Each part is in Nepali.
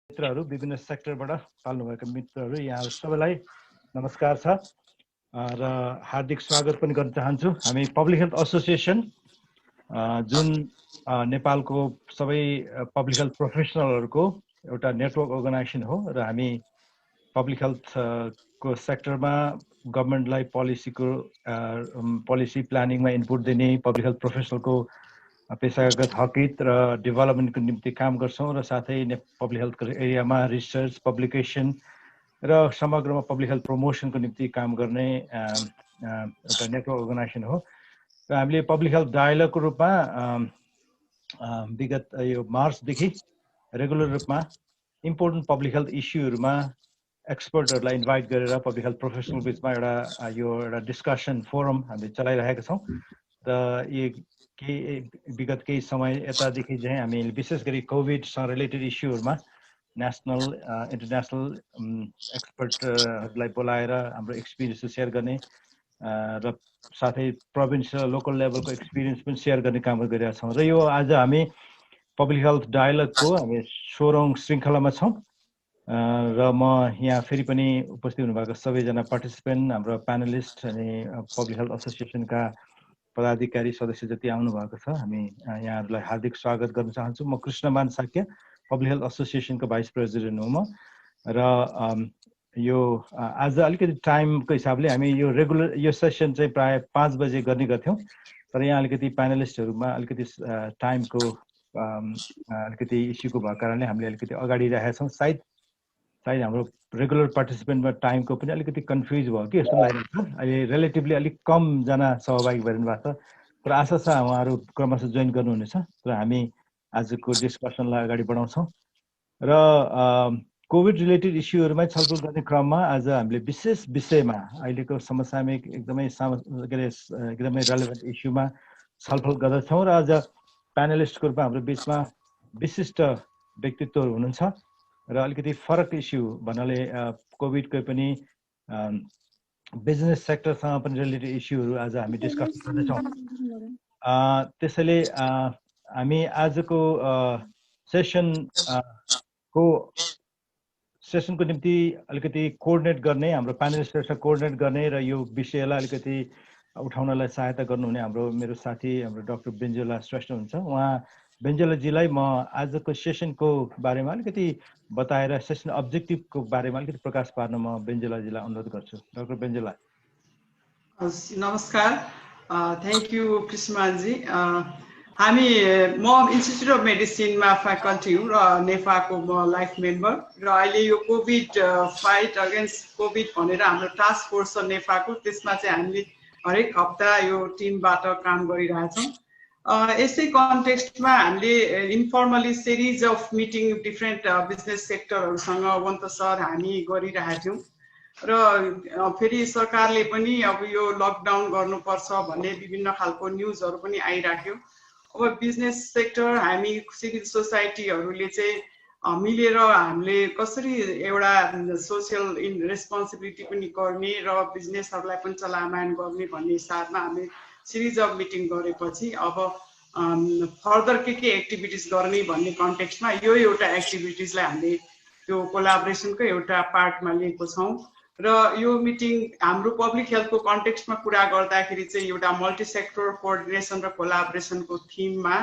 मित्रहरू विभिन्न सेक्टरबाट पाल्नुभएका मित्रहरू यहाँ सबैलाई नमस्कार छ र हार्दिक स्वागत पनि गर्न चाहन्छु। हामी पब्लिक हेल्थ एसोसिएसन जुन नेपालको सबै पब्लिक हेल्थ प्रोफेसनलहरूको एउटा नेटवर्क अर्गनाइजेसन हो र हामी पब्लिक हेल्थ को सेक्टरमा गभर्नमेन्टलाई पोलिसी प्लानिङमा इनपुट दिने पब्लिक हेल्थ प्रोफेसनलको पेशागत हकित र डेभलपमेन्टको निम्ति काम गर्छौं र साथै पब्लिक हेल्थको एरियामा रिसर्च पब्लिकेसन र समग्रमा पब्लिक हेल्थ प्रमोसनको निम्ति काम गर्ने एउटा नेटवर्क अर्गनाइजेसन हो र हामीले पब्लिक हेल्थ डायलगको रूपमा विगत यो मार्चदेखि रेगुलर रूपमा इम्पोर्टेन्ट पब्लिक हेल्थ इस्युहरूमा एक्सपर्टहरूलाई इन्भाइट गरेर पब्लिक हेल्थ प्रोफेसनल बिचमा एउटा डिस्कसन फोरम हामीले चलाइरहेका छौं र विगत केही समय यतादेखि चाहिँ हामी विशेष गरी कोभिडसँग रिलेटेड इस्युहरूमा नेसनल इन्टरनेसनल एक्सपर्टहरूलाई बोलाएर हाम्रो एक्सपिरियन्स सेयर गर्ने र साथै प्रोभिन्सियल लोकल लेभलको एक्सपिरियन्स पनि सेयर गर्ने काम गरिरहेका छौँ र यो आज हामी पब्लिक हेल्थ डायलगको हामी 16औं श्रृङ्खलामा छौँ र म यहाँ फेरि पनि उपस्थित हुनुभएको सबैजना पार्टिसिपेन्ट हाम्रो प्यानलिस्ट अनि पब्लिक हेल्थ एसोसिएसनका पदाधिकारी सदस्य जति आउनु भएको छ हामी यहाँहरूलाई हार्दिक स्वागत गर्न चाहन्छु। म कृष्णमान साक्य पब्लिक हेल्थ एसोसिएसनको भाइस प्रेसिडेन्ट हो म र यो आज अलिकति टाइमको हिसाबले हामी यो रेगुलर यो सेसन चाहिँ प्राय 5 बजे गर्ने गर्थ्यौं तर यहाँ अलिकति प्यानलिस्टहरुमा अलिकति टाइमको अलिकति इस्युको भएको कारणले हामीले अलिकति अगाडि राखेका छौं। सायद हाम्रो रेगुलर पार्टिसिपेन्टमा टाइमको पनि अलिकति कन्फ्युज भयो कि जस्तो लागेको छ। अहिले रिलेटिभली अलिक कम जना सहभागी भइरहनु भएको छ तर आशा छ उहाँहरू क्रमशः जोइन गर्नुहुनेछ र हामी आजको डिस्कसनलाई अगाडि बढाउँछौँ र कोभिड रिलेटेड इस्युहरूमै छलफल गर्ने क्रममा आज हामीले विशेष विषयमा अहिलेको समसामयिक एकदमै रेलेभेन्ट इस्युमा छलफल गर्दछौँ र आज प्यानलिस्टको रूपमा हाम्रो बीचमा विशिष्ट व्यक्तित्वहरू हुनुहुन्छ र अलिकति फरक इस्यु भन्नाले कोभिडकै पनि बिजनेस सेक्टरसँग पनि रिलेटेड इस्युहरू आज हामी डिस्कस गर्दैछौँ। त्यसैले हामी आजको सेसनको निम्ति अलिकति कोअर्डिनेट गर्ने हाम्रो प्यानलिस्टहरुसँग कोअर्डिनेट गर्ने र यो विषयलाई अलिकति उठाउनलाई सहायता गर्नुहुने मेरो साथी हाम्रो डाक्टर बेन्जुला श्रेष्ठ हुनुहुन्छ। उहाँ बेन्जुलाजीलाई म आजको सेसनको बारेमा अलिकति बताएर सेसन अब्जेक्टिभको बारेमा अलिकति प्रकाश पार्न म बेन्जुलाजीलाई अनुरोध गर्छु। डाक्टर बेन्जुला। नमस्कार, थ्याङ्क यू कृष्णमानजी। म इन्स्टिट्युट अफ मेडिसिनमा फ्याकल्टी हुँ र नेफाको म लाइफ मेम्बर र अहिले यो कोभिड फाइट अगेन्स्ट कोभिड भनेर हाम्रो टास्क फोर्स छ नेफाको, त्यसमा चाहिँ हामीले हरेक हप्ता यो टिमबाट काम गरिरहेछौँ। यसै कन्टेक्स्टमा हामीले informally series of meeting different business सेक्टरहरूसँग वन्त सर हामी गरिरहेथ्यौँ र फेरि सरकारले पनि अब यो लकडाउन गर्नुपर्छ भन्ने विभिन्न खालको न्युजहरू पनि आइराख्यो। अब बिजनेस सेक्टर हामी सिभिल सोसाइटीहरूले चाहिँ मिलेर हामीले कसरी एउटा सोसियल रेस्पोन्सिबिलिटी पनि गर्ने र बिजनेसहरूलाई पनि चलायमान गर्ने भन्ने हिसाबमा हामीले सिरिज अफ मिटिङ गरेपछि अब फर्दर के एक्टिभिटिज गर्ने भन्ने कन्टेक्स्टमा यो एउटा एक्टिभिटिजलाई हामीले त्यो कोलाबोरेसनको एउटा पार्टमा लिएको छौँ र यो मिटिङ हाम्रो पब्लिक हेल्थको कन्टेक्स्टमा कुरा गर्दाखेरि चाहिँ एउटा मल्टी सेक्टर कोअर्डिनेसन र कोलाबोरेसनको थिममा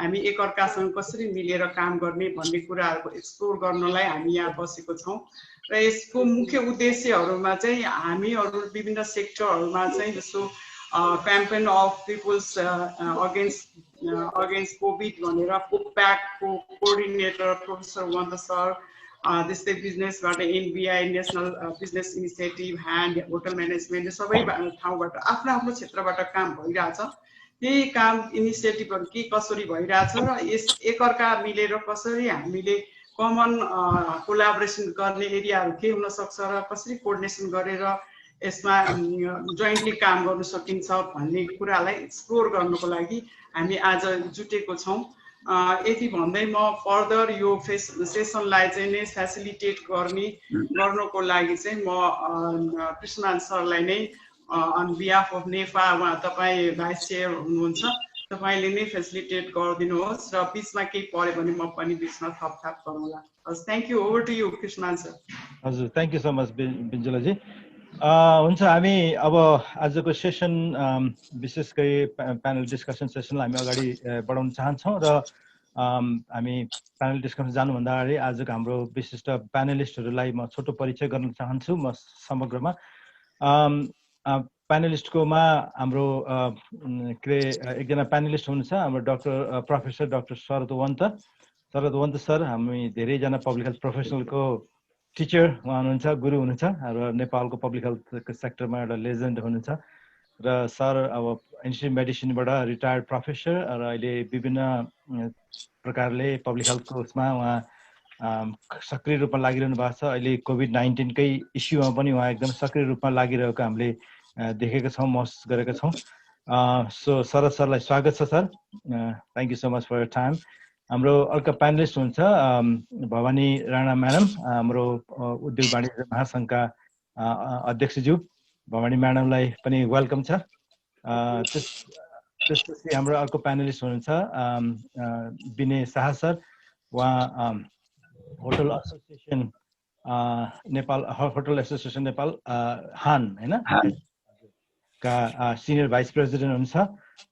हामी एकअर्कासँग कसरी मिलेर काम गर्ने भन्ने कुराहरूको एक्सप्लोर गर्नलाई हामी यहाँ बसेको छौँ र यसको मुख्य उद्देश्यहरूमा चाहिँ हामीहरू विभिन्न सेक्टरहरूमा चाहिँ जस्तो campaign of peoples against covid भनेर कोप्याकको कोअर्डिनेटर प्रोफेसर वन्द सर, त्यस्तै बिजनेसबाट NBI national business initiative and hotel management सबै ठाउँबाट आफ्नो आफ्नो क्षेत्रबाट काम भइरहेछ। त्यही काम इनिसिएटिभहरू के कसरी भइरहेछ र यस एकअर्का मिलेर कसरी हामीले कमन कोलाबोरेसन गर्ने एरियाहरू के हुन सक्छ र कसरी कोअर्डिनेसन गरेर यसमा जोइन्टली काम गर्न सकिन्छ भन्ने कुरालाई एक्सप्लोर गर्नको लागि हामी आज जुटेको छौँ। यति भन्दै म फर्दर यो सेसनलाई चाहिँ नै फेसिलिटेट गर्नको लागि चाहिँ म कृष्णमान सरलाई नै अन बिहाफ अफ नेफा, उहाँ तपाईँ भाइस चेयर हुनुहुन्छ, तपाईले नै फेसिलिटेट गरिदिनुहोस् र बिचमा केही पर्यो भने म पनि बिचमा थपथाप गरौँला। हस्, thank you. Over to you Krishnaman sir. हजुर, थ्यांक यू सो मच बिन्जुलाजी। हुन्छ, हामी अब आजको सेसन विशेष गरी प्यानल डिस्कसन सेसनलाई हामी अगाडि बढाउन चाहन्छौँ र हामी प्यानल डिस्कसन जानुभन्दा अगाडि आजको हाम्रो विशिष्ट प्यानलिस्टहरूलाई म छोटो परिचय गर्न चाहन्छु। म समग्रमा प्यानलिस्टकोमा हाम्रो के अरे एकजना प्यानलिस्ट हुनुहुन्छ हाम्रो प्रोफेसर डाक्टर शरद वन्त सर। हामी धेरैजना पब्लिक हेल्थ प्रोफेसनलको टिचर उहाँ हुनुहुन्छ, गुरु हुनुहुन्छ र नेपालको पब्लिक हेल्थ सेक्टरमा एउटा लेजेन्ड हुनुहुन्छ र सर अब इन्स्टिट्युट मेडिसिनबाट रिटायर्ड प्रोफेसर र अहिले विभिन्न प्रकारले पब्लिक हेल्थको उसमा उहाँ सक्रिय रूपमा लागिरहनु भएको छ। अहिले कोभिड-19 कै इस्युमा पनि उहाँ एकदम सक्रिय रूपमा लागिरहेको हामीले देखेका छौँ, महसुस गरेका छौँ। सो शरद सरलाई स्वागत छ sir. Thank you so much for your time. हाम्रो अर्को प्यानलिस्ट हुनुहुन्छ भवानी राणा म्याडम, हाम्रो उद्योग वाणिज्य महासङ्घका अध्यक्षज्यू। भवानी म्याडमलाई पनि वेलकम छ। त्यसपछि हाम्रो अर्को प्यानलिस्ट हुनुहुन्छ विनय शाह सर। उहाँ होटल एसोसिएसन नेपाल हान हैन का सिनियर भाइस प्रेसिडेन्ट हुनुहुन्छ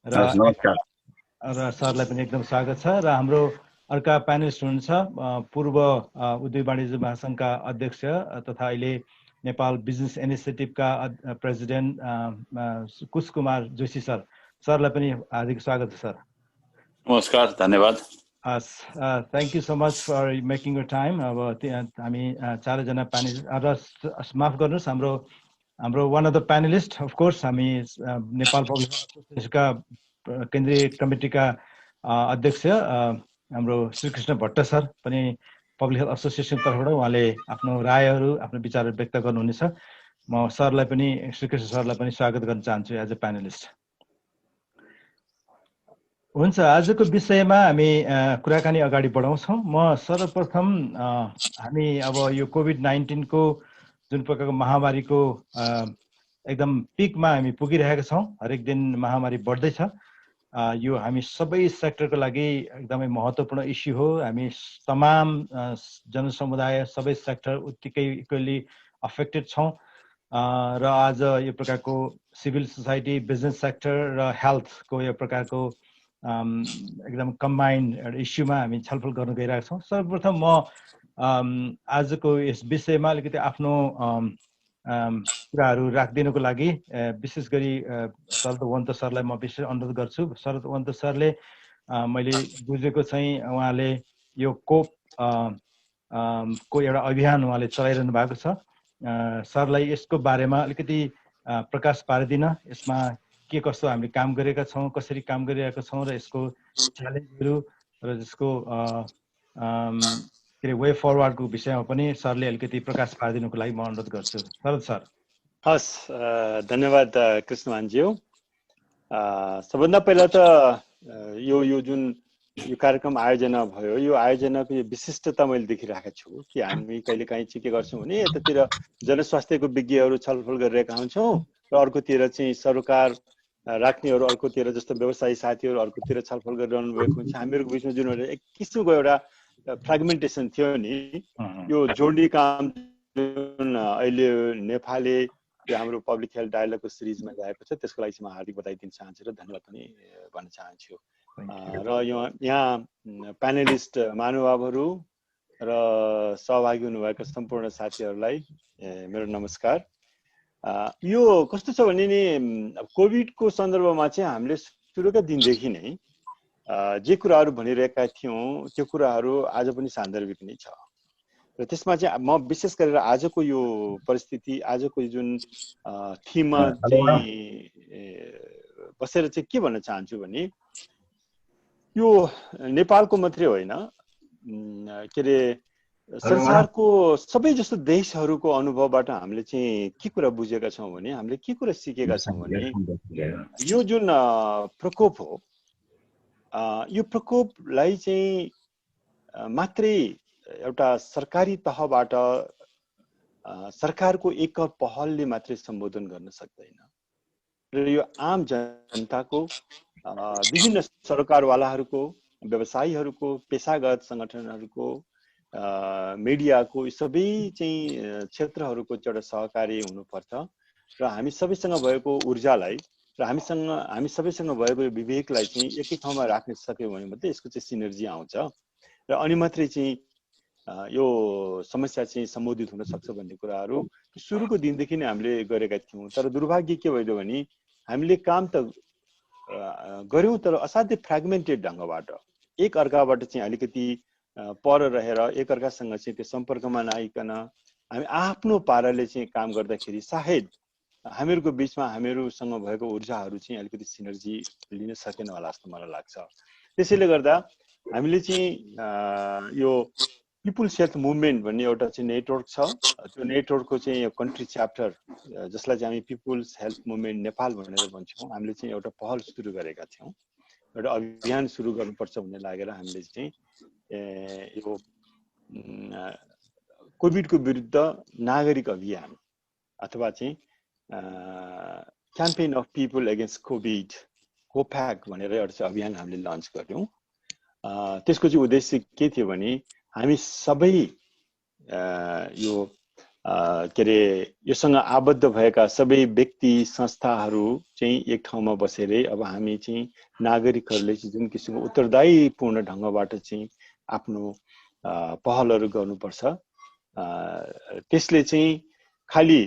र सरलाई पनि एकदम स्वागत छ। र हाम्रो अर्का प्यानलिस्ट हुनुहुन्छ पूर्व उद्योग वाणिज्य महासङ्घका अध्यक्ष तथा अहिले नेपाल बिजनेस इनिसिएटिभका प्रेसिडेन्ट कुश कुमार जोशी सर। सरलाई पनि हार्दिक स्वागत छ सर। नमस्कार, धन्यवाद। Thank you so much for making your time. अब हामी चारजना प्यानलिस्ट र माफ गर्नुहोस्, हाम्रो one of the panelist of course हामी नेपाल पब्लिक एसोसिएसनका केन्द्रीय कमिटीका अध्यक्ष हाम्रो श्रीकृष्ण भट्ट सर पनि पब्लिक हेल्थ एसोसिएसन तर्फबाट उहाँले आफ्नो रायहरू आफ्नो विचारहरू व्यक्त गर्नुहुनेछ। म सरलाई पनि श्रीकृष्ण सरलाई पनि स्वागत गर्न चाहन्छु एज अ प्यानलिस्ट। हुन्छ, आजको विषयमा हामी कुराकानी अगाडि बढाउँछौँ। म सर्वप्रथम हामी अब यो कोभिड-19 को जुन प्रकारको महामारीको एकदम पिकमा हामी पुगिरहेका छौँ, हरेक दिन महामारी बढ्दैछ। यो हामी सबै सेक्टरको लागि एकदमै महत्त्वपूर्ण इस्यु हो। हामी तमाम जनसमुदाय सबै सेक्टर उत्तिकै इक्वली अफेक्टेड छौँ र आज यो प्रकारको सिभिल सोसाइटी, बिजनेस सेक्टर र हेल्थको यो प्रकारको एकदम कम्बाइन्ड एउटा इस्युमा हामी छलफल गर्न गइरहेका छौँ। सर्वप्रथम म आजको यस विषयमा अलिकति आफ्नो कुराहरू राखिदिनुको लागि विशेष गरी शरद वन्त सरलाई म विशेष अनुरोध गर्छु। शरद वन्त सरले मैले बुझेको चाहिँ उहाँले यो कोप को एउटा अभियान उहाँले चलाइरहनु भएको छ। सरलाई यसको बारेमा अलिकति प्रकाश पारिदिन, यसमा के कस्तो हामीले काम गरेका छौँ, कसरी काम गरिरहेका छौँ र यसको च्यालेन्जहरू र यसको के अरे वे फरवर्डको विषयमा पनि सरले अलिकति प्रकाश पारिदिनुको लागि म अनुरोध गर्छु। शरद सर। हस्, धन्यवाद कृष्णमानज्यू। सबभन्दा पहिला त यो जुन यो कार्यक्रम आयोजना भयो, यो आयोजनाको यो विशिष्टता मैले देखिरहेको छु कि हामी कहिलेकाहीँ चाहिँ के गर्छौँ भने यतातिर जनस्वास्थ्यको विज्ञहरू छलफल गरिरहेका हुन्छौँ र अर्कोतिर चाहिँ सरकार राख्नेहरू, अर्कोतिर जस्तो व्यवसायी साथीहरू अर्कोतिर छलफल गरिरहनु भएको हुन्छ। हामीहरूको बिचमा जुन एक किसिमको एउटा फ्रेगमेन्टेसन थियो नि, यो जोड्ने काम जुन अहिले नेपालले यो हाम्रो पब्लिक हेल्थ डायलगको सिरिजमा गएको छ, त्यसको लागि चाहिँ म हार्दिक बधाई दिन चाहन्छु र धन्यवाद पनि भन्न चाहन्छु। र यहाँ प्यानलिस्ट महानुभावहरू र सहभागी हुनुभएका सम्पूर्ण साथीहरूलाई मेरो नमस्कार। यो कस्तो छ भने नि, कोभिडको सन्दर्भमा चाहिँ हामीले सुरुका दिनदेखि नै जे कुराहरू भनिरहेका थियौँ त्यो कुराहरू आज पनि सान्दर्भिक नै छ र त्यसमा चाहिँ म विशेष गरेर आजको यो परिस्थिति, आजको जुन थिममा चाहिँ बसेर चाहिँ के भन्न चाहन्छु भने यो नेपालको मात्रै होइन, के अरे संसारको सबै जस्तो देशहरूको अनुभवबाट हामीले चाहिँ के कुरा बुझेका छौँ भने, हामीले के कुरा सिकेका छौँ भने यो जुन प्रकोप हो, यो प्रकोपलाई चाहिँ मात्रै एउटा सरकारी तहबाट सरकारको एक पहलले मात्रै सम्बोधन गर्न सक्दैन र यो आम जनताको विभिन्न सरकारवालाहरूको, व्यवसायीहरूको, पेशागत सङ्गठनहरूको, मिडियाको सबै चाहिँ क्षेत्रहरूको एउटा सहकारी हुनुपर्छ र हामी सबैसँग भएको ऊर्जालाई र हामी सबैसँग भएको विवेकलाई चाहिँ एकै ठाउँमा राख्न सक्यौँ भने मात्रै यसको चाहिँ सिनर्जी आउँछ र अनि मात्रै चाहिँ यो समस्या चाहिँ सम्बोधित हुन सक्छ भन्ने कुराहरू सुरुको दिनदेखि नै हामीले गरेका थियौँ। तर दुर्भाग्य के भइदियो भने हामीले काम त गर्यौँ तर असाध्यै फ्रेगमेन्टेड ढङ्गबाट एक अर्काबाट चाहिँ अलिकति पर रहेर एक अर्कासँग चाहिँ त्यो सम्पर्कमा नआइकन हामी आफ्नो पाराले चाहिँ काम गर्दाखेरि सायद हामीहरूको बिचमा हामीहरूसँग भएको ऊर्जाहरू चाहिँ अलिकति सिनर्जी लिन सकेन होला जस्तो मलाई लाग्छ। त्यसैले गर्दा हामीले चाहिँ यो पिपुल्स हेल्थ मुभमेन्ट भन्ने एउटा चाहिँ नेटवर्क छ। त्यो नेटवर्कको चाहिँ कन्ट्री च्याप्टर जसलाई चाहिँ हामी पिपुल्स हेल्थ मुभमेन्ट नेपाल भनेर भन्छौँ, हामीले चाहिँ एउटा पहल सुरु गरेका थियौँ। एउटा अभियान सुरु गर्नुपर्छ भन्ने लागेर हामीले चाहिँ यो कोभिडको विरुद्ध नागरिक अभियान अथवा चाहिँ campaign of people against covid कोप्याक भनेर एउटा अभियान हामीले लन्च गर्यौँ। त्यसको चाहिँ उद्देश्य के थियो भने हामी सबै यो के अरे योसँग आबद्ध भएका सबै व्यक्ति संस्थाहरू चाहिँ एक ठाउँमा बसेर अब हामी चाहिँ नागरिकहरूले चाहिँ जुन किसिमको उत्तरदायीपूर्ण ढङ्गबाट चाहिँ आफ्नो पहलहरू गर्नुपर्छ। त्यसले चाहिँ खालि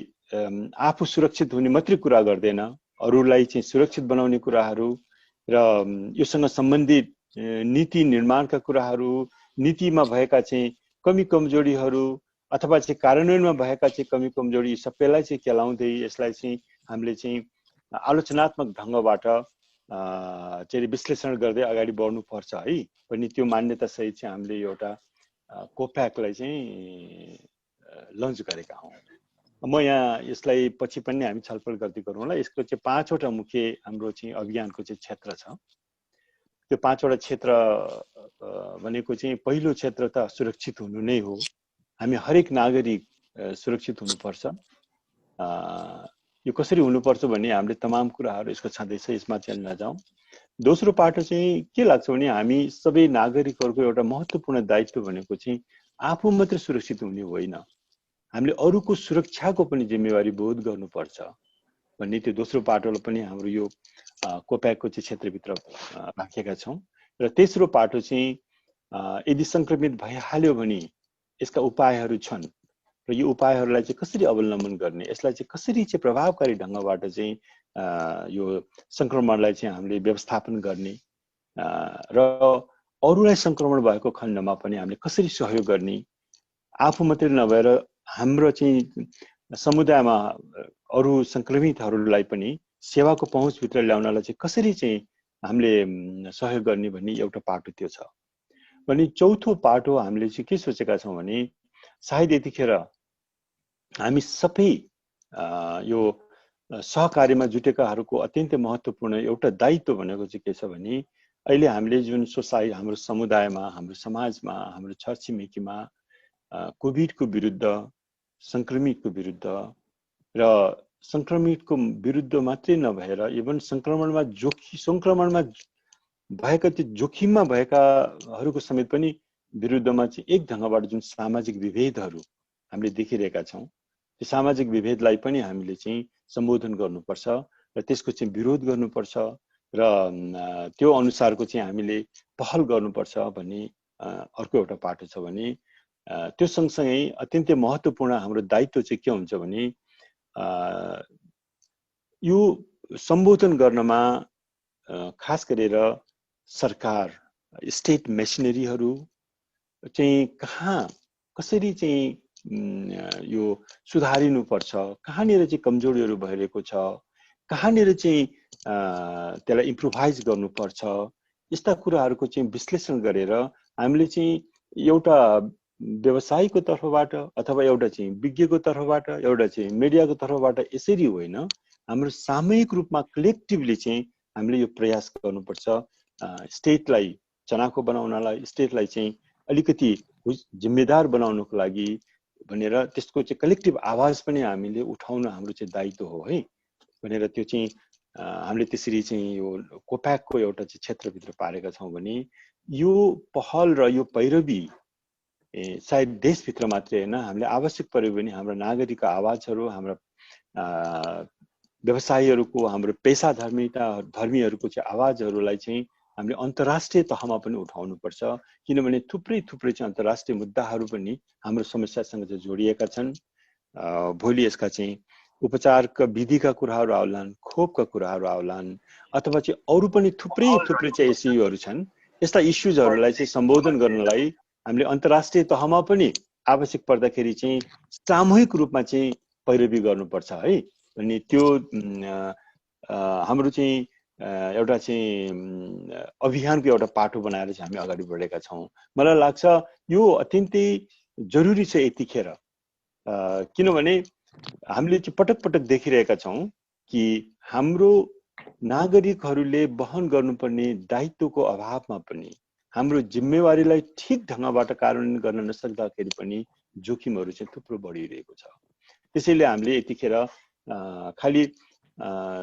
आफू सुरक्षित हुने मात्रै कुरा गर्दैन, अरूलाई चाहिँ सुरक्षित बनाउने कुराहरू र योसँग सम्बन्धित नीति निर्माणका कुराहरू, नीतिमा भएका चाहिँ कमी कमजोरीहरू अथवा चाहिँ कार्यान्वयनमा भएका चाहिँ कमी कमजोरी सबैलाई चाहिँ केलाउँदै यसलाई चाहिँ हामीले चाहिँ आलोचनात्मक ढङ्गबाट चाहिँ विश्लेषण गर्दै अगाडि बढ्नुपर्छ है भन्ने त्यो मान्यता सहित चाहिँ हामीले एउटा कोप्याकलाई चाहिँ लन्च गरेका हौँ। म यहाँ यसलाई पछि पनि हामी छलफल गर्दै गरौँला। यसको चाहिँ 5 वटा मुख्य हाम्रो चाहिँ अभियानको चाहिँ क्षेत्र छ। त्यो 5 वटा क्षेत्र भनेको चाहिँ पहिलो क्षेत्र त सुरक्षित हुनु नै हो। हामी हरेक नागरिक सुरक्षित हुनुपर्छ। यो कसरी हुनुपर्छ भन्ने हामीले तमाम कुराहरू यसको छँदैछ, यसमा चाहिँ नजाउँ। दोस्रो पाटो चाहिँ के लाग्छ भने हामी सबै नागरिकहरूको एउटा महत्त्वपूर्ण दायित्व भनेको चाहिँ आफू मात्र सुरक्षित हुने होइन, हामीले अरूको सुरक्षाको पनि जिम्मेवारी बोध गर्नुपर्छ भन्ने त्यो दोस्रो पाटोलाई पनि हाम्रो यो कोप्याकको चाहिँ क्षेत्रभित्र राखेका छौँ। र तेस्रो पाटो चाहिँ यदि सङ्क्रमित भइहाल्यो भने यसका उपायहरू छन् र यो उपायहरूलाई चाहिँ कसरी अवलम्बन गर्ने, यसलाई चाहिँ कसरी चाहिँ प्रभावकारी ढङ्गबाट चाहिँ यो सङ्क्रमणलाई चाहिँ हामीले व्यवस्थापन गर्ने र अरूलाई सङ्क्रमण भएको खण्डमा पनि हामीले कसरी सहयोग गर्ने, आफू मात्रै नभएर हाम्रो चाहिँ समुदायमा अरू सङ्क्रमितहरूलाई पनि सेवाको पहुँचभित्र ल्याउनलाई चाहिँ कसरी चाहिँ हामीले सहयोग गर्ने भन्ने एउटा पाटो त्यो छ। भने चौथो पाटो हामीले चाहिँ के सोचेका छौँ भने सायद यतिखेर हामी सबै यो सहकार्यमा जुटेकाहरूको अत्यन्तै महत्त्वपूर्ण एउटा दायित्व भनेको चाहिँ के छ भने अहिले हामीले जुन हाम्रो समुदायमा, हाम्रो समाजमा, हाम्रो छरछिमेकीमा कोभिडको विरुद्ध, सङ्क्रमितको विरुद्ध र सङ्क्रमितको विरुद्ध मात्रै नभएर इभन सङ्क्रमणमा भएका त्यो जोखिममा भएकाहरूको समेत पनि विरुद्धमा चाहिँ एक ढङ्गबाट जुन सामाजिक विभेदहरू हामीले देखिरहेका छौँ, त्यो सामाजिक विभेदलाई पनि हामीले चाहिँ सम्बोधन गर्नुपर्छ र त्यसको चाहिँ विरोध गर्नुपर्छ र त्यो अनुसारको चाहिँ हामीले पहल गर्नुपर्छ भन्ने अर्को एउटा पाटो छ। भने त्यो सँगसँगै अत्यन्तै महत्त्वपूर्ण हाम्रो दायित्व चाहिँ के हुन्छ भने यो सम्बोधन गर्नमा खास गरेर सरकार, स्टेट मेसिनरीहरू चाहिँ कहाँ कसरी चाहिँ यो सुधारिनुपर्छ, कहाँनिर चाहिँ कमजोरीहरू भइरहेको छ, कहाँनिर चाहिँ त्यसलाई इम्प्रोभाइज गर्नुपर्छ, यस्ता कुराहरूको चाहिँ विश्लेषण गरेर हामीले चाहिँ एउटा व्यवसायको तर्फबाट अथवा एउटा चाहिँ विज्ञको तर्फबाट, एउटा चाहिँ मिडियाको तर्फबाट यसरी होइन, हाम्रो सामूहिक रूपमा कलेक्टिभली चाहिँ हामीले यो प्रयास गर्नुपर्छ स्टेटलाई चनाखो बनाउनलाई, स्टेटलाई चाहिँ अलिकति जिम्मेदार बनाउनको लागि भनेर त्यसको चाहिँ कलेक्टिभ आवाज पनि हामीले उठाउन हाम्रो चाहिँ दायित्व हो है भनेर त्यो चाहिँ हामीले त्यसरी चाहिँ यो कोप्याकको एउटा चाहिँ क्षेत्रभित्र पारेका छौँ भने यो पहल र यो पैरवी सायद देशभित्र मात्रै होइन, हामीले आवश्यक पऱ्यो भने हाम्रो नागरिकको आवाजहरू, हाम्रा व्यवसायीहरूको, हाम्रो धर्मीहरूको चाहिँ आवाजहरूलाई चाहिँ हामीले अन्तर्राष्ट्रिय तहमा पनि उठाउनुपर्छ। किनभने थुप्रै चाहिँ अन्तर्राष्ट्रिय मुद्दाहरू पनि हाम्रो समस्यासँग चाहिँ जोडिएका छन्। भोलि यसका चाहिँ उपचारका विधिका कुराहरू आउलान्, खोपका कुराहरू आउलान्, अथवा चाहिँ अरू पनि थुप्रै चाहिँ इस्युहरू छन्। यस्ता इस्युजहरूलाई चाहिँ सम्बोधन गर्नलाई हामीले अन्तर्राष्ट्रिय तहमा पनि आवश्यक पर्दाखेरि चाहिँ सामूहिक रूपमा चाहिँ पैरवी गर्नुपर्छ है। अनि त्यो हाम्रो चाहिँ एउटा चाहिँ अभियानको एउटा पाटो बनाएर चाहिँ हामी अगाडि बढेका छौँ। मलाई लाग्छ यो अत्यन्तै जरुरी छ यतिखेर, किनभने हामीले चाहिँ पटक पटक देखिरहेका छौँ कि हाम्रो नागरिकहरूले वहन गर्नुपर्ने दायित्वको अभावमा पनि, हाम्रो जिम्मेवारीलाई ठिक ढङ्गबाट कार्यान्वयन गर्न नसक्दाखेरि पनि जोखिमहरू चाहिँ थुप्रो बढिरहेको छ। त्यसैले हामीले यतिखेर खालि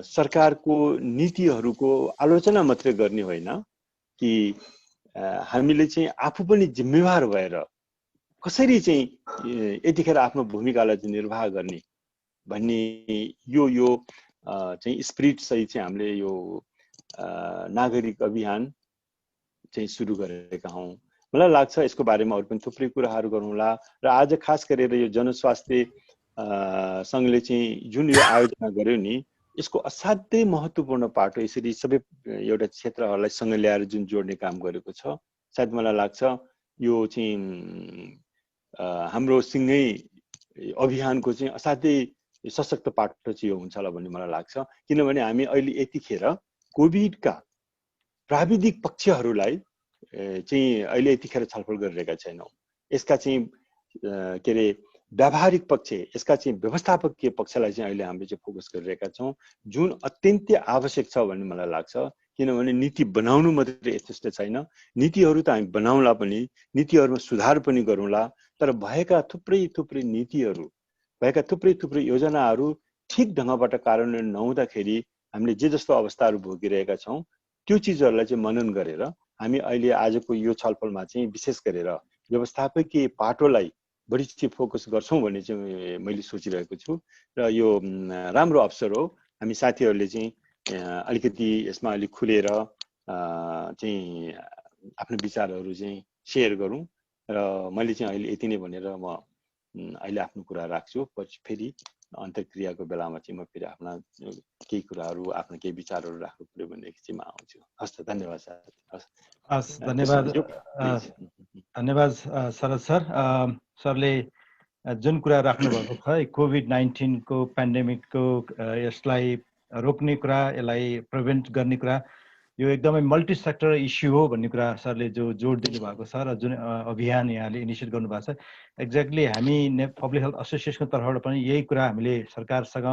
सरकारको नीतिहरूको आलोचना मात्रै गर्ने होइन कि हामीले चाहिँ आफू पनि जिम्मेवार भएर कसरी चाहिँ यतिखेर आफ्नो भूमिकालाई चाहिँ निर्वाह गर्ने भन्ने यो चाहिँ स्पिरिट सहित चाहिँ हामीले यो नागरिक अभियान चाहिँ सुरु गरेका हौँ। मलाई लाग्छ यसको बारेमा अरू पनि थुप्रै कुराहरू गरौँला। र आज खास गरेर यो जनस्वास्थ्य सङ्घले चाहिँ जुन यो आयोजना गर्यो नि, यसको असाध्यै महत्त्वपूर्ण पाटो यसरी सबै एउटा क्षेत्रहरूलाई सँग ल्याएर जुन जोड्ने काम गरेको छ। सायद मलाई लाग्छ यो चाहिँ हाम्रो सँगै अभियानको चाहिँ असाध्यै सशक्त पाटो चाहिँ यो हुन्छ होला भन्ने मलाई लाग्छ। किनभने हामी अहिले यतिखेर कोभिडका प्राविधिक पक्षहरूलाई चाहिँ अहिले यतिखेर छलफल गरिरहेका छैनौँ। यसका चाहिँ के अरे व्यावहारिक पक्ष, यसका चाहिँ व्यवस्थापकीय पक्षलाई चाहिँ अहिले हामीले चाहिँ फोकस गरिरहेका छौँ, जुन अत्यन्तै आवश्यक छ भन्ने मलाई लाग्छ। किनभने नीति बनाउनु मात्रै यथेष्ट छैन, नीतिहरू त हामी बनाउँला पनि, नीतिहरूमा सुधार पनि गरौँला, तर भएका थुप्रै नीतिहरू, भएका थुप्रै योजनाहरू ठिक ढङ्गबाट कार्यान्वयन नहुँदाखेरि हामीले जे जस्तो अवस्थाहरू भोगिरहेका छौँ, त्यो चिजहरूलाई चाहिँ मनन गरेर हामी अहिले आजको यो छलफलमा चाहिँ विशेष गरेर व्यवस्थापकीय पाटोलाई बढी चाहिँ फोकस गर्छौँ भन्ने चाहिँ मैले सोचिरहेको छु। र यो राम्रो अवसर हो, हामी साथीहरूले चाहिँ अलिकति यसमा अलिक खुलेर चाहिँ आफ्नो विचारहरू चाहिँ सेयर गरौँ। र मैले चाहिँ अहिले यति नै भनेर म अहिले आफ्नो कुरा राख्छु। पछि फेरि अन्तर्क्रियाको बेलामा चाहिँ म फेरि आफ्ना केही कुराहरू, आफ्ना केही विचारहरू राख्नु पर्यो भनेदेखि चाहिँ म आउँछु। हस् त, धन्यवाद सर। हस्, धन्यवाद शरद सर। सरले जुन कुरा राख्नुभएको छ कोभिड-19 को पेन्डेमिकको यसलाई रोक्ने कुरा, यसलाई प्रिभेन्ट गर्ने कुरा, यो एकदमै मल्टी सेक्टर इस्यु हो भन्ने कुरा सरले जो जोड दिनुभएको छ र जुन अभियान यहाँले इनिसिएट गर्नुभएको छ, एक्ज्याक्टली हामी पब्लिक हेल्थ एसोसिएसनको तर्फबाट पनि यही कुरा हामीले सरकारसँग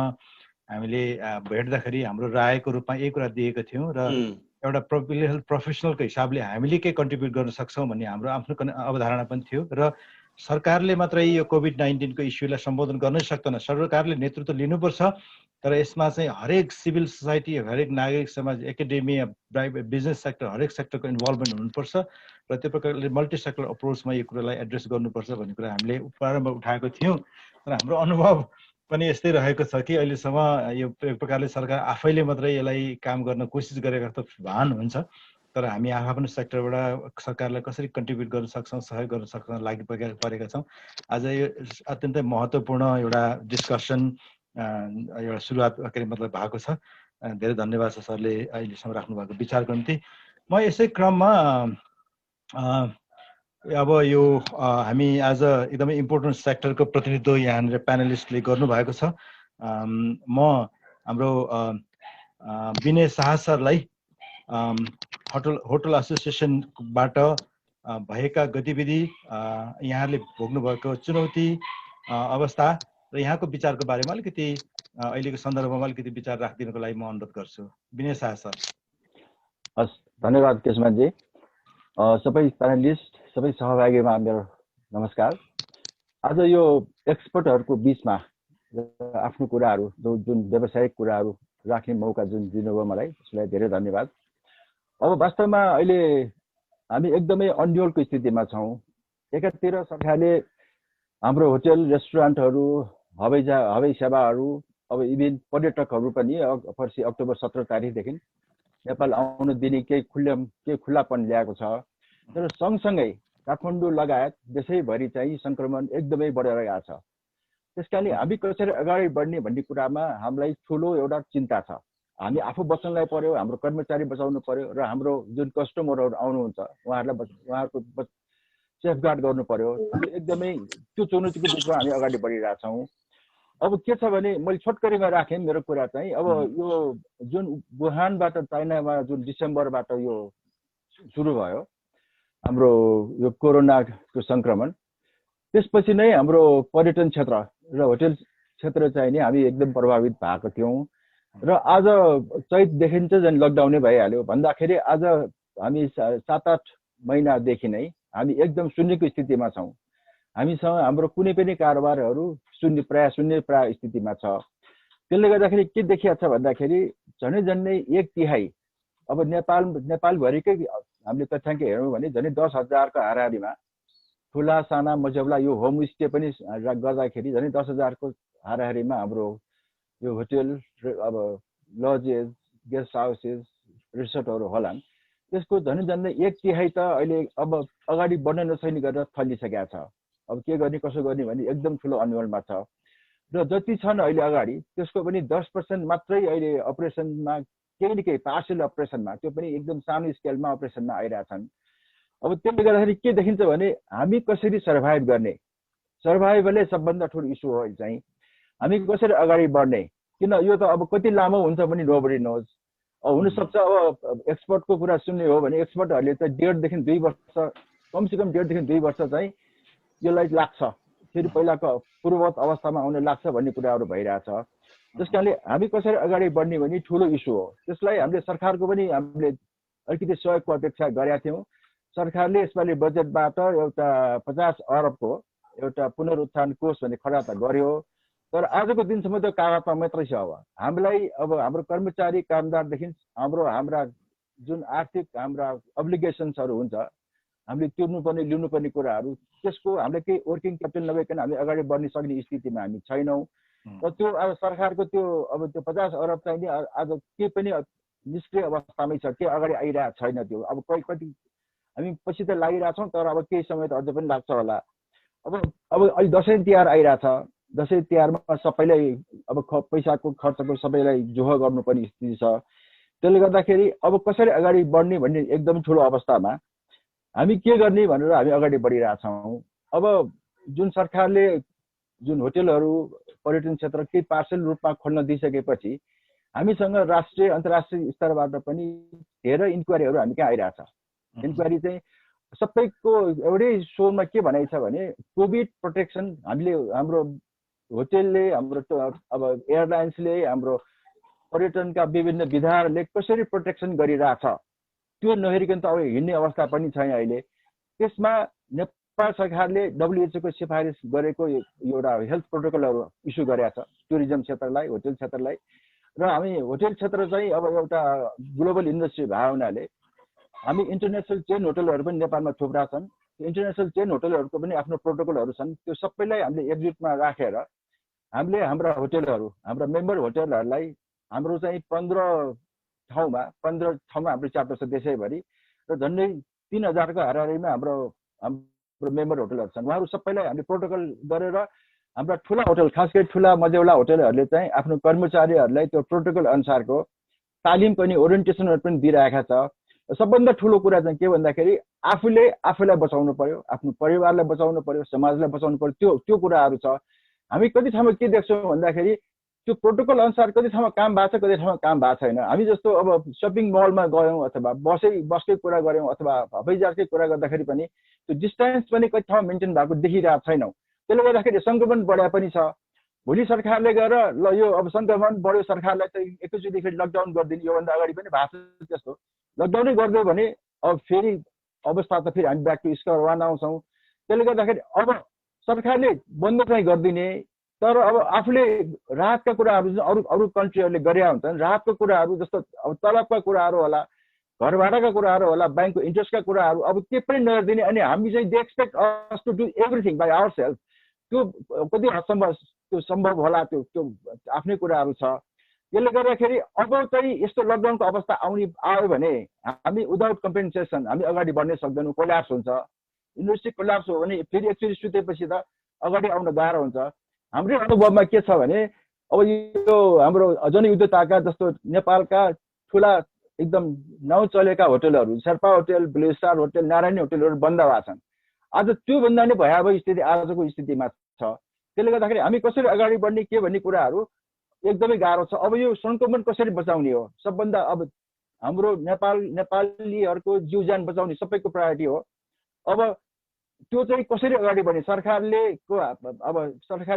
हामीले भेट्दाखेरि हाम्रो रायको रूपमा यही कुरा दिएको थियौँ। र एउटा पब्लिक हेल्थ प्रोफेसनलको हिसाबले हामीले के कन्ट्रिब्युट गर्न सक्छौँ भन्ने हाम्रो आफ्नो अवधारणा पनि थियो। र सरकारले मात्रै यो कोभिड-19 को इस्युलाई सम्बोधन गर्नै सक्दैन, सरकारले नेतृत्व लिनुपर्छ। तर यसमा चाहिँ हरेक सिभिल सोसाइटी, हरेक नागरिक समाज, एकाडेमिया, प्राइभेट बिजनेस सेक्टर, हरेक सेक्टरको इन्भल्भमेन्ट हुनुपर्छ र त्यो प्रकारले मल्टी सेक्टर अप्रोचमा यो कुरालाई एड्रेस गर्नुपर्छ भन्ने कुरा हामीले प्रारम्भ उठाएको थियौँ। र हाम्रो अनुभव पनि यस्तै रहेको छ कि अहिलेसम्म यो एक प्रकारले सरकार आफैले मात्रै यसलाई काम गर्न कोसिस गरेको त भान हुन्छ, तर हामी आफ्नो सेक्टरबाट सरकारलाई कसरी कन्ट्रिब्युट गर्न सक्छौँ, सहयोग गर्न सक्छौँ लागि परेका छौँ। आज यो अत्यन्तै महत्त्वपूर्ण एउटा डिस्कसन एउटा सुरुवात मतलब भएको छ। धेरै धन्यवाद छ सरले अहिलेसम्म राख्नु भएको विचारको निम्ति। म यसै क्रममा अब यो हामी आज एकदमै इम्पोर्टेन्ट सेक्टरको प्रतिनिधित्व यहाँनिर प्यानलिस्टले गर्नुभएको छ। म हाम्रो विनय शाह सरलाई होटल एसोसिएसनबाट भएका गतिविधि, यहाँले भोग्नुभएको चुनौती अवस्था र यहाँको विचारको बारेमा अलिकति अहिलेको सन्दर्भमा अलिकति विचार राखिदिनको लागि म अनुरोध गर्छु। विनय शाह सर। हस्, धन्यवाद केशमानजी। सबै प्यानलिस्ट, सबै सहभागीमा मेरो नमस्कार। आज यो एक्सपर्टहरूको बिचमा आफ्नो कुराहरू, जुन व्यावसायिक कुराहरू राख्ने मौका जुन दिनुभयो मलाई त्यसलाई धेरै धन्यवाद। अब वास्तवमा अहिले हामी एकदमै अन्यलको स्थितिमा छौँ। एकातिर सरकारले हाम्रो होटल रेस्टुरेन्टहरू हवाई सेवाहरू अब इभेन पर्यटकहरू पनि पर्सि अक्टोबर 17 तारिकदेखि नेपाल आउन दिने केही खुल्लापन ल्याएको छ। तर सँगसँगै काठमाडौँ लगायत देशैभरि चाहिँ सङ्क्रमण एकदमै बढेर गएको छ। त्यसकारणले हामी कसरी अगाडि बढ्ने भन्ने कुरामा हामीलाई ठुलो एउटा चिन्ता छ। हामी आफू बच्नलाई पर्यो, हाम्रो कर्मचारी बचाउनु पर्यो र हाम्रो जुन कस्टमरहरू आउनुहुन्छ उहाँहरूको सेफगार्ड गर्नु पर्यो। एकदमै त्यो चुनौतीको बिचमा हामी अगाडि बढिरहेछौँ। अब के छ भने मैले छोटकरीमा राखेँ मेरो कुरा चाहिँ, अब यो जुन वुहानबाट चाइनामा जुन डिसेम्बरबाट यो सुरु भयो हाम्रो यो कोरोनाको सङ्क्रमण, त्यसपछि नै हाम्रो पर्यटन क्षेत्र र होटेल क्षेत्र चाहिँ नि हामी एकदम प्रभावित भएको थियौँ। र आज चैतदेखि चाहिँ झन् लकडाउनै भइहाल्यो भन्दाखेरि आज हामी 7-8 महिनादेखि नै हामी एकदम शून्यको स्थितिमा छौँ। हामीसँग हाम्रो कुनै पनि कारोबारहरू प्राय शून्य स्थितिमा छ। त्यसले गर्दाखेरि के देखिएको छ भन्दाखेरि झन्डै 1/3 अब नेपालभरिकै हामीले तथ्याङ्क हेर्यौँ भने झन्डै 10,000 को हाराहारीमा ठुला साना मझौला यो होमस्टे पनि गर्दाखेरि झन्डै 10,000 को हाराहारीमा हाम्रो यो होटेल अब लजेस गेस्ट हाउसेस रिसोर्टहरू होलान्। त्यसको झन्डै 1/3 त अहिले अब अगाडि बढ्न नसक्ने गरेर थलिसकेका छ। अब के गर्ने कसो गर्ने भन्ने एकदम ठुलो अन्यलमा छ। र जति छन् अहिले अगाडि त्यसको पनि 10% मात्रै अहिले अपरेसनमा केही न केही पार्सल अपरेसनमा, त्यो पनि एकदम सानो स्केलमा अपरेसनमा आइरहेछन्। अब त्यसले गर्दाखेरि के देखिन्छ भने हामी कसरी सर्भाइभ गर्ने, सर्भाइभलै सबभन्दा ठुलो इस्यु हो चाहिँ। हामी कसरी अगाडि बढ्ने, किन यो त अब कति लामो हुन्छ भने नोबडी नोज। हुनसक्छ अब एक्सपर्टको कुरा सुन्ने हो भने एक्सपर्टहरूले चाहिँ 1.5 देखि 2 वर्ष, कमसेकम 1.5 देखि 2 वर्ष चाहिँ यसलाई लाग्छ, फेरि पहिलाको पूर्ववत अवस्थामा आउन लाग्छ भन्ने कुराहरू भइरहेछ। त्यस कारणले हामी कसरी अगाडि बढ्ने भन्ने ठुलो इस्यु हो। त्यसलाई हामीले सरकारको पनि हामीले अलिकति सहयोगको अपेक्षा गरेका थियौँ। सरकारले यसपालि बजेटबाट एउटा 50 अरबको एउटा पुनरुत्थान कोष भन्ने खडा त गर्यो, तर आजको दिनसम्म त्यो कागजमा मात्रै छ। अब हामीलाई अब हाम्रो कर्मचारी कामदारदेखि हाम्रा जुन आर्थिक हाम्रा अब्लिगेसन्सहरू हुन्छ, हामीले तिर्नुपर्ने लिनुपर्ने कुराहरू, त्यसको हामीले केही वर्किङ क्यापिटल नभइकन हामी अगाडि बढ्न सक्ने स्थितिमा हामी छैनौँ। र त्यो अब सरकारको त्यो अब त्यो 50 अरब चाहिँ नि आज के पनि निष्क्रिय अवस्थामै छ, के अगाडि आइरहेको छैन। त्यो अब कति हामी पछि त लागिरहेछौँ, तर अब केही समय त अझ पनि लाग्छ होला। अब अहिले दसैँ तिहार आइरहेछ, दसैँ तिहारमा सबैलाई अब पैसाको खर्चको सबैलाई जोह गर्नुपर्ने स्थिति छ। त्यसले गर्दाखेरि अब कसरी अगाडि बढ्ने भन्ने एकदम ठुलो अवस्थामा हामी के गर्ने भनेर हामी अगाडि बढिरहेछौँ। अब जुन सरकारले जुन होटेलहरू पर्यटन क्षेत्र केही पार्सल रूपमा खोल्न दिइसकेपछि हामीसँग राष्ट्रिय अन्तर्राष्ट्रिय स्तरबाट पनि धेरै इन्क्वायरीहरू हामी कहाँ आइरहेछ। इन्क्वायरी चाहिँ सबैको एउटै स्वरमा के भनाइ छ भने कोभिड प्रोटेक्सन हामीले हाम्रो होटेलले, हाम्रो अब एयरलाइन्सले, हाम्रो पर्यटनका विभिन्न विधाहरूले कसरी प्रोटेक्सन गरिरहेछ त्यो नहेरिकन त अब हिँड्ने अवस्था पनि छैन अहिले। त्यसमा नेपाल सरकारले WHO को सिफारिस गरेको एउटा हेल्थ प्रोटोकलहरू इस्यु गरेको छ टुरिज्म क्षेत्रलाई, होटेल क्षेत्रलाई। र हामी होटेल क्षेत्र चाहिँ अब एउटा ग्लोबल इन्डस्ट्री भएको हुनाले हामी इन्टरनेसनल चेन होटलहरू पनि नेपालमा थुप्रा छन्। इन्टरनेसनल चेन होटलहरूको पनि आफ्नो प्रोटोकलहरू छन्। त्यो सबैलाई हामीले एकजुटमा राखेर हामीले हाम्रा होटेलहरू, हाम्रा मेम्बर होटेलहरूलाई हाम्रो चाहिँ 15 ठाउँमा हाम्रो च्याप्टर छ देशैभरि र झन्डै 3,000 को हाराहारीमा हाम्रो मेम्बर होटलहरू छन्। उहाँहरू सबैलाई हामीले प्रोटोकल गरेर हाम्रा ठुला होटल, खास गरी ठुला मझौला होटलहरूले चाहिँ आफ्नो कर्मचारीहरूलाई त्यो प्रोटोकल अनुसारको तालिम पनि ओरिएन्टेसनहरू पनि दिइरहेका छ। सबभन्दा ठुलो कुरा चाहिँ के भन्दाखेरि आफूले आफूलाई बचाउनु पर्यो, आफ्नो परिवारलाई बचाउनु पर्यो, समाजलाई बचाउनु पर्यो। त्यो कुराहरू छ। हामी कति ठाउँमा के देख्छौँ भन्दाखेरि त्यो प्रोटोकल अनुसार कति ठाउँमा काम भएको छ, कति ठाउँमा काम भएको छैन। हामी जस्तो अब सपिङ मलमा गयौँ अथवा बसकै कुरा गऱ्यौँ अथवा हवाईजहाजकै कुरा गर्दाखेरि पनि त्यो डिस्टेन्स पनि कति ठाउँमा मेन्टेन भएको देखिरहेको छैनौँ। त्यसले गर्दाखेरि सङ्क्रमण बढ्या पनि छ। भोलि सरकारले गएर ल यो अब सङ्क्रमण बढ्यो, सरकारलाई चाहिँ एकैचोटि फेरि लकडाउन गरिदिने, योभन्दा अगाडि पनि भएको छ त्यस्तो। लकडाउनै गरिदियो भने अब फेरि अवस्था त फेरि हामी ब्याक टु स्क्वायर वान आउँछौँ। त्यसले गर्दाखेरि अब सरकारले बन्द चाहिँ गरिदिने, तर अब आफूले राहतका कुराहरू जुन अरू अरू कन्ट्रीहरूले गरेका हुन्छन्, राहतको कुराहरू जस्तो अब तलबका कुराहरू होला, घर भाडाका कुराहरू होला, ब्याङ्कको इन्ट्रेस्टका कुराहरू अब के पनि नगरिदिने, अनि हामी चाहिँ they expect us to do everything by our self. त्यो कति हदसम्म त्यो सम्भव होला, त्यो आफ्नै कुराहरू छ। यसले गर्दाखेरि अब चाहिँ यस्तो लकडाउनको अवस्था आयो भने हामी विदाउट कम्पेन्सेसन हामी अगाडि बढ्नै सक्दैनौँ, कोल्याप्स हुन्छ। इन्डस्ट्री कोल्याप्स हो भने फेरि एकचोटि सुतेपछि त अगाडि आउन गाह्रो हुन्छ। हाम्रै अनुभवमा के छ भने अब यो हाम्रो जनयुद्धताका जस्तो नेपालका ठुला एकदम नाउँ चलेका होटलहरू, Sherpa hotel, blue star hotel, Narayani होटलहरू बन्द भएका छन्। आज त्योभन्दा नै भयावह स्थिति आजको स्थितिमा छ। त्यसले गर्दाखेरि हामी कसरी अगाडि बढ्ने के भन्ने कुराहरू एकदमै गाह्रो छ। अब यो सङ्क्रमण कसरी बचाउने हो सबभन्दा, अब हाम्रो नेपालीहरूको जीव ज्यान बचाउने सबैको प्रायोरिटी हो। अब त्यो चाहिँ कसरी अगाडि बढ्ने, सरकारले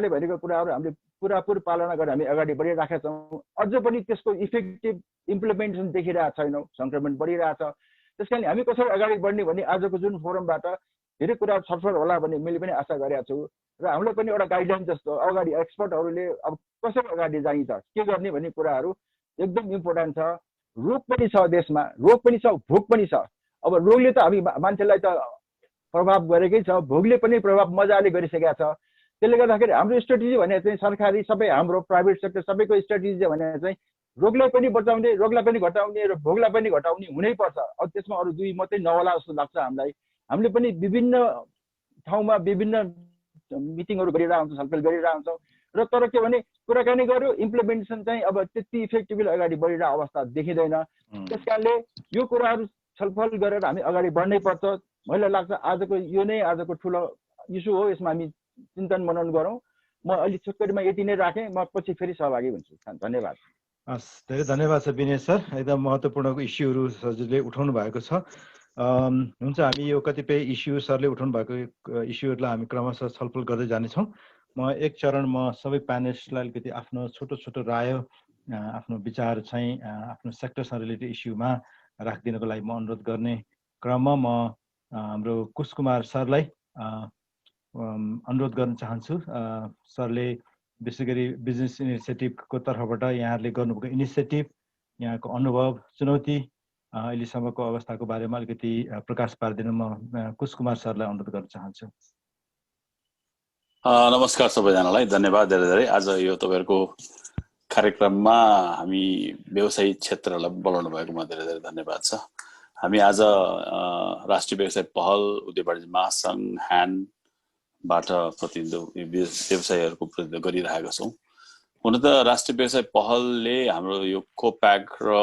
भनेको कुराहरू हामीले पुरापुर पालना गरेर हामी अगाडि बढिरहेका छौँ। अझ पनि त्यसको इफेक्टिभ इम्प्लिमेन्टेसन देखिरहेका छैनौँ, सङ्क्रमण बढिरहेछ। त्यस कारण हामी कसरी अगाडि बढ्ने भन्ने आजको जुन फोरमबाट धेरै कुराहरू छलफल होला भन्ने मैले पनि आशा गरेको छु। र हामीलाई पनि एउटा गाइडलाइन जस्तो अगाडि एक्सपर्टहरूले अब कसरी अगाडि जाइन्छ, के गर्ने भन्ने कुराहरू एकदम इम्पोर्टेन्ट छ। रोग पनि छ देशमा, रोग पनि छ, भोक पनि छ। अब रोगले त हामी मान्छेलाई त प्रभाव गरेकै छ, भोगले पनि प्रभाव मजाले गरिसकेका छ। त्यसले गर्दाखेरि हाम्रो स्ट्रेटेजी भने चाहिँ सरकारी सबै हाम्रो प्राइभेट सेक्टर सबैको स्ट्रेटेजी भने चाहिँ रोगलाई पनि बचाउने, रोगलाई पनि घटाउने र भोगलाई पनि घटाउने हुनैपर्छ। अब त्यसमा अरू दुई मात्रै नहोला जस्तो लाग्छ हामीलाई। हामीले पनि विभिन्न ठाउँमा विभिन्न मिटिङहरू गरिरहेको हुन्छौँ, छलफल गरिरहेको हुन्छौँ र तर के भने कुराकानी गर्यो, इम्प्लिमेन्टेसन चाहिँ अब त्यति इफेक्टिभली अगाडि बढिरहेको अवस्था देखिँदैन। त्यस कारणले यो कुराहरू छलफल गरेर हामी अगाडि बढ्नै पर्छ। मलाई लाग्छ आजको यो नै आजको ठुलो इस्यु हो, यसमा हामी चिन्तन मनन गरौँ। म अलि छोटकरीमा यति नै राखेँ, म पछि फेरि सहभागी हुन्छु। धन्यवाद। हस्, धेरै धन्यवाद छ विनय सर। एकदम महत्त्वपूर्ण इस्युहरू सरले उठाउनु भएको छ। हुन्छ, हामी यो कतिपय इस्यु सरले उठाउनु भएको इस्युहरूलाई हामी क्रमशः छलफल गर्दै जानेछौँ। म एक चरण सबै प्यानलिस्टलाई अलिकति आफ्नो छोटो राय, आफ्नो विचार चाहिँ आफ्नो सेक्टरसँग रिलेटेड इस्युमा राखिदिनको लागि म अनुरोध गर्ने क्रममा म हाम्रो कुश कुमार सरलाई अनुरोध गर्न चाहन्छु। सरले विशेष गरी बिजनेस इनिसिएटिभको तर्फबाट यहाँहरूले गर्नुभएको इनिसिएटिभ, यहाँको अनुभव, चुनौती, अहिलेसम्मको अवस्थाको बारेमा अलिकति प्रकाश पारिदिन म कुश कुमार सरलाई अनुरोध गर्न चाहन्छु। नमस्कार सबैजनालाई, धन्यवाद धेरै धेरै। आज यो तपाईँहरूको कार्यक्रममा हामी व्यवसायिक क्षेत्रलाई बोलाउनु भएकोमा धेरै धेरै धन्यवाद छ। हामी आज राष्ट्रिय व्यवसाय पहल, उद्योग वाणिज्य महासङ्घ, बाट व्यवसायहरूको प्रतिनिधित्व गरिरहेका छौँ। हुन त राष्ट्रिय व्यवसाय पहलले हाम्रो यो कोप्याक र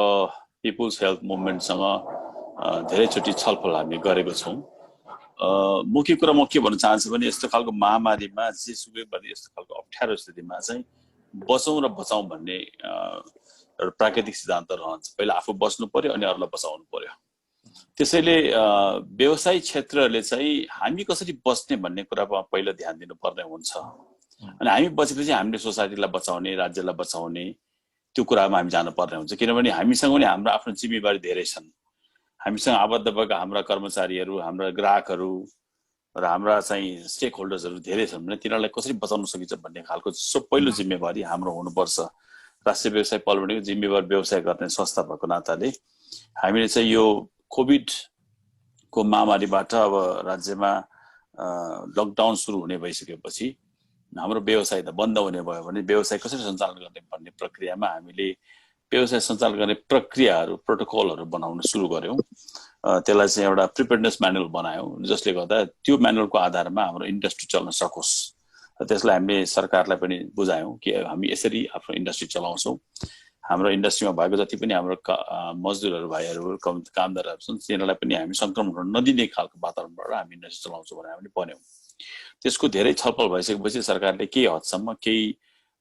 पिपुल्स हेल्थ मुभमेन्टसँग धेरैचोटि छलफल हामी गरेको छौँ। मुख्य कुरा म के भन्न चाहन्छु भने यस्तो खालको महामारीमा जेसुकै पनि यस्तो खालको अप्ठ्यारो स्थितिमा चाहिँ बचौँ र बचाउँ भन्ने एउटा प्राकृतिक सिद्धान्त रहन्छ। पहिला आफू बच्नु पर्यो अनि अरूलाई बचाउनु पर्यो। त्यसैले व्यवसायिक क्षेत्रहरूले चाहिँ हामी कसरी बच्ने भन्ने कुरामा पहिला ध्यान दिनुपर्ने हुन्छ। अनि हामी बचेपछि हामीले सोसाइटीलाई बचाउने, राज्यलाई बचाउने त्यो कुरामा हामी जानुपर्ने हुन्छ। किनभने हामीसँग पनि हाम्रो आफ्नो जिम्मेवारी धेरै छन्। हामीसँग आबद्ध भएका हाम्रा कर्मचारीहरू, हाम्रा ग्राहकहरू र हाम्रा चाहिँ स्टेक होल्डर्सहरू धेरै छन् भने तिनीहरूलाई कसरी बचाउन सकिन्छ भन्ने खालको पहिलो जिम्मेवारी हाम्रो हुनुपर्छ। राष्ट्रिय व्यवसाय पहल भनेको जिम्मेवार व्यवसाय गर्ने संस्था भएको नाताले हामीले चाहिँ यो कोभिडको महामारीबाट अब राज्यमा लकडाउन सुरु हुने भइसकेपछि हाम्रो व्यवसाय त बन्द हुने भयो भने व्यवसाय कसरी सञ्चालन गर्ने भन्ने प्रक्रियामा हामीले व्यवसाय सञ्चालन गर्ने प्रक्रियाहरू, प्रोटोकलहरू बनाउन सुरु गर्यौँ। त्यसलाई चाहिँ एउटा प्रिपेयर्डनेस म्यानुअल बनायौँ, जसले गर्दा त्यो म्यानुअलको आधारमा हाम्रो इन्डस्ट्री चल्न सकोस्। त्यसलाई हामीले सरकारलाई पनि बुझायौँ कि हामी यसरी आफ्नो इन्डस्ट्री चलाउँछौँ। हाम्रो इन्डस्ट्रीमा भएको जति पनि हाम्रो मजदुरहरू, भाइहरू, कामदारहरू छन्, तिनीहरूलाई पनि हामी सङ्क्रमण नदिने खालको वातावरणबाट हामी इन्डस्ट्री चलाउँछौँ भनेर हामीले भन्यौँ। त्यसको धेरै छलफल भइसकेपछि सरकारले केही हदसम्म केही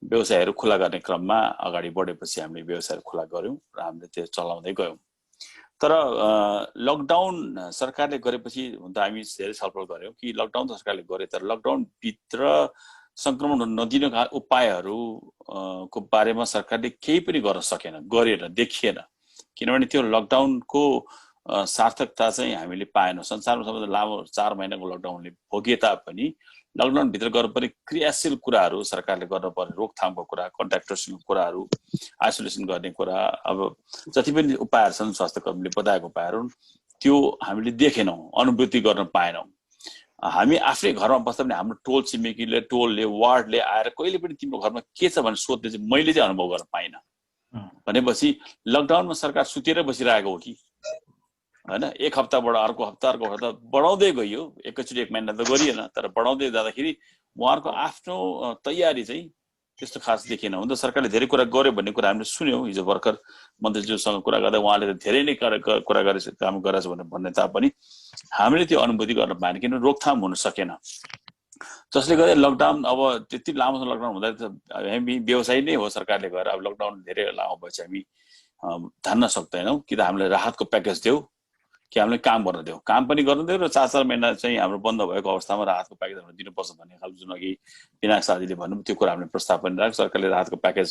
व्यवसायहरू खुला गर्ने क्रममा अगाडि बढेपछि हामीले व्यवसायहरू खुला गऱ्यौँ र हामीले त्यो चलाउँदै गयौँ। तर लकडाउन सरकारले गरेपछि हुन त हामी धेरै छलफल गऱ्यौँ कि लकडाउन त सरकारले गरे, तर लकडाउनभित्र सङ्क्रमण नदिनुका उपायहरूको बारेमा सरकारले केही पनि गर्न सकेन, गरेन, देखिएन। किनभने त्यो लकडाउनको सार्थकता चाहिँ हामीले पाएनौँ। संसारमा सबैभन्दा लामो 4 महिनाको लकडाउनले भोगे तापनि लकडाउनभित्र गर्नुपर्ने क्रियाशील कुराहरू सरकारले गर्नुपर्ने रोकथामको कुरा, कन्ट्याक्ट ट्रेसिङको कुराहरू, आइसोलेसन गर्ने कुरा, अब जति पनि उपायहरू छन् स्वास्थ्य कर्मीले बताएको उपायहरू त्यो हामीले देखेनौँ, अनुभूति गर्न पाएनौँ। हामी आफ्नै घरमा बस्दा पनि हाम्रो टोल छिमेकीले, टोलले, वार्डले आएर कहिले पनि तिम्रो घरमा के छ भनेर सोध्ने चाहिँ मैले चाहिँ अनुभव गर्न पाइनँ। भनेपछि लकडाउनमा सरकार सुतेर बसिरहेको हो कि हैन? एक हप्ताबाट अर्को हप्ता बढाउँदै गयो। एकैचोटि 1 महिना त गरिएन, तर बढाउँदै जाँदाखेरि उहाँहरूको आफ्नो तयारी चाहिँ त्यस्तो खास देखिएन। हुन त सरकारले धेरै कुरा गर्यो भन्ने कुरा हामीले सुन्यौँ। हिजो भर्खर मन्त्रीज्यूसँग कुरा गर्दा उहाँले त धेरै नै कुरा गरेछ, काम गरेछ भन्ने तापनि हामीले त्यो अनुभूति गर्न पाएन, किन रोकथाम हुन सकेन। जसले गर्दा लकडाउन अब त्यति लामो लकडाउन हुँदा त हामी व्यवसाय नै हो सरकारले गएर अब लकडाउन धेरै लामो भएपछि हामी धान्न सक्दैनौँ कि त हामीले राहतको प्याकेज देऊ कि हामीले काम गर्न देऊ। काम पनि गर्न देऊ र 4-4 महिना चाहिँ हाम्रो बन्द भएको अवस्थामा राहतको प्याकेज हामीले दिनुपर्छ भन्ने खालको जुन अघि विनायक साथीले भन्नु त्यो कुरा हामीले प्रस्ताव पनि राख्यो। सरकारले राहतको प्याकेज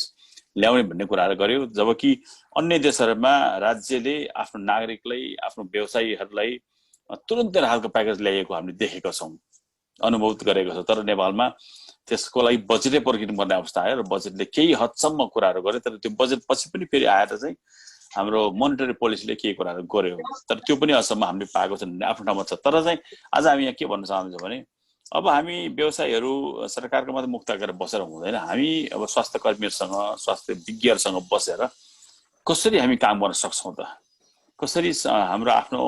ल्याउने भन्ने कुराहरू गर्यो, जबकि अन्य देशहरूमा राज्यले आफ्नो नागरिकलाई, आफ्नो व्यवसायीहरूलाई तुरुन्तै राहतको प्याकेज ल्याएको हामीले देखेका छौँ, अनुभव गरेको छ। तर नेपालमा त्यसको लागि बजेटै पर्खिनु पर्ने अवस्था आयो र बजेटले केही हदसम्म कुराहरू गर्यो, तर त्यो बजेट पछि पनि फेरि आएर चाहिँ हाम्रो मोनिटरी पोलिसीले केही कुराहरू गर्यो, तर त्यो पनि अहिलेसम्म हामीले पाएको छैन भन्ने आफ्नो ठाउँमा छ। तर चाहिँ आज हामी यहाँ के भन्न चाहन्छौँ भने अब हामी व्यवसायीहरू सरकारको मात्रै मुक्त गरेर बसेर हुँदैन। हामी अब स्वास्थ्य कर्मीहरूसँग, स्वास्थ्य विज्ञहरूसँग बसेर कसरी हामी काम गर्न सक्छौँ त, कसरी हाम्रो आफ्नो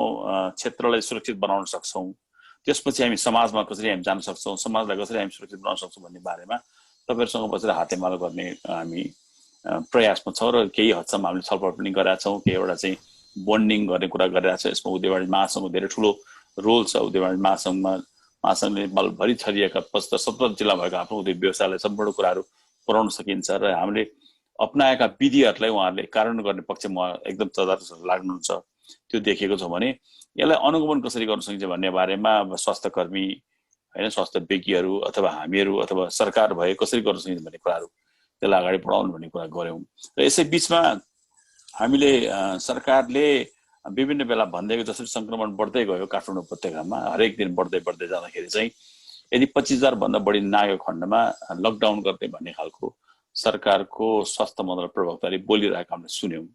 क्षेत्रलाई सुरक्षित बनाउन सक्छौँ, त्यसपछि हामी समाजमा कसरी हामी जान सक्छौँ, समाजलाई कसरी हामी सुरक्षित बनाउन सक्छौँ भन्ने बारेमा तपाईँहरूसँग बसेर हातेमालो गर्ने हामी प्रयासमा छौँ र केही हदसम्म हामीले छलफल पनि गरेका छौँ। केही एउटा चाहिँ बन्डिङ गर्ने कुरा गरिरहेको छ। यसमा उद्योग महासङ्घको धेरै ठुलो रोल छ। उद्योग महासङ्घले भरि छरिएका 17 जिल्ला भएको आफ्नो उद्योग व्यवसायलाई सम्पूर्ण कुराहरू पुर्याउन सकिन्छ र हामीले अपनाएका विधिहरूलाई उहाँहरूले कार्यान्वयन गर्ने पक्षमा एकदम तदारक लाग्नुहुन्छ। त्यो देखेको छ भने यसलाई अनुगमन कसरी गर्न सकिन्छ भन्ने बारेमा स्वास्थ्य कर्मी हैन, स्वास्थ्य विज्ञहरू अथवा हामीहरू अथवा सरकार भए कसरी गर्न सकिन्छ भन्ने कुराहरू त्यसलाई अगाडि बढाउनु भन्ने कुरा गऱ्यौँ। र यसै बिचमा हामीले सरकारले विभिन्न बेला भन्दै जसरी सङ्क्रमण बढ्दै गयो काठमाडौँ उपत्यकामा, हरेक दिन बढ्दै जाँदाखेरि चाहिँ यदि 25,000 भन्दा बढी नागेको खण्डमा लकडाउन गर्ने भन्ने खालको सरकारको स्वास्थ्य मन्त्रालय प्रवक्ताले बोलिरहेको हामीले सुन्यौँ।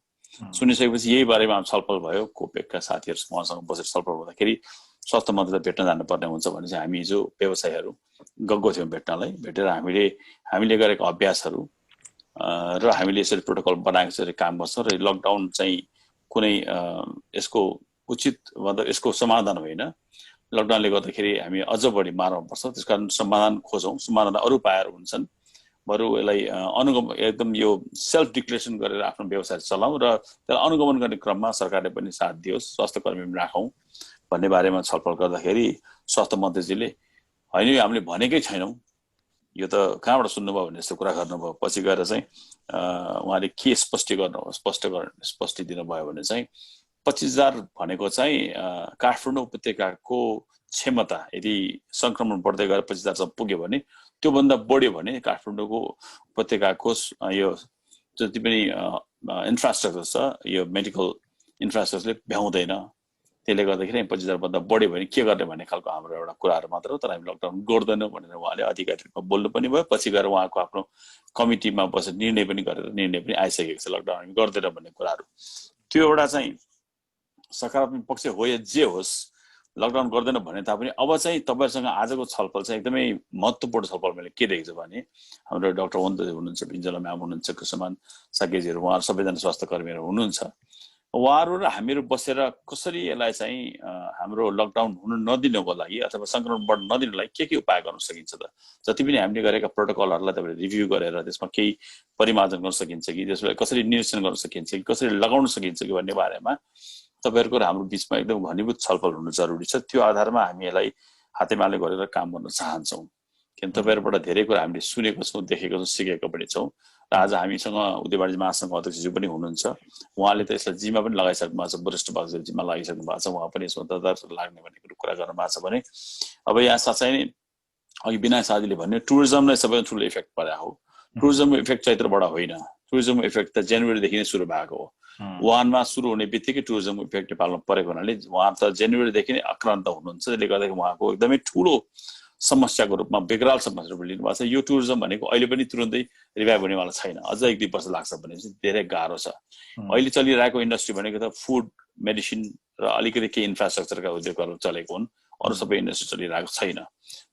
सुनिसकेपछि यही बारेमा छलफल भयो। कोपेकका साथीहरूसँग उहाँसँग बसेर छलफल गर्दाखेरि स्वास्थ्य मन्त्रालय भेट्न जानुपर्ने हुन्छ भने चाहिँ हामी हिजो व्यवसायीहरू गएको थियौँ भेट्नलाई। भेटेर हामीले गरेका अभ्यासहरू र हामीले यसरी प्रोटोकल बनाएको यसरी काम गर्छौँ र लकडाउन चाहिँ कुनै यसको उचित मतलब यसको समाधान होइन। लकडाउनले गर्दाखेरि हामी अझ बढी मार्न पर्छ, त्यस कारण समाधान खोजौँ। समाधान अरू उपायहरू हुन्छन्, बरु यसलाई अनुगमन एकदम यो सेल्फ डिक्लेरेसन गरेर आफ्नो व्यवसाय चलाउँ र त्यसलाई अनुगमन गर्ने क्रममा सरकारले पनि साथ दियोस्, स्वास्थ्य कर्मी पनि राखौँ भन्ने बारेमा छलफल गर्दाखेरि स्वास्थ्य मन्त्रीजीले होइन यो हामीले भनेकै छैनौँ, यो त कहाँबाट सुन्नुभयो भने यस्तो कुरा गर्नुभयो। पछि गएर चाहिँ उहाँले के स्पष्ट दिनुभयो भने चाहिँ 25,000 भनेको चाहिँ काठमाडौँ उपत्यकाको क्षमता यदि सङ्क्रमण बढ्दै गएर 25,000 पुग्यो भने त्योभन्दा बढ्यो भने काठमाडौँको उपत्यकाको यो जति पनि इन्फ्रास्ट्रक्चर छ, यो मेडिकल इन्फ्रास्ट्रक्चरले भ्याउँदैन। त्यसले गर्दाखेरि 25,000 भन्दा बढ्यो भने के गर्ने भन्ने खालको हाम्रो एउटा कुराहरू मात्र हो। तर हामी लकडाउन गर्दैनौँ भनेर उहाँले अधिकारीमा बोल्नु पनि भयो। पछि गएर उहाँको आफ्नो कमिटीमा बसेर निर्णय पनि आइसकेको छ लकडाउन हामी गर्दैनौँ भन्ने कुराहरू। त्यो एउटा चाहिँ सकारात्मक पक्ष हो या जे होस्, लकडाउन गर्दैन भने तापनि अब चाहिँ तपाईँहरूसँग आजको छलफल चाहिँ एकदमै महत्त्वपूर्ण छलफल मैले के देखेको छु भने हाम्रो डाक्टर वन्ददेव हुनुहुन्छ, पिञ्जला म्याम हुनुहुन्छ, कृष्णमान साकेजीहरू उहाँहरू सबैजना स्वास्थ्य कर्मीहरू हुनुहुन्छ। उहाँहरू र हामीहरू बसेर कसरी यसलाई चाहिँ हाम्रो लकडाउन हुन नदिनको लागि अथवा सङ्क्रमण बढ्न नदिनलाई के उपाय गर्न सकिन्छ त, जति पनि हामीले गरेका प्रोटोकलहरूलाई तपाईँले रिभ्यू गरेर त्यसमा केही परिमार्जन गर्न सकिन्छ कि, त्यसलाई कसरी निरीक्षण गर्न सकिन्छ कि, कसरी लगाउन सकिन्छ कि भन्ने बारेमा तपाईँहरूको र हाम्रो बिचमा एकदम घनीभूत छलफल हुनु जरुरी छ। त्यो आधारमा हामी यसलाई हातेमाले गरेर काम गर्न चाहन्छौँ, किन तपाईँहरूबाट धेरै कुरा हामीले सुनेको छौँ, देखेको छौँ, सिकेको पनि छौँ। र आज हामीसँग उद्योग वाणिज्य महासङ्घ अध्यक्षज्यू पनि हुनुहुन्छ, उहाँले त यसलाई जिम्मा पनि लगाइसक्नु भएको छ, वरिष्ठ बाबुले जिम्मा लगाइसक्नु भएको छ, उहाँ पनि यसमा तदारक लाग्ने भन्ने कुरा गर्नु भएको छ भने अब यहाँ साँच्चै नै अघि विनायक साथीले भन्यो टुरिज्मलाई सबैभन्दा ठुलो इफेक्ट परेको हो। टुरिज्मको इफेक्ट चैत्रबाट होइन, टुरिज्मको इफेक्ट त जनवरीदेखि नै सुरु भएको हो। वुहानमा सुरु हुने बित्तिकै टुरिज्मको इफेक्ट नेपालमा परेको हुनाले उहाँ त जनवरीदेखि नै आक्रान्त हुनुहुन्छ। त्यसले गर्दाखेरि उहाँको एकदमै ठुलो समस्याको रूपमा विकराल समस्याको रूपमा लिनुभएको छ। यो टुरिज्म भनेको अहिले पनि तुरुन्तै रिभाइभ हुनेवाला छैन, अझ 1-2 वर्ष लाग्छ भनेपछि धेरै गाह्रो छ। अहिले चलिरहेको इन्डस्ट्री भनेको त फुड, मेडिसिन र अलिकति केही इन्फ्रास्ट्रक्चरका उद्योगहरू चलेको हुन्, अरू सबै इन्डस्ट्री चलिरहेको छैन।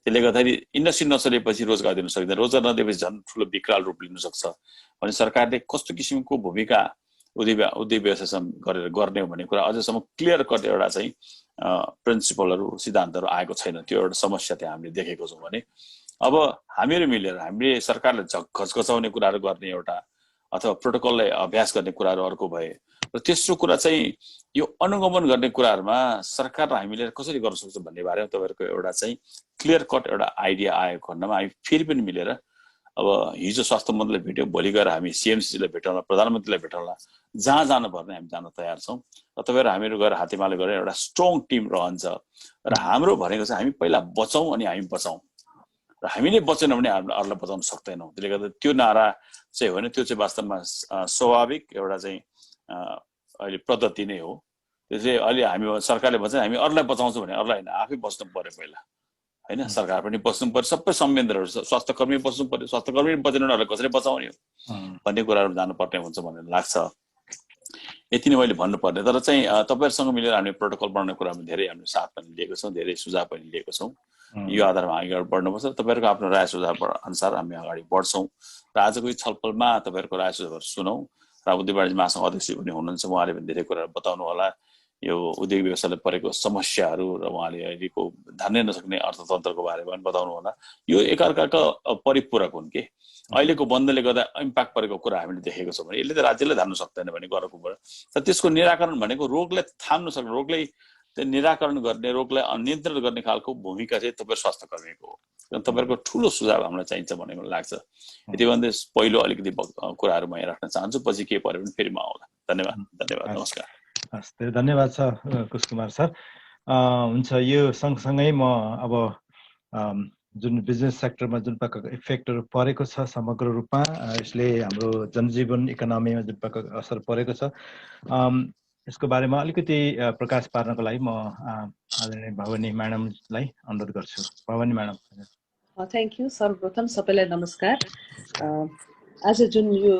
त्यसले गर्दाखेरि इन्डस्ट्री नचलेपछि रोजगार दिन सक्दैन, रोजगार नदिएपछि झन् ठुलो विकराल रूप लिन सक्छ। भने सरकारले कस्तो किसिमको भूमिका उद्योग व्यवसायसँग गरेर गर्ने हो भन्ने कुरा अझसम्म क्लियर कट एउटा चाहिँ प्रिन्सिपलहरू, सिद्धान्तहरू आएको छैन। त्यो एउटा समस्या त्यहाँ हामीले देखेको छौँ। भने अब हामीहरू मिलेर हामीले सरकारले घचघचाउने कुराहरू गर्ने एउटा अथवा प्रोटोकललाई अभ्यास गर्ने कुराहरू अर्को भए र तेस्रो कुरा चाहिँ यो अनुगमन गर्ने कुराहरूमा सरकार र हामीले कसरी गर्न सक्छौँ भन्ने बारेमा तपाईँहरूको एउटा चाहिँ क्लियर कट एउटा आइडिया आएको खण्डमा हामी फेरि पनि मिलेर अब हिजो स्वास्थ्य मन्त्रीलाई भेट्यौँ, भोलि गएर हामी सिएमसीलाई भेटौँला, प्रधानमन्त्रीलाई भेटौँला, जहाँ जानुपर्ने हामी जान तयार छौँ। र तपाईँहरू हामीहरू गएर हातेमालो गरेर एउटा स्ट्रङ टिम रहन्छ र हाम्रो भनेको चाहिँ हामी पहिला बचाउँ अनि हामी बचाउँ र हामीले बचेन भने हामीले अरूलाई बचाउन सक्दैनौँ। त्यसले गर्दा त्यो नारा चाहिँ होइन, त्यो चाहिँ वास्तवमा स्वाभाविक एउटा चाहिँ अहिले पद्धति नै हो। त्यसले अहिले हामी सरकारले भन्छ हामी अरूलाई बचाउँछौँ भने अरूलाई होइन, आफै बच्नु पर्यो पहिला होइन। सरकार पनि बच्नु पर्यो, सबै संयन्त्रहरू, स्वास्थ्य कर्मी बच्नु पर्यो, स्वास्थ्य कर्मी बचेन भने अरूलाई कसरी बचाउने हो भन्ने कुराहरू जानुपर्ने हुन्छ भन्ने लाग्छ। यति नै मैले भन्नुपर्ने। तर चाहिँ तपाईँहरूसँग मिलेर हामीले प्रोटोकल बनाउने कुरामा धेरै हामीले साथ पनि लिएको छौँ, धेरै सुझाव पनि लिएको छौँ। यो आधारमा अगाडि बढ्नुपर्छ। तपाईँहरूको आफ्नो राय सुझाव अनुसार हामी अगाडि बढ्छौँ र आजको छलफलमा तपाईँहरूको राय सुझावहरू सुनौँ। र उद्योग वाणिज्य महासङ्घ अध्यक्ष पनि हुनुहुन्छ, उहाँले पनि धेरै कुराहरू बताउनु होला यो उद्योग व्यवसायले परेको समस्याहरू र उहाँले अहिलेको धान्नै नसक्ने अर्थतन्त्रको बारेमा पनि बताउनु होला। यो एकअर्काका परिपूरक हुन् के। अहिलेको बन्दले गर्दा इम्प्याक्ट परेको कुरा हामीले देखेको छौँ भने यसले त राज्यले धान्न सक्दैन भने गरेको कुरा र त्यसको निराकरण भनेको रोगलाई थाम्न सक्ने, रोगलाई निराकरण गर्ने, रोगलाई नियन्त्रण गर्ने खालको भूमिका चाहिँ तपाईँ स्वास्थ्य कर्मीको हो। तपाईँहरूको ठुलो सुझाव हामीलाई चाहिन्छ भन्ने मलाई लाग्छ। यति भन्दै पहिलो अलिकति कुराहरू म यहाँ राख्न चाहन्छु, पछि के पऱ्यो भने फेरि म आउँला। धन्यवाद, धन्यवाद, नमस्कार। हस्, धेरै धन्यवाद छ कुशकुमार सर। हुन्छ, यो सँगसँगै म अब जुन बिजनेस सेक्टरमा जुन प्रकारको इफेक्टहरू परेको छ समग्र रूपमा, यसले हाम्रो जनजीवन, इकोनोमीमा जुन प्रकारको असर परेको छ, यसको बारेमा अलिकति प्रकाश पार्नको लागि म आदरणीय भवानी म्याडमलाई अनुरोध गर्छु। भवानी म्याडम। Thank you. सर्वप्रथम सबैलाई नमस्कार। आज जुन यो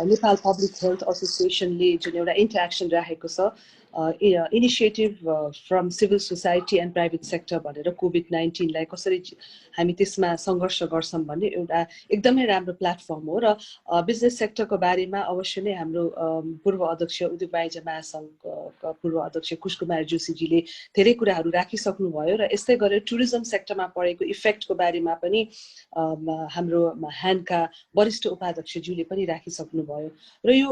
नेपाल पब्लिक हेल्थ एसोसिएसनले जुन एउटा इन्टरेक्सन राखेको छ, initiative from civil society and private sector भनेर कोभिड-19लाई कसरी हामी त्यसमा सङ्घर्ष गर्छौँ भन्ने एउटा एकदमै राम्रो प्लेटफर्म हो। र बिजनेस सेक्टरको बारेमा अवश्य नै हाम्रो पूर्व अध्यक्ष उद्योग वाणिज्य महासङ्घका पूर्व अध्यक्ष कुशकुमार जोशीजीले धेरै कुराहरू राखिसक्नुभयो र यस्तै गरेर टुरिज्म सेक्टरमा परेको इफेक्टको बारेमा पनि हाम्रो ह्यान्डका वरिष्ठ उपाध्यक्षज्यूले पनि राखिसक्नुभयो। र यो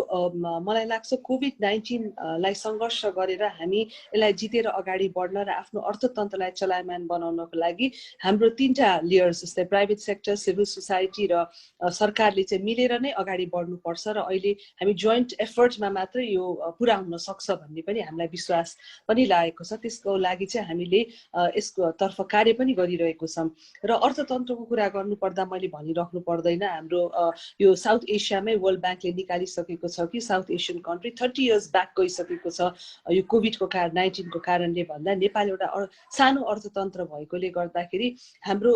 मलाई लाग्छ कोभिड-19लाई सङ्घर्ष गरेर हामी यसलाई जितेर अगाडि बढ्न र आफ्नो अर्थतन्त्रलाई चलायमान बनाउनको लागि हाम्रो 3टा लेयर्स जस्तै प्राइभेट सेक्टर, सिभिल सोसाइटी र सरकारले चाहिँ मिलेर नै अगाडि बढ्नुपर्छ र अहिले हामी जोइन्ट एफर्ट्समा मात्रै यो पुरा हुन सक्छ भन्ने पनि हामीलाई विश्वास पनि लागेको छ। त्यसको लागि चाहिँ हामीले यसको तर्फ कार्य पनि गरिरहेको छौँ। र अर्थतन्त्रको कुरा गर्नुपर्दा मैले भनिराख्नु पर्दैन, हाम्रो यो साउथ एसियामै वर्ल्ड ब्याङ्कले निकालिसकेको छ कि south Asian country 30 years back गइसकेको छ। यो कोभिडको 19को कारणले भन्दा नेपाल एउटा सानो अर्थतन्त्र भएकोले गर्दाखेरि हाम्रो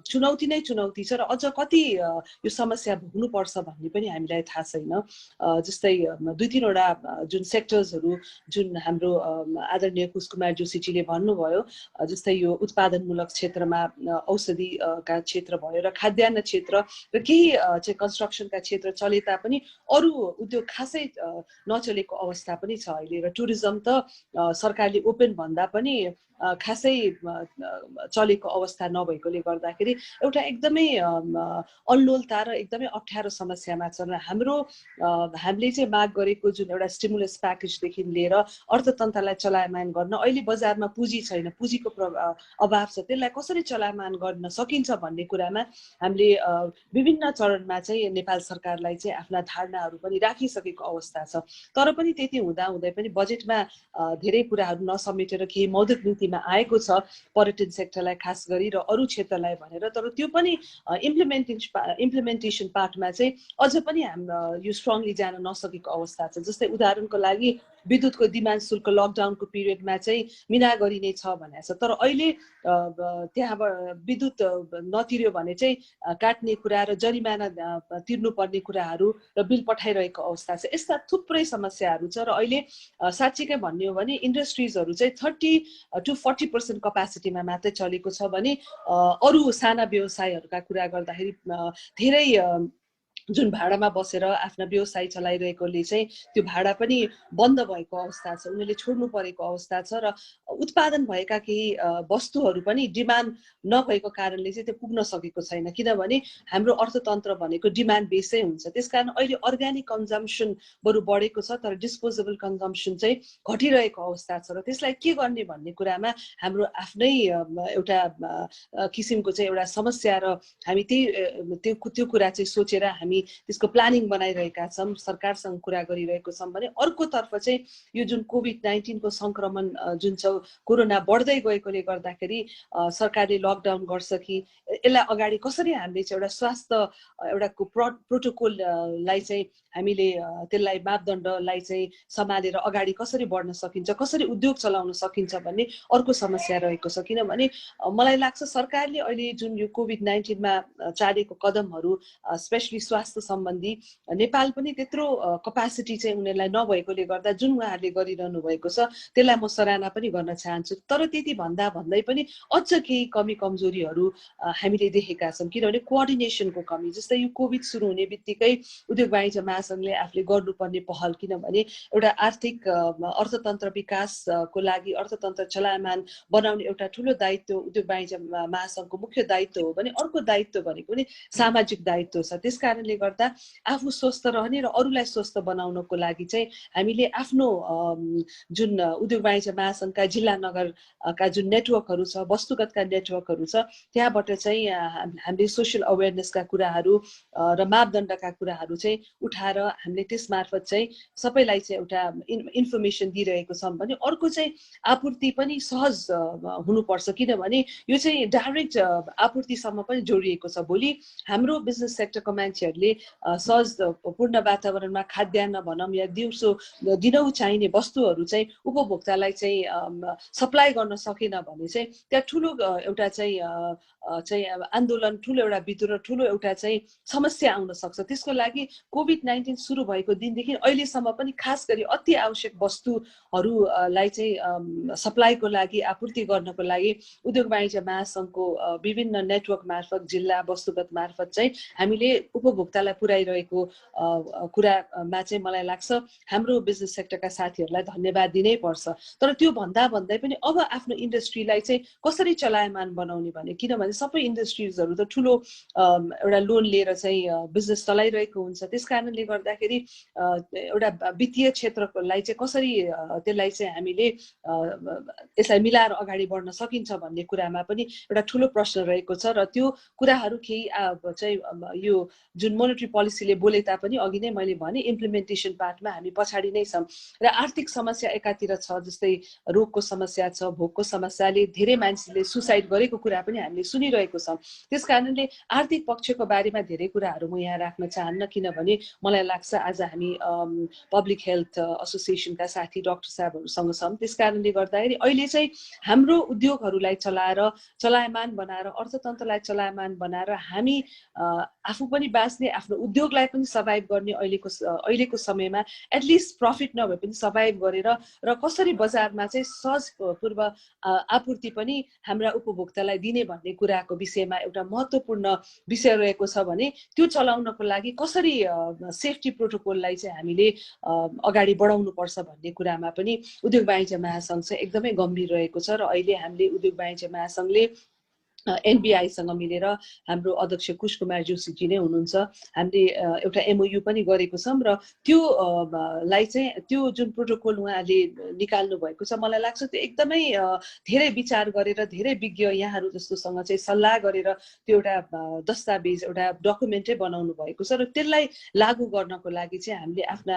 चुनौती नै चुनौती छ र अझ कति यो समस्या भोग्नुपर्छ भन्ने पनि हामीलाई थाहा छैन। जस्तै 2-3 वटा जुन सेक्टर्सहरू जुन हाम्रो आदरणीय कुशकुमार जोशीजीले भन्नुभयो, जस्तै यो उत्पादनमूलक क्षेत्रमा औषधिका क्षेत्र भयो र खाद्यान्न क्षेत्र र केही चाहिँ कन्स्ट्रक्सनका क्षेत्र चले तापनि अरू उद्योग खासै नचलेको अवस्था पनि छ अहिले। र टुरिज्म त सरकारले ओपन भन्दा पनि खासै चलेको अवस्था नभएकोले गर्दाखेरि एउटा एकदमै अल्लोलता र एकदमै अप्ठ्यारो समस्यामा छ। र हामीले चाहिँ माग गरेको जुन एउटा स्टिमुलस प्याकेजदेखि लिएर अर्थतन्त्रलाई चलायमान गर्न अहिले बजारमा पुँजी छैन, पुँजीको अभाव छ, त्यसलाई कसरी चलायमान गर्न सकिन्छ भन्ने कुरामा हामीले विभिन्न चरणमा चाहिँ नेपाल सरकारलाई चाहिँ आफ्ना धारणाहरू पनि राखिसकेको अवस्था छ। तर पनि त्यति हुँदाहुँदै पनि बजेटमा धेरै कुराहरू नसमेटेर केही मौद्रिक नीतिमा आएको छ पर्यटन सेक्टरलाई खास गरी र अरू क्षेत्रलाई भनेर। तर त्यो पनि इम्प्लिमेन्टेसन पार्टमा चाहिँ अझ पनि हाम्रो यो स्ट्रङली जान नसकेको अवस्था छ। जस्तै उदाहरणको लागि विद्युतको डिमान्ड शुल्क लकडाउनको पिरियडमा चाहिँ मिना गरिने छ भनेको छ। तर अहिले त्यहाँबाट विद्युत नतिर्यो भने चाहिँ काट्ने कुरा र जरिमाना तिर्नुपर्ने कुराहरू र बिल पठाइरहेको अवस्था छ। यस्ता थुप्रै समस्याहरू छ र अहिले साँच्चीकै भन्ने हो भने इन्डस्ट्रिजहरू चाहिँ 30 to 40% कपेसिटीमा मात्रै चलेको छ भने अरू साना व्यवसायहरूका कुरा गर्दाखेरि धेरै जुन भाडामा बसेर आफ्ना व्यवसाय चलाइरहेकोले चाहिँ त्यो भाडा पनि बन्द भएको अवस्था छ, उनीहरूले छोड्नु परेको अवस्था छ र उत्पादन भएका केही वस्तुहरू पनि डिमान्ड नभएको कारणले चाहिँ त्यो पुग्न सकेको छैन, किनभने हाम्रो अर्थतन्त्र भनेको डिमान्ड बेसै हुन्छ। त्यसकारण अहिले अर्ग्यानिक कन्जम्सन बरु बढेको छ तर डिस्पोजेबल कन्जम्सन चाहिँ घटिरहेको अवस्था छ र त्यसलाई के गर्ने भन्ने कुरामा हाम्रो आफ्नै एउटा किसिमको चाहिँ एउटा समस्या र हामी त्यो कुरा चाहिँ सोचेर हामी त्यसको प्लानिङ बनाइरहेका छौँ, सरकारसँग कुरा गरिरहेको छौँ। भने अर्कोतर्फ चाहिँ यो जुन कोभिड-19 को संक्रमण जुन छ कोरोना बढ्दै गएकोले गर्दाखेरि सरकारले लकडाउन गर्छ कि यसलाई अगाडि कसरी हामीले चाहिँ एउटा स्वास्थ्य एउटा प्रोटोकललाई चाहिँ हामीले त्यसलाई मापदण्डलाई चाहिँ सम्हालेर अगाडि कसरी बढ्न सकिन्छ, कसरी उद्योग चलाउन सकिन्छ भन्ने अर्को समस्या रहेको छ। किनभने मलाई लाग्छ सरकारले अहिले जुन यो कोभिड-19 मा चालेको कदमहरू स्पेशली स्वास्थ्य सम्बन्धी नेपाल पनि त्यत्रो कपेसिटी चाहिँ उनीहरूलाई नभएकोले गर्दा जुन उहाँहरूले गरिरहनु भएको छ त्यसलाई म सराहना पनि गर्न चाहन्छु। तर त्यति भन्दै पनि अझ केही कमी कमजोरीहरू हामीले देखेका छौँ, किनभने कोअर्डिनेसनको कमी। जस्तै यो कोभिड सुरु हुने बित्तिकै उद्योग वाणिज्य महासंघले आफूले गर्नुपर्ने पहल, किनभने एउटा आर्थिक अर्थतन्त्र विकासको लागि अर्थतन्त्र चलायमान बनाउने एउटा ठुलो दायित्व उद्योग वाणिज्य महासंघको मुख्य दायित्व हो भने अर्को दायित्व भनेको पनि सामाजिक दायित्व छ। त्यसकारणले गर्दा आफू स्वस्थ रहने र अरूलाई स्वस्थ बनाउनको लागि चाहिँ हामीले आफ्नो जुन उद्योग वाणिज्य महासंघका जिल्ला नगरका जुन नेटवर्कहरू छ, वस्तुगतका नेटवर्कहरू छ, त्यहाँबाट चाहिँ हामीले सोसियल अवेरनेसका कुराहरू र मापदण्डका कुराहरू चाहिँ उठाएर हामीले त्यसमार्फत चाहिँ सबैलाई चाहिँ एउटा इन्फर्मेसन दिइरहेको छौँ। भने अर्को चाहिँ आपूर्ति पनि सहज हुनुपर्छ, किनभने यो चाहिँ डाइरेक्ट आपूर्तिसम्म पनि जोडिएको छ। भोलि हाम्रो बिजनेस सेक्टरको मान्छेहरूले सहजपूर्ण वातावरणमा खाद्यान्न भनौँ या दिनहुँ चाहिने वस्तुहरू चाहिँ उपभोक्तालाई चाहिँ सप्लाई गर्न सकेन भने चाहिँ त्यहाँ ठुलो एउटा चाहिँ आन्दोलन, ठुलो एउटा विद्रोह, ठुलो एउटा चाहिँ समस्या आउन सक्छ। त्यसको लागि कोभिड-19 सुरु भएको दिनदेखि अहिलेसम्म पनि खास गरी अति आवश्यक वस्तुहरूलाई चाहिँ सप्लाईको लागि, आपूर्ति गर्नको लागि उद्योग वाणिज्य महासंघको विभिन्न नेटवर्क मार्फत, जिल्ला वस्तुगत मार्फत चाहिँ हामीले उपभोक्तालाई पुर्याइरहेको कुरामा चाहिँ मलाई लाग्छ हाम्रो बिजनेस सेक्टरका साथीहरूलाई धन्यवाद दिनै पर्छ। तर त्यो भन्दै पनि अब आफ्नो इन्डस्ट्रीलाई चाहिँ कसरी चलायमान बनाउने भने, किनभने सबै इन्डस्ट्रिजहरू त ठुलो एउटा लोन लिएर चाहिँ बिजनेस चलाइरहेको हुन्छ। त्यसकारणले गर्दाखेरि एउटा वित्तीय क्षेत्रकोलाई चाहिँ कसरी त्यसलाई चाहिँ हामीले यसलाई मिलाएर अगाडि बढ्न सकिन्छ भन्ने कुरामा पनि एउटा ठुलो प्रश्न रहेको छ र त्यो कुराहरू केही चाहिँ यो जुन मोनेटरी पोलिसीले बोले तापनि अघि नै मैले भने इम्प्लिमेन्टेसन पार्टमा हामी पछाडि नै छौँ र आर्थिक समस्या एकातिर छ, जस्तै रोगको समस्या छ, भोकको समस्याले धेरै मान्छेले सुसाइड गरेको कुरा पनि हामीले सुनिरहेको छौँ। त्यसकारणले आर्थिक पक्षको बारेमा धेरै कुराहरू म यहाँ राख्न चाहन्न, किनभने मलाई लाग्छ आज हामी पब्लिक हेल्थ एसोसिएसनका साथी डाक्टर साहबहरूसँग छौँ। त्यसकारणले गर्दाखेरि अहिले चाहिँ हाम्रो उद्योगहरूलाई चलायमान बनाएर, अर्थतन्त्रलाई चलायमान बनाएर हामी आफू पनि बाँच्ने, आफ्नो उद्योगलाई पनि सर्भाइभ गर्ने अहिलेको समयमा एटलिस्ट प्रफिट नभए पनि सर्भाइभ गरेर र कसरी बजारमा चाहिँ सहजपूर्व आपूर्ति पनि हाम्रा उपभोक्तालाई दिने भन्ने कुराको विषयमा एउटा महत्त्वपूर्ण विषय रहेको छ। भने त्यो चलाउनको लागि कसरी सेफ्टी प्रोटोकललाई चाहिँ हामीले अगाडि बढाउनु पर्छ भन्ने कुरामा पनि उद्योग वाणिज्य महासंघ चाहिँ एकदमै गम्भीर रहेको छ र अहिले हामीले उद्योग वाणिज्य महासंघले एनबिआईसँग मिलेर हाम्रो अध्यक्ष कुशकुमार जोशीजी नै हुनुहुन्छ, हामीले एउटा एमओयू पनि गरेको छौँ र त्यो लाई चाहिँ त्यो जुन प्रोटोकल उहाँले निकाल्नु भएको छ मलाई लाग्छ त्यो एकदमै धेरै विचार गरेर धेरै विज्ञ यहाँहरू जस्तोसँग चाहिँ सल्लाह गरेर त्यो एउटा दस्तावेज, एउटा डकुमेन्टै बनाउनु भएको छ र त्यसलाई लागू गर्नको लागि चाहिँ हामीले आफ्ना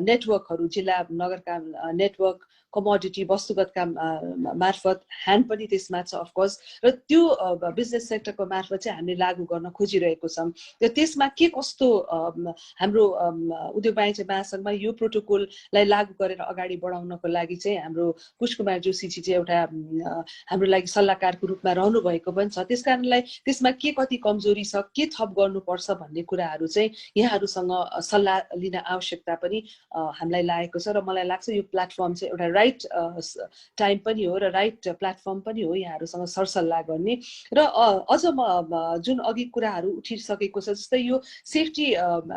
नेटवर्कहरू, जिल्ला नगरका नेटवर्क, कमोडिटी वस्तुगतका मार्फत ह्यान्ड पनि त्यसमा छ अफकोर्स, र त्यो बिजनेस सेक्टरको मार्फत चाहिँ हामीले लागू गर्न खोजिरहेको छौँ। र त्यसमा के कस्तो हाम्रो उद्योग वाणिज्य महासंघमा यो प्रोटोकललाई लागू गरेर अगाडि बढाउनको लागि चाहिँ हाम्रो पुष्पकुमार जोशीजी चाहिँ एउटा हाम्रो लागि सल्लाहकारको रूपमा रहनु भएको पनि छ। त्यस कारणलाई त्यसमा के कति कमजोरी छ, के थप गर्नुपर्छ भन्ने कुराहरू चाहिँ यहाँहरूसँग सल्लाह लिन आवश्यकता पनि हामीलाई लागेको छ। र मलाई लाग्छ यो प्लेटफर्म चाहिँ एउटा राइट टाइम पनि हो र राइट प्लेटफर्म पनि हो यहाँहरूसँग सरसल्लाह गर्ने। र अझ जुन अघि कुराहरू उठिसकेको छ, जस्तै यो सेफ्टी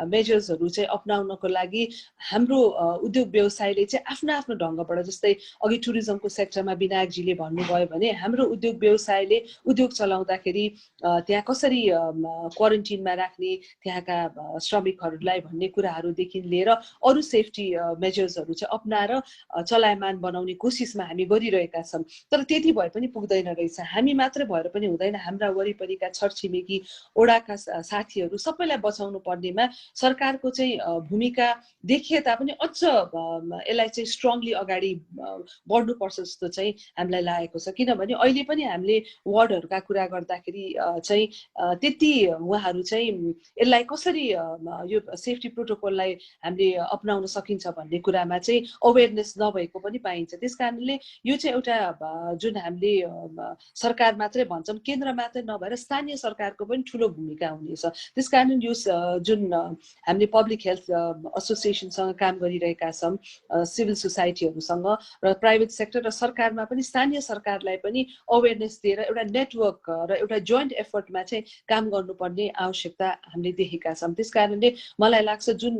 मेजर्सहरू चाहिँ अपनाउनको लागि हाम्रो उद्योग व्यवसायले चाहिँ आफ्नो आफ्नो ढङ्गबाट, जस्तै अघि टुरिज्मको सेक्टरमा विनायकजीले भन्नुभयो भने हाम्रो उद्योग व्यवसायले उद्योग चलाउँदाखेरि त्यहाँ कसरी क्वारेन्टिनमा राख्ने, त्यहाँका श्रमिकहरूलाई भन्ने कुराहरूदेखि लिएर अरू सेफ्टी मेजर्सहरू चाहिँ अपनाएर चलायमान बनाउने कोसिसमा हामी गरिरहेका छौँ। तर त्यति भए पनि पुग्दैन रहेछ। हामी मात्र भएर पनि हुँदैन, हाम्रा वरिपरिका छरछिमेकी ओडाका साथीहरू सबैलाई बचाउनु पर्नेमा सरकारको चाहिँ भूमिका देखिए तापनि अझ यसलाई चाहिँ स्ट्रङली अगाडि बढ्नुपर्छ जस्तो चाहिँ हामीलाई लागेको छ। किनभने अहिले पनि हामीले वार्डहरूका कुरा गर्दाखेरि चाहिँ त्यति उहाँहरू चाहिँ यसलाई कसरी यो सेफ्टी प्रोटोकललाई हामीले अपनाउन सकिन्छ भन्ने कुरामा चाहिँ अवेरनेस नभएको पनि पाइन्छ। त्यस कारणले यो चाहिँ एउटा जुन हामीले सरकार मात्रै भन्छौँ, केन्द्र मात्रै नभएर स्थानीय सरकारको पनि ठुलो भूमिका हुनेछ। त्यस कारण यो जुन हामीले पब्लिक हेल्थ एसोसिएसनसँग काम गरिरहेका छौँ, सिभिल सोसाइटीहरूसँग र प्राइभेट सेक्टर र सरकारमा पनि, स्थानीय सरकारलाई पनि अवेरनेस दिएर एउटा नेटवर्क र एउटा जोइन्ट एफर्टमा चाहिँ काम गर्नुपर्ने आवश्यकता हामीले देखेका छौँ। त्यस कारणले मलाई लाग्छ जुन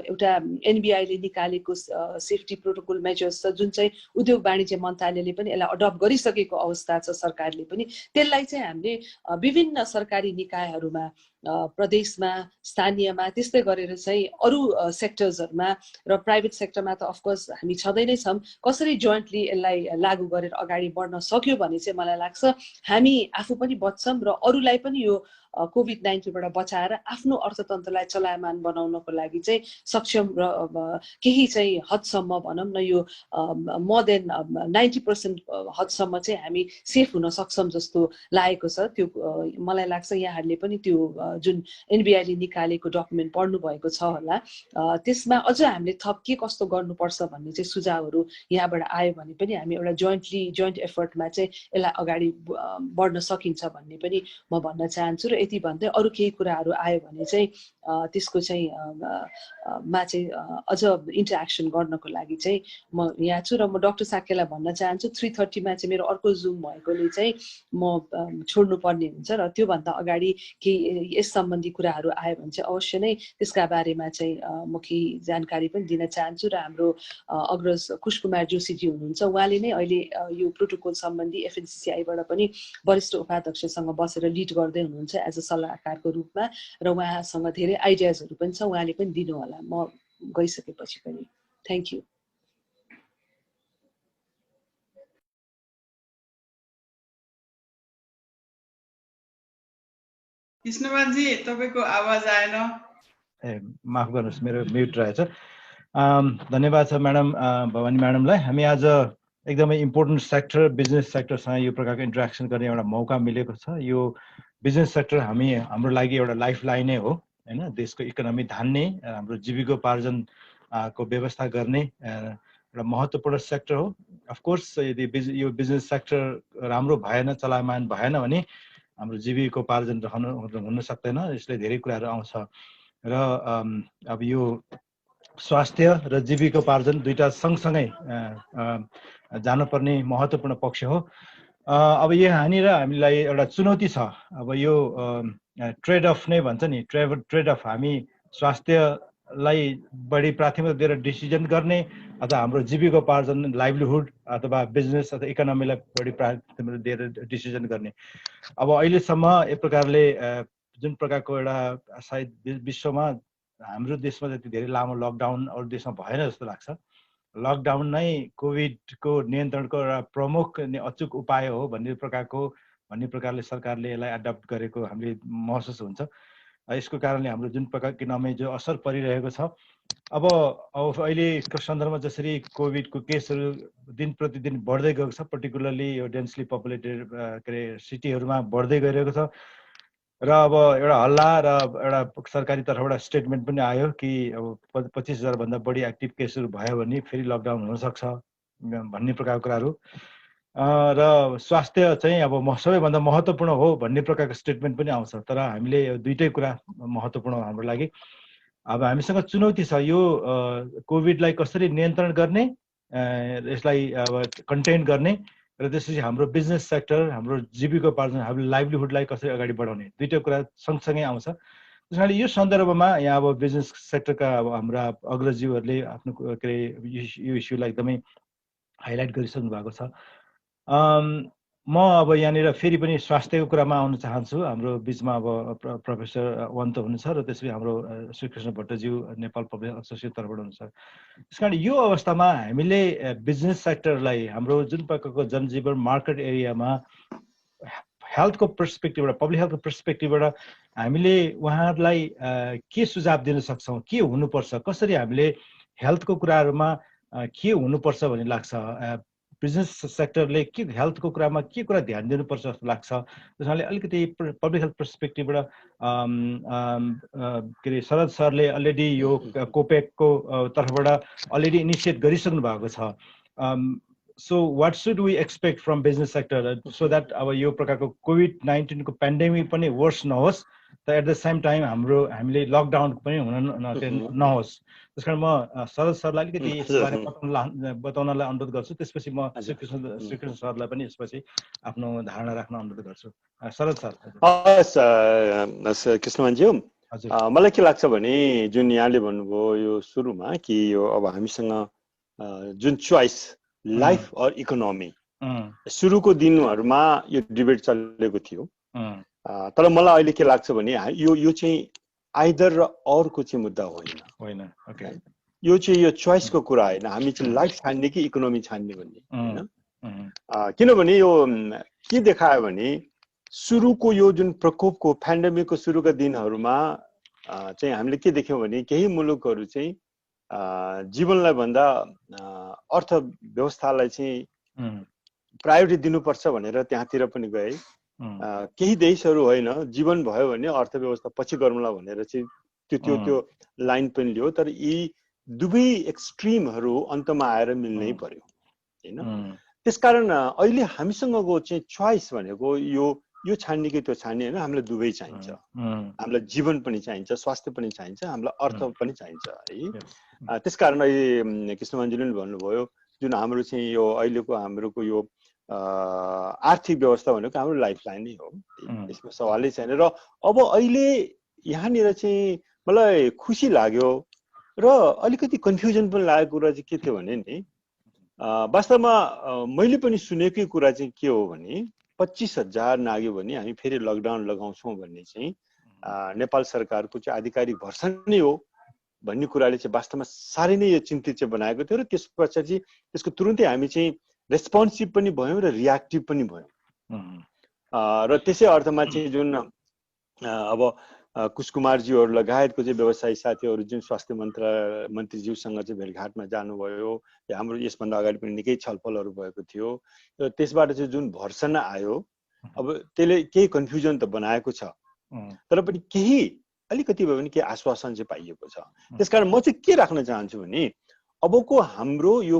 एउटा एनबिआईले निकालेको सेफ्टी प्रोटोकल मेजर्स छ, जुन चाहिँ उद्योग वाणिज्य मन्त्रालयले पनि यसलाई अडप्ट गरिसकेको अवस्था छ, सरकारले पनि त्यसलाई चाहिँ हामीले विभिन्न सरकारी निकायहरूमा, प्रदेशमा, स्थानीयमा, त्यस्तै गरेर चाहिँ अरू सेक्टर्सहरूमा र प्राइभेट सेक्टरमा त अफकोर्स हामी छँदै नै छौँ, कसरी जोइन्टली यसलाई लागू गरेर अगाडि बढ्न सक्यो भने चाहिँ मलाई लाग्छ हामी आफू पनि बच्छौँ र अरूलाई पनि यो कोभिड-19बाट बचाएर आफ्नो अर्थतन्त्रलाई चलायमान बनाउनको लागि चाहिँ सक्षम र केही चाहिँ हदसम्म भनौँ न यो मोर देन 90% हदसम्म चाहिँ हामी सेफ हुन सक्छौँ जस्तो लागेको छ। त्यो मलाई लाग्छ यहाँहरूले पनि त्यो जुन एनबिआईले निकालेको डकुमेन्ट पढ्नु भएको छ होला, त्यसमा अझ हामीले थप के कस्तो गर्नुपर्छ भन्ने चाहिँ सुझावहरू यहाँबाट आयो भने पनि हामी एउटा जोइन्ट एफर्टमा चाहिँ यसलाई अगाडि बढ्न सकिन्छ भन्ने पनि म भन्न चाहन्छु। र यति भन्दै अरू केही कुराहरू आयो भने चाहिँ त्यसको चाहिँ मा चाहिँ अझ इन्टरेक्सन गर्नको लागि चाहिँ म यहाँ छु। र म डाक्टर साक्यलाई भन्न चाहन्छु 3:30 चाहिँ मेरो अर्को जुम भएकोले चाहिँ म छोड्नु पर्ने हुन्छ र त्योभन्दा अगाडि केही यस सम्बन्धी कुराहरू आयो भने चाहिँ अवश्य नै त्यसका बारेमा चाहिँ म केही जानकारी पनि दिन चाहन्छु। र हाम्रो अग्रज पुष्पकुमार जोशीजी हुनुहुन्छ, उहाँले नै अहिले यो प्रोटोकल सम्बन्धी एफएनसिसिआईबाट पनि वरिष्ठ उपाध्यक्षसँग बसेर लिड गर्दै हुनुहुन्छ एज अ सल्लाहकारको रूपमा, र उहाँसँग धेरै आइडियाजहरू पनि छ, उहाँले पनि दिनु होला म गइसकेपछि पनि। Thank you. कृष्णमानजी तपाईँको आवाज आएन। ए माफ गर्नुहोस्, मेरो म्युट रहेछ। धन्यवाद छ म्याडम, भवानी म्याडमलाई। हामी आज एकदमै इम्पोर्टेन्ट सेक्टर, बिजनेस सेक्टरसँग यो प्रकारको इन्टरेक्सन गर्ने एउटा मौका मिलेको छ। यो बिजनेस सेक्टर हाम्रो लागि एउटा लाइफ लाइनै हो होइन, देशको इकोनोमी धान्ने, हाम्रो जीविकोपार्जन को व्यवस्था गर्ने एउटा महत्त्वपूर्ण सेक्टर हो। अफकोर्स यदि यो बिजनेस सेक्टर राम्रो भएन, चलायमान भएन भने हाम्रो जीविकोपार्जन हुन सक्दैन। यसले धेरै कुराहरू आउँछ र अब यो स्वास्थ्य र जीविकोपार्जन दुईटा सँगसँगै जानुपर्ने महत्त्वपूर्ण पक्ष हो। अब यहाँनिर हामीलाई एउटा चुनौती छ। अब यो ट्रेड अफ नै भन्छ नि, ट्रेड अफ, हामी स्वास्थ्यलाई बढी प्राथमिकता दिएर डिसिजन गर्ने अथवा हाम्रो जीविकोपार्जन, लाइभलीहुड अथवा बिजनेस अथवा इकोनोमीलाई बढी प्राथमिकता दिएर डिसिजन गर्ने। अब अहिलेसम्म एक प्रकारले जुन प्रकारको एउटा सायद विश्वमा, हाम्रो देशमा जति धेरै लामो लकडाउन अरू देशमा भएन जस्तो लाग्छ। लकडाउन नै कोभिडको नियन्त्रणको एउटा प्रमुख अचुक उपाय हो भन्ने प्रकारले सरकारले यसलाई एडप्ट गरेको हामीले महसुस हुन्छ। यसको कारणले हाम्रो जुन प्रकारको इकोनोमी जो असर परिरहेको छ, अब अहिलेको सन्दर्भमा जसरी कोभिडको केसहरू दिन प्रतिदिन बढ्दै गएको छ, पर्टिकुलरली यो डेन्सली पपुलेटेड के अरे सिटीहरूमा बढ्दै गइरहेको छ र अब एउटा हल्ला र एउटा सरकारी तर्फबाट स्टेटमेन्ट पनि आयो कि अब 25,000 भन्दा बढी एक्टिभ केसहरू भयो भने फेरि लकडाउन हुनसक्छ भन्ने प्रकारको कुराहरू र स्वास्थ्य चाहिँ अब सबैभन्दा महत्त्वपूर्ण हो भन्ने प्रकारको स्टेटमेन्ट पनि आउँछ। तर हामीले दुईटै कुरा महत्त्वपूर्ण हाम्रो लागि। अब हामीसँग चुनौती छ, यो कोभिडलाई कसरी नियन्त्रण गर्ने, यसलाई अब कन्टेन गर्ने र त्यसपछि हाम्रो बिजनेस सेक्टर, हाम्रो जीविकोपार्जन, हाम्रो लाइभलीहुडलाई कसरी अगाडि बढाउने, दुईटै कुरा सँगसँगै आउँछ। त्यस कारणले यो सन्दर्भमा यहाँ अब बिजनेस सेक्टरका अब हाम्रा अग्रजीहरूले आफ्नो के अरे यो इस्युलाई एकदमै हाइलाइट गरिसक्नु भएको छ। म अब यहाँनिर फेरि पनि स्वास्थ्यको कुरामा आउन चाहन्छु। हाम्रो बिचमा अब प्रोफेसर वन्त हुनुहुन्छ र त्यसपछि हाम्रो श्रीकृष्ण भट्टज्यू नेपाल पब्लिक एसोसिएसन तर्फबाट हुनुहुन्छ। त्यस कारण यो अवस्थामा हामीले बिजनेस सेक्टरलाई हाम्रो जुन प्रकारको जनजीवन मार्केट एरियामा हेल्थको पर्सपेक्टिभबाट, पब्लिक हेल्थको पर्सपेक्टिभबाट हामीले उहाँहरूलाई के सुझाव दिन सक्छौँ, के हुनुपर्छ, कसरी हामीले हेल्थको कुराहरूमा के हुनुपर्छ भन्ने लाग्छ, बिजनेस सेक्टरले के हेल्थको कुरामा के कुरा ध्यान दिनुपर्छ जस्तो लाग्छ। त्यसैले अलिकति पब्लिक हेल्थ पर्सपेक्टिभबाट के अरे शरद सरले अलरेडी यो कोपेकको तर्फबाट अलरेडी इनिसिएट गरिसक्नु भएको छ। So what should we expect from business sector so that अब यो प्रकारको कोभिड-19 को पेन्डेमिक पनि वर्स नहोस्, त एट द सेम टाइम हामीले लकडाउन पनि हुन नहोस्। त्यस कारण म शरद सरलाई अलिकति यसबारे बताउनलाई अनुरोध गर्छु। त्यसपछि म श्रीकृष्ण सरलाई पनि यसपछि आफ्नो धारणा राख्न अनुरोध गर्छु। शरद सर। कृष्णमानज्यू, मलाई के लाग्छ भने जुन यहाँले भन्नुभयो यो सुरुमा कि यो अब हामीसँग जुन चोइस लाइफ और इकोनोमी, सुरुको दिनहरूमा यो डिबेट चलेको थियो। तर मलाई अहिले के लाग्छ भने यो चाहिँ आइदर र औरको चाहिँ मुद्दा होइन। ओके, यो चाहिँ यो चोइसको कुरा होइन। हामी चाहिँ लाइफ छान्ने कि इकोनोमी छान्ने भन्ने होइन। किनभने यो के देखायो भने सुरुको यो जुन प्रकोपको पेन्डेमिकको सुरुका दिनहरूमा चाहिँ हामीले के देख्यौँ भने केही मुलुकहरू चाहिँ जीवनलाई भन्दा अर्थव्यवस्थालाई चाहिँ प्रायोरिटी दिनुपर्छ भनेर त्यहाँतिर पनि गए। केही देशहरू होइन, जीवन भयो भने अर्थव्यवस्था पछि गरौँला भनेर चाहिँ त्यो लाइन पनि लियो। तर यी दुवै एक्सट्रिमहरू अन्तमा आएर मिल्नै पर्यो होइन। त्यसकारण अहिले हामीसँगको चाहिँ चोइस भनेको यो छान्ने कि त्यो छान्ने होइन, हामीलाई दुवै चाहिन्छ। हामीलाई जीवन पनि चाहिन्छ, स्वास्थ्य पनि चाहिन्छ, हामीलाई अर्थ पनि चाहिन्छ है। त्यसकारण अहिले कृष्णमानजीले भन्नुभयो जुन हाम्रो चाहिँ यो अहिलेको हाम्रोको यो आर्थिक व्यवस्था भनेको हाम्रो लाइफलाइन नै हो, यसमा सवालै छैन। र अब अहिले यहाँनिर चाहिँ मलाई खुसी लाग्यो र अलिकति कन्फ्युजन पनि लागेको कुरा चाहिँ के थियो भने नि, वास्तवमा मैले पनि सुनेकै कुरा चाहिँ के हो भने 25,000 नाग्यो भने हामी फेरि लकडाउन लगाउँछौँ भन्ने चाहिँ नेपाल सरकारको चाहिँ आधिकारिक भर्सन नै हो भन्ने कुराले चाहिँ वास्तवमा साह्रै नै यो चिन्तित चाहिँ बनाएको थियो। र त्यस पछाडि त्यसको तुरुन्तै हामी चाहिँ रेस्पोन्सिभ पनि भयौँ र रियाक्टिभ पनि भयौँ। र त्यसै अर्थमा चाहिँ जुन अब कुशकुमारज्यूहरू लगायतको चाहिँ व्यवसायी साथीहरू जुन स्वास्थ्य मन्त्रीज्यूसँग चाहिँ भेटघाटमा जानुभयो, हाम्रो यसभन्दा अगाडि पनि निकै छलफलहरू भएको थियो। र त्यसबाट चाहिँ जुन भर्सन आयो, अब त्यसले केही कन्फ्युजन त बनाएको छ, तर पनि केही अलिकति भए पनि केही आश्वासन चाहिँ पाइएको छ। त्यसकारण म चाहिँ के राख्न चाहन्छु भने अबको हाम्रो यो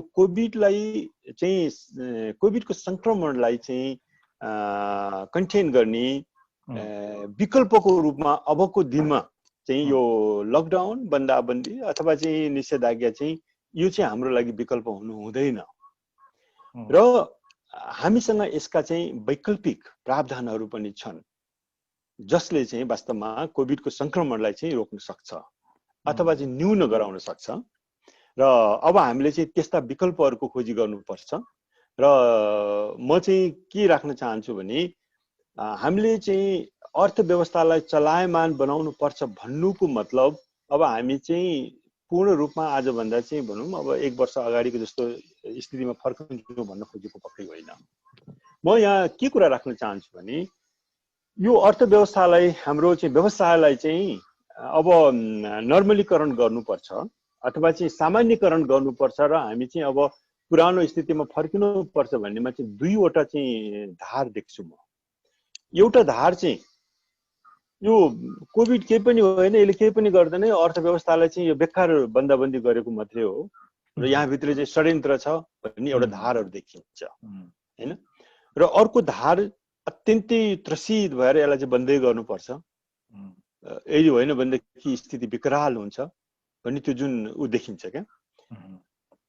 कोभिडको संक्रमणलाई चाहिँ कन्टेन गर्ने विकल्पको रूपमा अबको दिनमा चाहिँ यो लकडाउन, बन्दाबन्दी अथवा चाहिँ निषेधाज्ञा चाहिँ यो चाहिँ हाम्रो लागि विकल्प हुनु हुँदैन। र हामीसँग यसका चाहिँ वैकल्पिक प्रावधानहरू पनि छन् जसले चाहिँ वास्तवमा कोभिडको संक्रमणलाई चाहिँ रोक्न सक्छ अथवा चाहिँ न्यून गराउन सक्छ। र अब हामीले चाहिँ त्यस्ता विकल्पहरूको खोजी गर्नुपर्छ। र म चाहिँ के राख्न चाहन्छु भने हामीले चाहिँ अर्थव्यवस्थालाई चलायमान बनाउनु पर्छ भन्नुको मतलब अब हामी चाहिँ पूर्ण रूपमा आजभन्दा चाहिँ भनौँ अब 1 वर्ष अगाडिको जस्तो स्थितिमा फर्कन्छौँ भन्न खोजेको पक्कै होइन। म यहाँ के कुरा राख्न चाहन्छु भने यो अर्थव्यवस्थालाई, हाम्रो चाहिँ व्यवसायलाई चाहिँ अब नर्मलीकरण गर्नुपर्छ अथवा चाहिँ सामान्यकरण गर्नुपर्छ र हामी चाहिँ अब पुरानो स्थितिमा फर्किनुपर्छ भन्नेमा चाहिँ दुईवटा चाहिँ धार देख्छु म। एउटा धार चाहिँ यो कोभिड केही पनि होइन, यसले केही पनि गर्दैन, अर्थव्यवस्थालाई चाहिँ यो बेकार बन्दाबन्दी गरेको मात्रै हो र यहाँभित्र चाहिँ षड्यन्त्र छ भन्ने एउटा धारहरू देखिन्छ होइन। र अर्को धार अत्यन्तै त्रसित भएर यसलाई चाहिँ बन्दै गर्नुपर्छ, यदि होइन भनेदेखि स्थिति विकराल हुन्छ भन्ने त्यो जुन ऊ देखिन्छ क्या।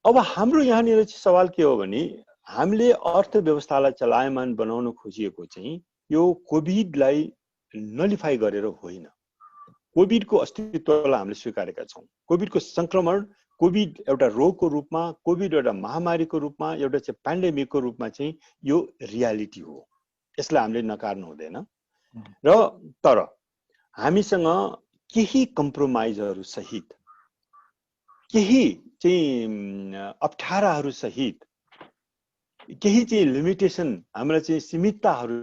अब हाम्रो यहाँनिर चाहिँ सवाल के हो भने हामीले अर्थव्यवस्थालाई चलायमान बनाउन खोजिएको चाहिँ यो कोभिडलाई नलिफाई गरेर होइन, कोभिडको अस्तित्वलाई हामीले स्वीकारेका छौँ। कोभिडको संक्रमण, कोभिड एउटा रोगको रूपमा, कोभिड एउटा महामारीको रूपमा, एउटा चाहिँ पेन्डेमिकको रूपमा चाहिँ यो रियालिटी हो, यसलाई हामीले नकार्नु हुँदैन। र तर हामीसँग केही कम्प्रोमाइजहरू सहित, केही चाहिँ अप्ठ्याराहरू सहित, केही चाहिँ लिमिटेसन, हाम्रा चाहिँ सीमितताहरू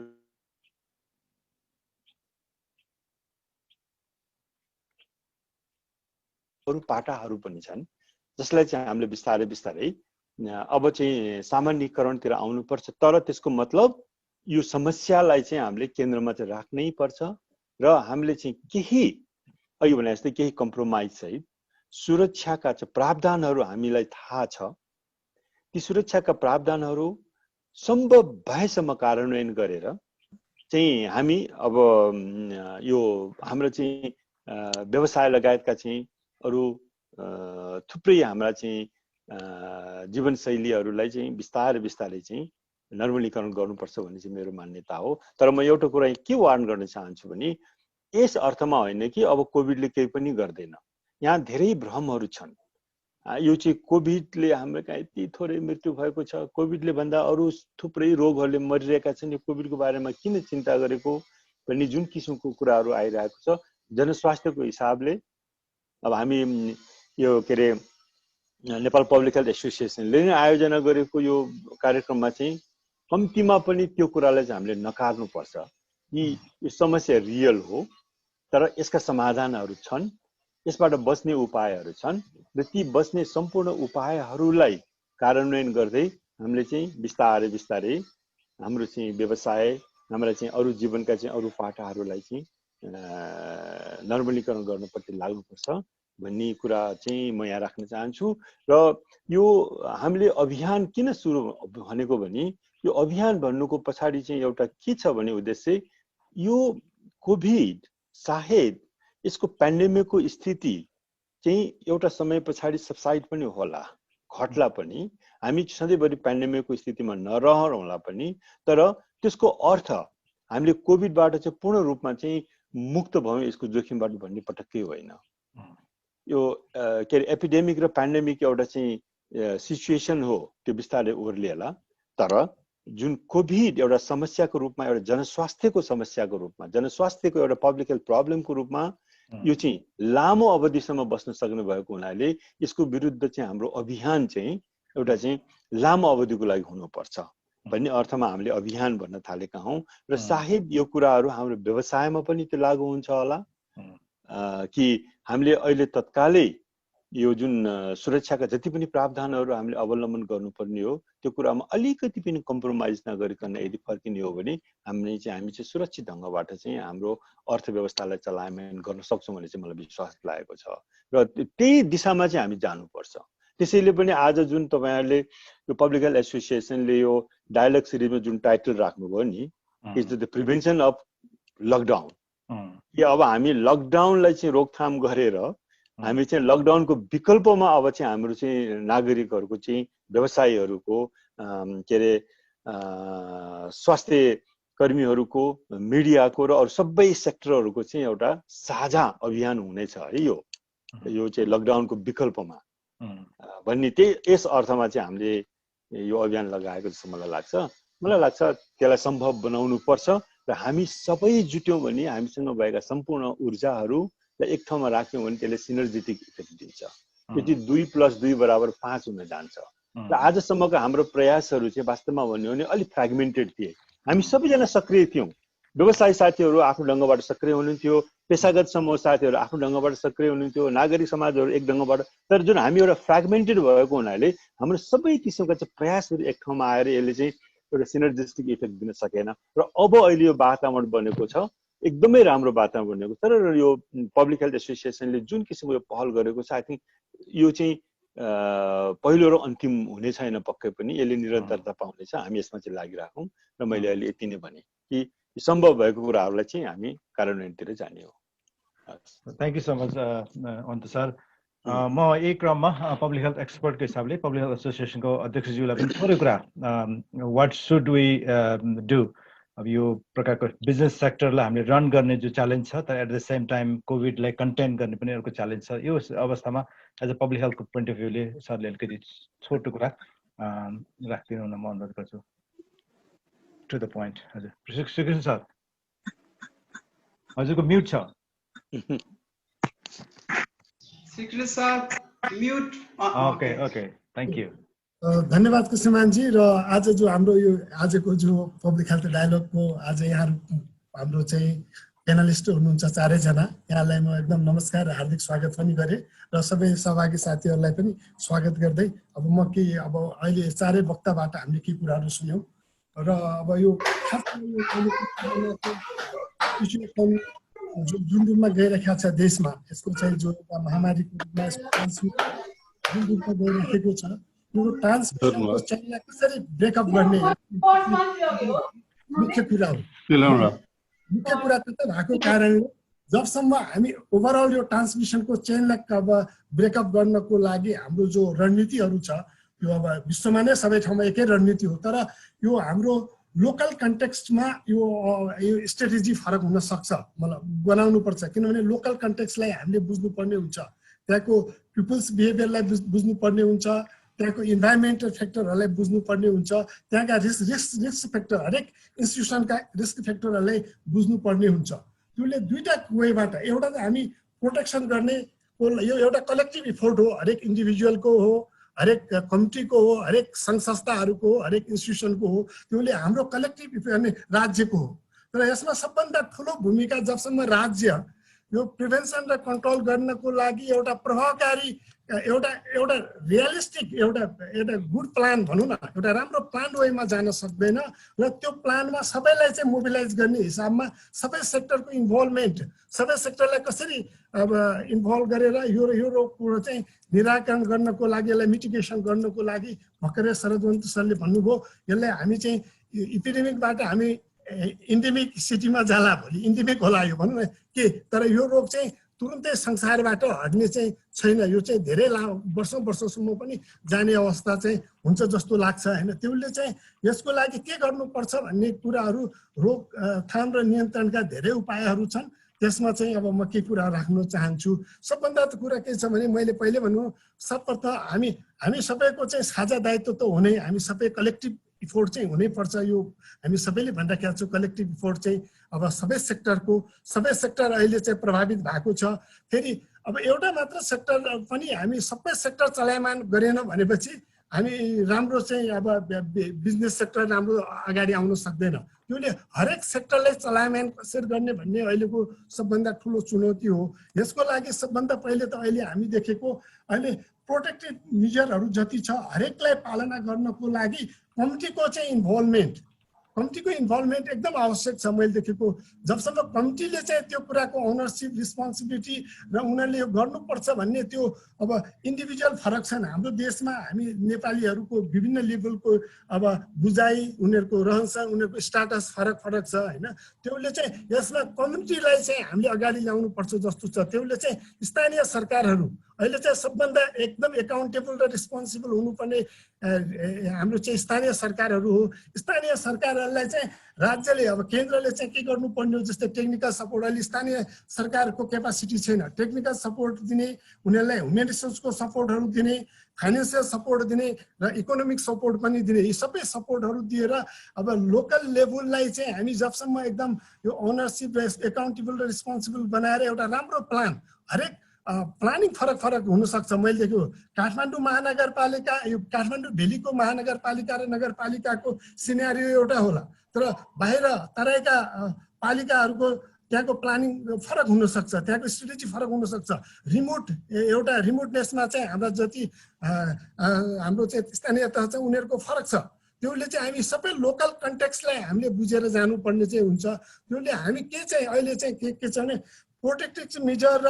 अरू पाटाहरू पनि छन् जसलाई चाहिँ हामीले बिस्तारै बिस्तारै अब चाहिँ सामान्यकरणतिर आउनुपर्छ। तर त्यसको मतलब यो समस्यालाई चाहिँ हामीले केन्द्रमा चाहिँ राख्नै पर्छ र हामीले चाहिँ केही अघि भने जस्तै केही कम्प्रोमाइज सहित सुरक्षाका चाहिँ प्रावधानहरू हामीलाई थाहा छ, ती सुरक्षाका प्रावधानहरू सम्भव भएसम्म कार्यान्वयन गरेर चाहिँ हामी अब यो हाम्रो चाहिँ व्यवसाय लगायतका चाहिँ अरू थुप्रै हाम्रा चाहिँ जीवनशैलीहरूलाई चाहिँ बिस्तारै बिस्तारै चाहिँ नर्मलीकरण गर्नुपर्छ भन्ने चाहिँ मेरो मान्यता हो। तर म एउटा कुरा के वार्न गर्न चाहन्छु भने यस अर्थमा होइन कि अब कोभिडले केही पनि गर्दैन, यहाँ धेरै भ्रमहरू छन्। यो चाहिँ कोभिडले हाम्रो कहाँ यति थोरै मृत्यु भएको छ, कोभिडले भन्दा अरू थुप्रै रोगहरूले मरिरहेका छन्, यो कोभिडको बारेमा किन चिन्ता गरेको भन्ने जुन किसिमको कुराहरू आइरहेको छ। जनस्वास्थ्यको हिसाबले अब हामी यो के अरे नेपाल पब्लिक हेल्थ एसोसिएसनले नै आयोजना गरेको यो कार्यक्रममा चाहिँ कम्तीमा पनि त्यो कुरालाई चाहिँ हामीले नकार्नुपर्छ कि यो समस्या रियल हो, तर यसका समाधानहरू छन्, यसबाट बच्ने उपायहरू छन् र ती बच्ने सम्पूर्ण उपायहरूलाई कार्यान्वयन गर्दै हामीले चाहिँ बिस्तारै बिस्तारै हाम्रो चाहिँ व्यवसाय, हाम्रा चाहिँ अरू जीवनका चाहिँ अरू पाटाहरूलाई चाहिँ नर्मलीकरण गर्नप्रति लाग्नुपर्छ भन्ने कुरा चाहिँ म यहाँ राख्न चाहन्छु। र यो हामीले अभियान किन सुरु भनेको भने यो अभियान भन्नुको पछाडि चाहिँ एउटा के छ भने उद्देश्य यो कोभिड सायद यसको पेन्डेमिकको स्थिति चाहिँ एउटा समय पछाडि सबसाइड पनि होला, घट्ला पनि, हामी सधैँभरि पेन्डेमिकको स्थितिमा नरहला पनि, तर त्यसको अर्थ हामीले कोभिडबाट चाहिँ पूर्ण रूपमा चाहिँ मुक्त भयौँ यसको जोखिमबाट भन्ने पटक्कै होइन। यो के अरे एपिडेमिक र पेन्डेमिक एउटा चाहिँ सिचुएसन हो, त्यो बिस्तारै ओर्लिएला, तर जुन कोभिड एउटा समस्याको रूपमा, एउटा जनस्वास्थ्यको समस्याको रूपमा, जनस्वास्थ्यको एउटा पब्लिक हेल्थ प्रब्लमको रूपमा यो चाहिँ लामो अवधिसम्म बस्न सक्ने भएको हुनाले यसको विरुद्ध चाहिँ हाम्रो अभियान चाहिँ एउटा चाहिँ लामो अवधिको लागि हुनुपर्छ भन्ने अर्थमा हामीले अभियान भन्न थालेका हौँ। र सायद यो कुराहरू हाम्रो व्यवसायमा पनि त्यो लागू हुन्छ होला कि हामीले अहिले तत्कालै यो जुन सुरक्षाका जति पनि प्रावधानहरू हामीले अवलम्बन गर्नुपर्ने हो त्यो कुरामा अलिकति पनि कम्प्रोमाइज नगरिकन यदि फर्किने हो भने हामी चाहिँ सुरक्षित ढङ्गबाट चाहिँ हाम्रो अर्थव्यवस्थालाई चलायमान गर्न सक्छौँ भन्ने चाहिँ मलाई विश्वास लागेको छ र त्यही दिशामा चाहिँ हामी जानुपर्छ। त्यसैले पनि आज जुन तपाईहरुले यो पब्लिक हेल्थ एसोसिएसनले यो डायलग सिरिजमा जुन टाइटल राख्नुभयो नि, is the prevention of lockdown, कि अब हामी लकडाउनलाई चाहिँ रोकथाम गरेर हामी चाहिँ लकडाउनको विकल्पमा अब चाहिँ हाम्रो चाहिँ नागरिकहरूको चाहिँ व्यवसायीहरूको के अरे स्वास्थ्य कर्मीहरूको, मिडियाको र अरू सबै सेक्टरहरूको चाहिँ एउटा साझा अभियान हुनेछ है यो चाहिँ लकडाउनको विकल्पमा भन्ने त्यही यस अर्थमा चाहिँ हामीले यो अभियान लगाएको जस्तो मलाई लाग्छ त्यसलाई सम्भव बनाउनु पर्छ र हामी सबै जुट्यौँ भने हामीसँग भएका सम्पूर्ण ऊर्जाहरूलाई एक ठाउँमा राख्यौँ भने त्यसले सिनर्जेटिक इफेक्ट दिन्छ। यो चाहिँ 2+2 = 5 हुन जान्छ र आजसम्मका हाम्रो प्रयासहरू चाहिँ वास्तवमा भन्यो भने अलिक फ्रेगमेन्टेड थिए। हामी सबैजना सक्रिय थियौँ, व्यवसायी साथीहरू आफ्नो ढङ्गबाट सक्रिय हुनुहुन्थ्यो, पेसागत समूह साथीहरू आफ्नो ढङ्गबाट सक्रिय हुनुहुन्थ्यो, नागरिक समाजहरू एक ढङ्गबाट। तर जुन हामी एउटा फ्रेगमेन्टेड भएको हुनाले हाम्रो सबै किसिमका चाहिँ प्रयासहरू एक ठाउँमा आएर यसले चाहिँ एउटा सिनर्जिस्टिक इफेक्ट दिन सकेन। र अब अहिले यो वातावरण बनेको छ, एकदमै राम्रो वातावरण बनेको छ। तर यो पब्लिक हेल्थ एसोसिएसनले जुन किसिमको यो पहल गरेको छ, आई थिङ्क यो चाहिँ पहिलो र अन्तिम हुने छैन पक्कै पनि, यसले निरन्तरता पाउनेछ। हामी यसमा चाहिँ लागिराखौँ र मैले अहिले यति नै भने कि सम्भव भएको कुराहरूलाई चाहिँ हामी कार्यान्वयनतिर जाने हो। थ्याङ्क यू सो मच अन्त सर। म यही क्रममा पब्लिक हेल्थ एक्सपर्टको हिसाबले पब्लिक हेल्थ एसोसिएसनको अध्यक्षज्यूलाई पनि थोरै कुरा वाट सुड वी डु, अब यो प्रकारको बिजनेस सेक्टरलाई हामीले रन गर्ने जो च्यालेन्ज छ, तर एट द सेम टाइम कोभिडलाई कन्टेन गर्ने पनि अर्को च्यालेन्ज छ। यो अवस्थामा एज अ पब्लिक हेल्थको पोइन्ट अफ भ्यूले सरले अलिकति छोटो कुरा राखिदिनु हुन म अनुरोध गर्छु। To the point. हजुर श्रीकृष्ण सर, हजुरको म्युट छ। Shrikrishna sir mute. Okay okay, thank you. धन्यवाद कृष्णमानजी। र आज जो हाम्रो यो आजको जो पब्लिक हेल्थ डायलगको आज यहाँहरू हाम्रो चाहिँ पेनलिस्ट हुनुहुन्छ चारैजना, यहाँलाई म एकदम नमस्कार र हार्दिक स्वागत पनि गरेँ र सबै सहभागी साथीहरूलाई पनि स्वागत गर्दै अब म के अब अहिले चारै वक्ताबाट हामीले के कुराहरू सुन्यौँ र अब यो जुन रूपमा गइरहेको छ देशमा, यसको चाहिँ जो महामारीको रूपमा जुन रूपमा गइरहेको छ, यो ट्रान्समिसनको चेनलाई कसरी ब्रेकअप गर्ने मुख्य कुरा हो। मुख्य कुरा त भएको कारणले जबसम्म हामी ओभरअल यो ट्रान्समिसनको चेनलाई अब ब्रेकअप गर्नको लागि हाम्रो जो रणनीतिहरू छ, यो अब विश्वमा नै सबै ठाउँमा एकै रणनीति हो, तर यो हाम्रो लोकल कन्टेक्स्टमा यो स्ट्रेटेजी फरक हुन सक्छ, मतलब बनाउनु पर्छ। किनभने लोकल कन्टेक्स्टलाई हामीले बुझ्नुपर्ने हुन्छ, त्यहाँको पिपल्स बिहेभियरलाई बुझ्नुपर्ने हुन्छ, त्यहाँको इन्भाइरोमेन्टल फ्याक्टरहरूलाई बुझ्नुपर्ने हुन्छ, त्यहाँका रिस्क फ्याक्टर हरेक इन्स्टिट्युसनका रिस्क फ्याक्टरहरूलाई बुझ्नुपर्ने हुन्छ। त्यसले दुईटा वेबाट, एउटा त हामी प्रोटेक्सन गर्ने यो एउटा कलेक्टिभ इफोर्ट हो, हरेक इन्डिभिजुअलको हो, हरेक कमिटीको हो, हरेक सङ्घ संस्थाहरूको हो, हरेक इन्स्टिट्युसनको हो, त्यसले हाम्रो कलेक्टिभ इफोर्ट राज्यको हो। तर यसमा सबभन्दा ठुलो भूमिका जबसम्म राज्य यो प्रिभेन्सन र कन्ट्रोल गर्नको लागि एउटा प्रभावकारी एउटा रियलिस्टिक एउटा गुड प्लान भनौँ न, एउटा राम्रो प्लान वेमा जान सक्दैन र त्यो प्लानमा सबैलाई चाहिँ मोबिलाइज गर्ने हिसाबमा सबै सेक्टरको इन्भल्भमेन्ट, सबै सेक्टरलाई कसरी अब इन्भल्भ गरेर यो रोगको चाहिँ निराकरण गर्नको लागि, यसलाई मिटिगेसन गर्नको लागि भर्खरै शरदवन्त सरले भन्नुभयो, यसलाई हामी चाहिँ इपिडेमिकबाट हामी इन्डेमिक सिटीमा जाला, भोलि इन्डेमिक होला यो भनौँ न के। तर यो रोग चाहिँ तुरुन्तै संसारबाट हट्ने चाहिँ छैन, यो चाहिँ धेरै वर्षसम्म पनि जाने अवस्था चाहिँ हुन्छ जस्तो लाग्छ होइन। त्यसले चाहिँ यसको लागि के गर्नुपर्छ भन्ने कुराहरू रोकथाम र नियन्त्रणका धेरै उपायहरू छन्। त्यसमा चाहिँ अब म के कुरा राख्न चाहन्छु, सबभन्दा कुरा के छ भने मैले पहिले भन्नु सर्वप्रथम हामी सबैको चाहिँ साझा दायित्व त हुनै, हामी सबै कलेक्टिभ इफोर्ट चाहिँ हुनैपर्छ। यो हामी सबैले भनिराखेका छौँ, कलेक्टिभ इफोर्ट चाहिँ अब सबै सेक्टर अहिले चाहिँ प्रभावित भएको छ। फेरि अब एउटा मात्र सेक्टर पनि हामी सबै सेक्टर चलायमान गरेन भनेपछि हामी राम्रो चाहिँ अब बिजनेस सेक्टर राम्रो अगाडि आउन सक्दैन। त्यसले हरेक सेक्टरलाई चलायमान कसरी गर्ने भन्ने अहिलेको सबभन्दा ठुलो चुनौती हो। यसको लागि सबभन्दा पहिले त अहिले हामी देखेको अहिले प्रोटेक्टिभ मेजरहरू जति छ हरेकलाई पालना गर्नको लागि कमिटीको चाहिँ इन्भल्भमेन्ट एकदम आवश्यक छ। मैले देखेको जबसम्म कमिटीले चाहिँ त्यो कुराको ओनरसिप रिस्पोन्सिबिलिटी र उनीहरूले यो गर्नुपर्छ भन्ने त्यो अब इन्डिभिजुअल फरक छन्। हाम्रो देशमा हामी नेपालीहरूको विभिन्न लेभलको अब बुझाइ, उनीहरूको रहनसहन, उनीहरूको स्टाटस फरक छ होइन। त्यसले चाहिँ यसमा कमिटीलाई चाहिँ हामीले अगाडि ल्याउनुपर्छ जस्तो छ। त्यसले चाहिँ स्थानीय सरकारहरू अहिले चाहिँ सबभन्दा एकदम एकाउन्टेबल र रिस्पोन्सिबल हुनुपर्ने हाम्रो चाहिँ स्थानीय सरकारहरू हो। स्थानीय सरकारहरूलाई चाहिँ राज्यले अब केन्द्रले चाहिँ के गर्नुपर्ने हो, जस्तै टेक्निकल सपोर्ट, अहिले स्थानीय सरकारको क्यापासिटी छैन, टेक्निकल सपोर्ट दिने, उनीहरूलाई ह्युमन रिसोर्सको सपोर्टहरू दिने, फाइनेन्सियल सपोर्ट दिने र इकोनोमिक सपोर्ट पनि दिने, यी सबै सपोर्टहरू दिएर अब लोकल लेभललाई चाहिँ हामी जबसम्म एकदम यो ओनरसिप र एकाउन्टेबल र रिस्पोन्सिबल बनाएर एउटा राम्रो प्लान, हरेक प्लानिङ फरक हुनसक्छ। मैले देखेको काठमाडौँ महानगरपालिका, यो काठमाडौँ भेलीको महानगरपालिका र नगरपालिकाको सिनेरियो एउटा होला, तर बाहिर तराईका पालिकाहरूको त्यहाँको प्लानिङ फरक हुनसक्छ, त्यहाँको स्ट्रेटेजी फरक हुनसक्छ। एउटा रिमोटनेसमा चाहिँ हाम्रा जति हाम्रो चाहिँ स्थानीय तह छ उनीहरूको फरक छ। त्यसले चाहिँ हामी सबै लोकल कन्टेक्स्टलाई हामीले बुझेर जानुपर्ने चाहिँ हुन्छ। त्यसले हामी के चाहिँ अहिले चाहिँ के छ भने प्रोटेक्टिभ मेजर र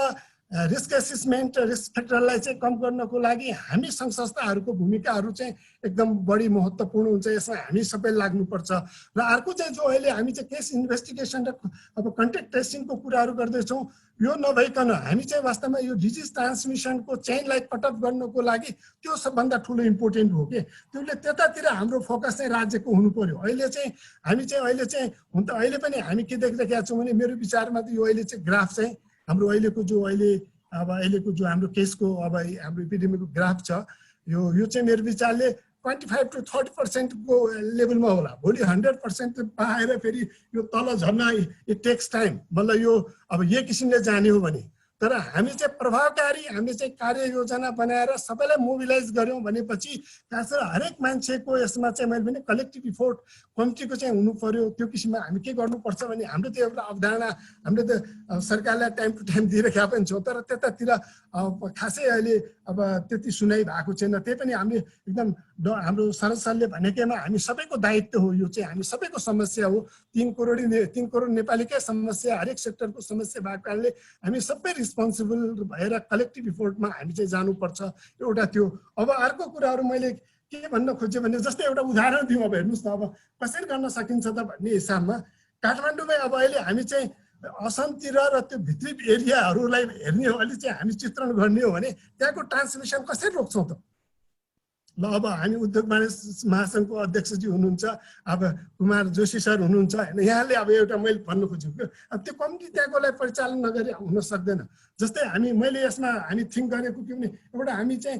रिस्क एसेसमेन्ट रिस्क फ्याक्टरलाई चाहिँ कम गर्नको लागि हामी सङ्घ संस्थाहरूको भूमिकाहरू चाहिँ एकदम बढी महत्त्वपूर्ण हुन्छ। यसमा हामी सबै लाग्नुपर्छ। र अर्को चाहिँ जो अहिले हामी चाहिँ केस इन्भेस्टिगेसन र अब कन्ट्याक्ट ट्रेसिङको कुराहरू गर्दैछौँ, यो नभइकन हामी चाहिँ वास्तवमा यो डिजिज ट्रान्समिसनको चेनलाई कटअप गर्नको लागि त्यो सबभन्दा ठुलो इम्पोर्टेन्ट हो कि त्यसले त्यतातिर हाम्रो फोकस चाहिँ राज्यको हुनु पर्यो। अहिले चाहिँ हामी चाहिँ अहिले चाहिँ हुन त अहिले पनि हामी के देखिरहेका छौँ भने मेरो विचारमा त यो अहिले चाहिँ ग्राफ चाहिँ हाम्रो अहिलेको जो हाम्रो केसको अब हाम्रो एपिडेमिकको ग्राफ छ यो चाहिँ मेरो विचारले 25 to 30% को लेभलमा होला। भोलि 100% पाएर फेरि यो तल झर्न इट टेक्स टाइम। मतलब यो अब यही किसिमले जाने हो भने तर हामी चाहिँ प्रभावकारी हामीले चाहिँ कार्ययोजना बनाएर सबैलाई मोबिलाइज गर्यौँ भनेपछि खास गरेर हरेक मान्छेको यसमा चाहिँ मैले भने कलेक्टिभ इफोर्ट कमिटीको चाहिँ हुनु पर्यो। त्यो किसिममा हामी के गर्नुपर्छ भने हाम्रो त एउटा अवधारणा हामीले त सरकारलाई टाइम टु टाइम दिइरहेका पनि छौँ तर त्यतातिर खासै अहिले अब त्यति सुनाइ भएको छैन। त्यही पनि हामीले एकदम हाम्रो शरद सरले भनेकैमा हामी सबैको दायित्व हो। यो चाहिँ हामी सबैको समस्या हो। 3 करोड नेपालीकै समस्या, हरेक सेक्टरको समस्या भएको कारणले हामी सबै रिस्पोन्सिबल भएर कलेक्टिभ इफोर्टमा हामी चाहिँ जानुपर्छ। एउटा त्यो। अब अर्को कुराहरू मैले के भन्न खोजेँ भने जस्तै एउटा उदाहरण दिउँ। अब हेर्नुहोस् न अब कसरी गर्न सकिन्छ त भन्ने हिसाबमा काठमाडौँमै अब अहिले हामी चाहिँ असमतिर र त्यो भित्री एरियाहरूलाई हेर्ने हो भने चाहिँ हामी चित्रण गर्ने हो भने त्यहाँको ट्रान्समिसन कसरी रोक्छौँ त? ल अब हामी उद्योग वाणिज्य महासङ्घको अध्यक्षजी हुनुहुन्छ, अब कुमार जोशी सर हुनुहुन्छ होइन, यहाँले अब एउटा मैले भन्नु खोजेको अब त्यो कमिटी त्यहाँकोलाई परिचालन नगरी हुन सक्दैन। जस्तै मैले यसमा हामी थिङ्क गरेको के भने एउटा हामी चाहिँ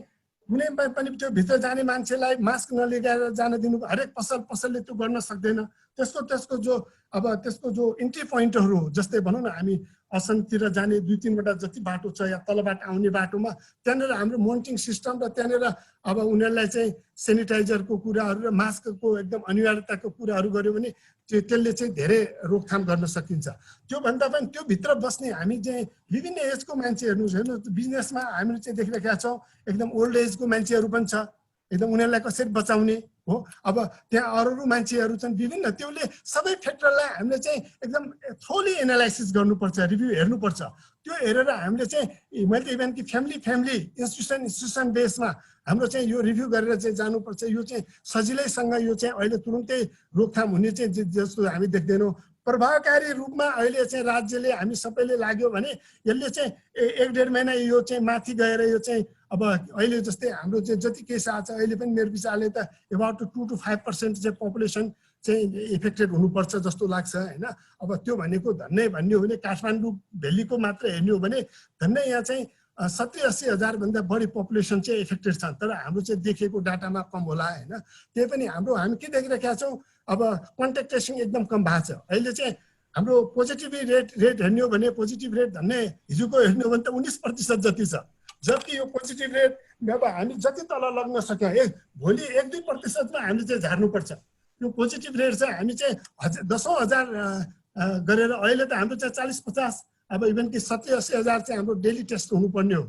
कुनै पनि त्यो भित्र जाने मान्छेलाई मास्क नलगाएर जान दिनु, हरेक पसलले त्यो गर्न सक्दैन। त्यसको जो इन्ट्री पोइन्टहरू हो, जस्तै भनौँ न हामी असमतिर जाने 2-3वटा जति बाटो छ या तलबाट आउने बाटोमा त्यहाँनिर हाम्रो मोनिटरिङ सिस्टम र त्यहाँनिर अब उनीहरूलाई चाहिँ सेनिटाइजरको कुराहरू र मास्कको एकदम अनिवार्यताको कुराहरू गर्यो भने त्यसले चाहिँ धेरै रोकथाम गर्न सकिन्छ। त्योभन्दा पनि त्यो भित्र बस्ने हामी चाहिँ विभिन्न एजको मान्छेहरू हेर्नु, बिजनेसमा हामीले चाहिँ देखिरहेका छौँ एकदम ओल्ड एजको मान्छेहरू पनि छ, एकदम उनीहरूलाई कसरी बचाउने हो। अब त्यहाँ अरू मान्छेहरू छन् विभिन्न, त्यसले सबै फ्याक्टरलाई हामीले चाहिँ एकदम थोली एनालाइसिस गर्नुपर्छ, रिभ्यू हेर्नुपर्छ। त्यो हेरेर हामीले चाहिँ मैले इभन कि फ्यामिली इन्स्टिट्युसन बेसमा हाम्रो चाहिँ यो रिभ्यू गरेर चाहिँ जानुपर्छ। यो चाहिँ सजिलैसँग यो चाहिँ अहिले तुरुन्तै रोकथाम हुने चाहिँ जस्तो हामी देख्दैनौँ। प्रभावकारी रूपमा अहिले चाहिँ राज्यले हामी सबैले लाग्यो भने यसले चाहिँ 1-1.5 महिना यो चाहिँ माथि गएर यो चाहिँ अब अहिले जस्तै हाम्रो चाहिँ जति केस आएको छ अहिले पनि मेरो विचारले त अबाउट 2 to 5% चाहिँ पपुलेसन चाहिँ इफेक्टेड हुनुपर्छ जस्तो लाग्छ होइन। अब त्यो भनेको धन्नै भन्ने हो भने काठमाडौँ भेलीको मात्र हेर्ने हो भने धन्नै यहाँ चाहिँ 70-80 हजार भन्दा बढी पपुलेसन चाहिँ इफेक्टेड छन्। तर हाम्रो चाहिँ देखेको डाटामा कम होला होइन। त्यही पनि हामी के देखिरहेका छौँ अब कन्ट्याक्ट ट्रेसिङ एकदम कम भएको छ। अहिले चाहिँ हाम्रो पोजिटिभ रेट हेर्ने हो भने पोजिटिभ रेट धन्नै हिजोको हेर्ने हो भने त 19% जति छ। जबकि यो पोजिटिभ रेट अब हामी जति तल लग्न सक्यौँ भोलि 1-2% हामीले चाहिँ झार्नुपर्छ। यो पोजिटिभ रेट चाहिँ हामी चाहिँ 10,000 गरेर अहिले त हाम्रो चाहिँ 40-50 अब इभन कि 70-80 हजार चाहिँ हाम्रो डेली टेस्ट हुनुपर्ने हो।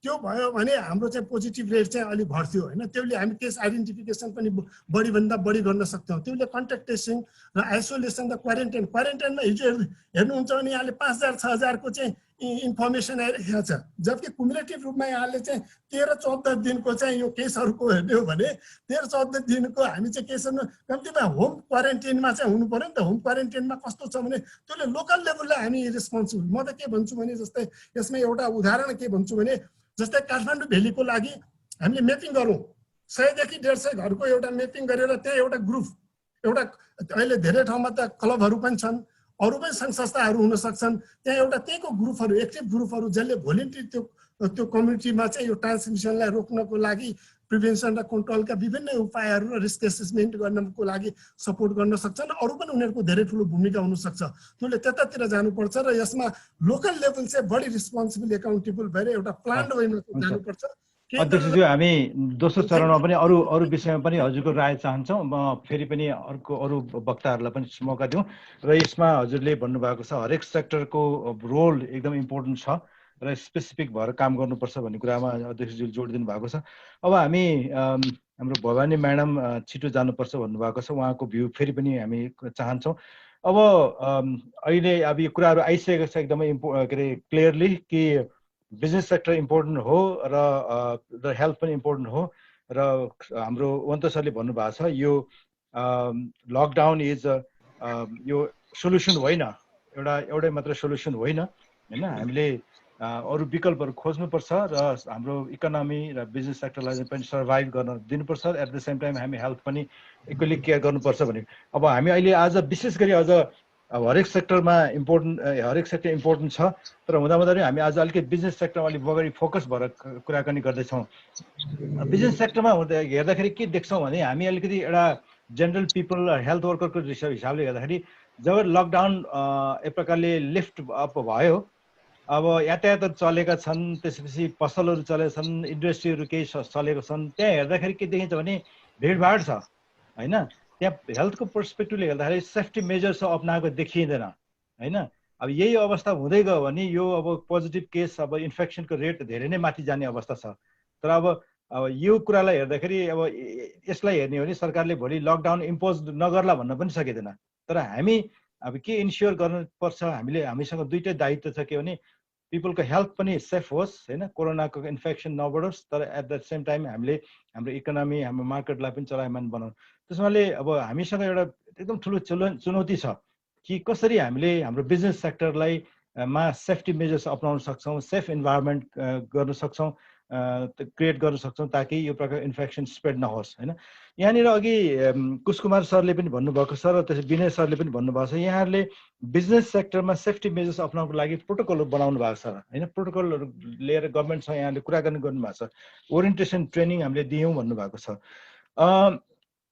त्यो भयो भने हाम्रो चाहिँ पोजिटिभ रेट चाहिँ अलिक घट्थ्यो होइन। त्यसले हामी केस आइडेन्टिफिकेसन पनि बढीभन्दा बढी गर्न सक्छौँ। त्यसले कन्ट्याक्ट ट्रेसिङ र आइसोलेसन र क्वारेन्टाइनमा हिजो हेर्नुहुन्छ भने यहाँले 5,000-6,000 को चाहिँ इन्फर्मेसन आइरहेको छ। जबकि कुमुलेटिभ रूपमा यहाँले चाहिँ 13-14 दिनको चाहिँ यो केसहरूको हेर्ने हो भने 13-14 दिनको हामी चाहिँ केसहरू कम्तीमा होम क्वारेन्टाइनमा चाहिँ हुनु पर्यो नि त। होम क्वारेन्टाइनमा कस्तो छ भने त्यसले लोकल लेभललाई हामी रेस्पोन्सिबल। म त के भन्छु भने जस्तै यसमा एउटा उदाहरण के भन्छु भने जस्तै काठमाडौँ भेलीको लागि हामीले म्यापिङ गरौँ, 100 देखि 150 घरको एउटा म्यापिङ गरेर त्यहाँ एउटा ग्रुप, एउटा अहिले धेरै ठाउँमा त क्लबहरू पनि छन्, अरू पनि सङ्घ संस्थाहरू हुन सक्छन्, त्यहाँ एउटा त्यहीँको ग्रुपहरू एक्टिभ ग्रुपहरू जसले भोलिन्टियर त्यो कम्युनिटीमा चाहिँ यो ट्रान्समिसनलाई रोक्नको लागि प्रिभेन्सन र कन्ट्रोलका विभिन्न उपायहरू र रिस्क एसेसमेन्ट गर्नको लागि सपोर्ट गर्न सक्छन्। अरू पनि उनीहरूको धेरै ठुलो भूमिका हुनसक्छ। त्यसले त्यतातिर जानुपर्छ र यसमा लोकल लेभल चाहिँ बढी रिस्पोन्सिबल एकाउन्टेबल भएर एउटा प्लान वेमा जानुपर्छ। अध्यक्षज्यू, हामी दोस्रो चरणमा पनि अरू विषयमा पनि हजुरको राय चाहन्छौँ। म फेरि पनि अरू वक्ताहरूलाई पनि मौका दिउँ र यसमा हजुरले भन्नुभएको छ हरेक सेक्टरको रोल एकदम इम्पोर्टेन्ट छ र स्पेसिफिक भएर काम गर्नुपर्छ भन्ने कुरामा अध्यक्षज्यूले जोड दिनु भएको छ। अब हामी हाम्रो भवानी म्याडम छिटो जानुपर्छ भन्नुभएको छ, उहाँको भ्यू फेरि पनि हामी चाहन्छौँ। अब अहिले अब यो कुराहरू आइसकेको छ एकदमै के अरे क्लियरली कि बिजनेस सेक्टर इम्पोर्टेन्ट हो र हेल्थ पनि इम्पोर्टेन्ट हो र हाम्रो वन्त सरले भन्नुभएको छ यो लकडाउन इज यो सोल्युसन होइन, एउटै मात्र सोल्युसन होइन होइन। हामीले अरू विकल्पहरू खोज्नुपर्छ र हाम्रो इकोनोमी र बिजनेस सेक्टरलाई पनि सर्भाइभ गर्न दिनुपर्छ। एट द सेम टाइम हामी हेल्थ पनि इक्वली केयर गर्नुपर्छ भने अब हामी अहिले आज विशेष गरी अझ अब हरेक सेक्टर इम्पोर्टेन्ट छ, तर हुँदा पनि हामी आज अलिकति बिजनेस सेक्टरमा अलिक बढी फोकस भएर कुराकानी गर्दैछौँ। बिजनेस सेक्टरमा हेर्दाखेरि के देख्छौँ भने हामी अलिकति एउटा जेनरल पिपल हेल्थ वर्करको हिसाबले हेर्दाखेरि जब लकडाउन एक प्रकारले लिफ्ट अप भयो, अब यातायात चलेका छन्, त्यसपछि पसलहरू चलेका छन्, इन्डस्ट्रीहरू केही चलेको छन्, त्यहाँ हेर्दाखेरि के देखिन्छ भने भिडभाड छ होइन। त्यहाँ हेल्थको पर्सपेक्टिभले हेर्दाखेरि सेफ्टी मेजर्स अप्नाएको देखिँदैन होइन। अब यही अवस्था हुँदै गयो भने यो अब पोजिटिभ केस अब इन्फेक्सनको रेट धेरै नै माथि जाने अवस्था छ। तर अब यो कुरालाई हेर्दाखेरि अब यसलाई हेर्ने हो भने सरकारले भोलि लकडाउन इम्पोज नगर्ला भन्न पनि सकिँदैन। तर हामी अब के इन्स्योर गर्नुपर्छ, हामीसँग दुईटै दायित्व छ के भने पिपलको हेल्थ पनि सेफ होस् होइन, कोरोनाको इन्फेक्सन नबढोस्, तर एट द सेम टाइम हामीले हाम्रो इकोनोमी हाम्रो मार्केटलाई पनि चलायमान बनाउँ। त्यसमाले अब हामीसँग एउटा एकदम ठुलो चुनौती छ कि कसरी हामीले हाम्रो बिजनेस सेक्टरलाई सेफ्टी मेजर्स अपनाउन सक्छौँ, सेफ इन्भाइरोमेन्ट गर्न सक्छौँ, क्रिएट गर्न सक्छौँ ताकि यो प्रकार इन्फेक्सन स्प्रेड नहोस् होइन। यहाँनिर अघि कुशकुमार सरले पनि भन्नुभएको छ र त्यसै विनय सरले पनि भन्नुभएको छ, यहाँहरूले बिजनेस सेक्टरमा सेफ्टी मेजर्स अपनाउनको लागि प्रोटोकलहरू बनाउनु भएको छ होइन। प्रोटोकलहरू लिएर गभर्मेन्टसँग यहाँले कुराकानी गर्नुभएको छ, ओरिएन्टेसन ट्रेनिङ हामीले दियौँ भन्नुभएको छ।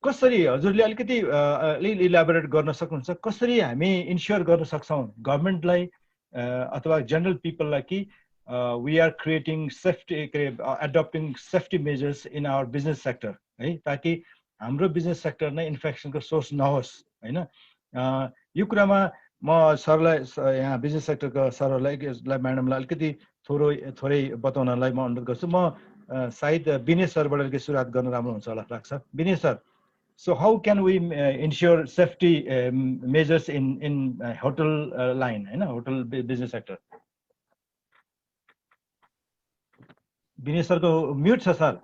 कसरी हजुरले अलिकति इलाबोरेट गर्न सक्नुहुन्छ, कसरी हामी इन्स्योर गर्न सक्छौँ गभर्मेन्टलाई अथवा जेनरल पिपललाई कि we are creating safety, adopting safety measures in our business sector है, ताकि हाम्रो बिजनेस सेक्टर नै इन्फेक्सनको सोर्स नहोस् होइन। यो कुरामा म सरलाई यहाँ बिजनेस सेक्टरका सरहरूलाई म्याडमलाई अलिकति थोरै बताउनलाई म अनुरोध गर्छु। म सायद विनय सरबाट अलिकति सुरुवात गर्न राम्रो हुन्छ होला लाग्छ। Vinay sir, so how can we ensure safety measures in hotel line होइन, होटल बिजनेस सेक्टर? विनय सरको म्युट छ सर,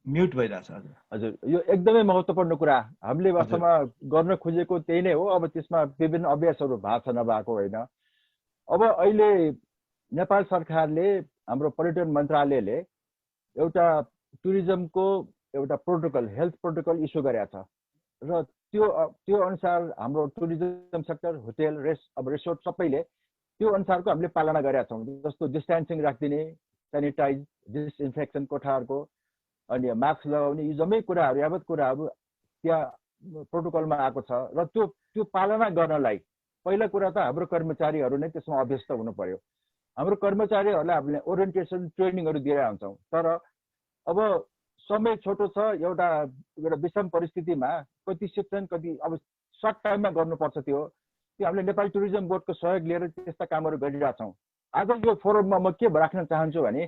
म्युट भइरहेछ। हजुर, यो एकदमै महत्त्वपूर्ण कुरा हामीले वास्तवमा गर्न खोजेको त्यही नै हो। अब त्यसमा विभिन्न अभ्यासहरू भएको छ नभएको होइन। अब अहिले नेपाल सरकारले हाम्रो पर्यटन मन्त्रालयले एउटा टुरिज्मको एउटा प्रोटोकल, हेल्थ प्रोटोकल इस्यु गरेको छ र त्यो अनुसार हाम्रो टुरिज्म सेक्टर, होटेल, रिसोर्ट सबैले त्यो अनुसारको हामीले पालना गरेका छौँ। जस्तो डिस्टेन्सिङ राखिदिने, सेनिटाइज, डिसइन्फेक्सन कोठाहरूको, अनि मास्क लगाउने, यी जम्मै कुराहरू यावत कुराहरू त्यहाँ प्रोटोकलमा आएको छ र त्यो पालना गर्नलाई पहिला कुरा त हाम्रो कर्मचारीहरू नै त्यसमा अभ्यस्त हुनु पर्यो। हाम्रो कर्मचारीहरूलाई हामीले ओरिएन्टेसन ट्रेनिङहरू दिएर हुन्छौँ, तर अब समय छोटो छ, एउटा विषम परिस्थितिमा कति सिक्छन्, कति अब सर्ट टाइममा गर्नुपर्छ। त्यो हामीले नेपाल टुरिज्म बोर्डको सहयोग लिएर त्यस्ता कामहरू गरिरहेका छौँ। आज यो फोरममा म के राख्न चाहन्छु भने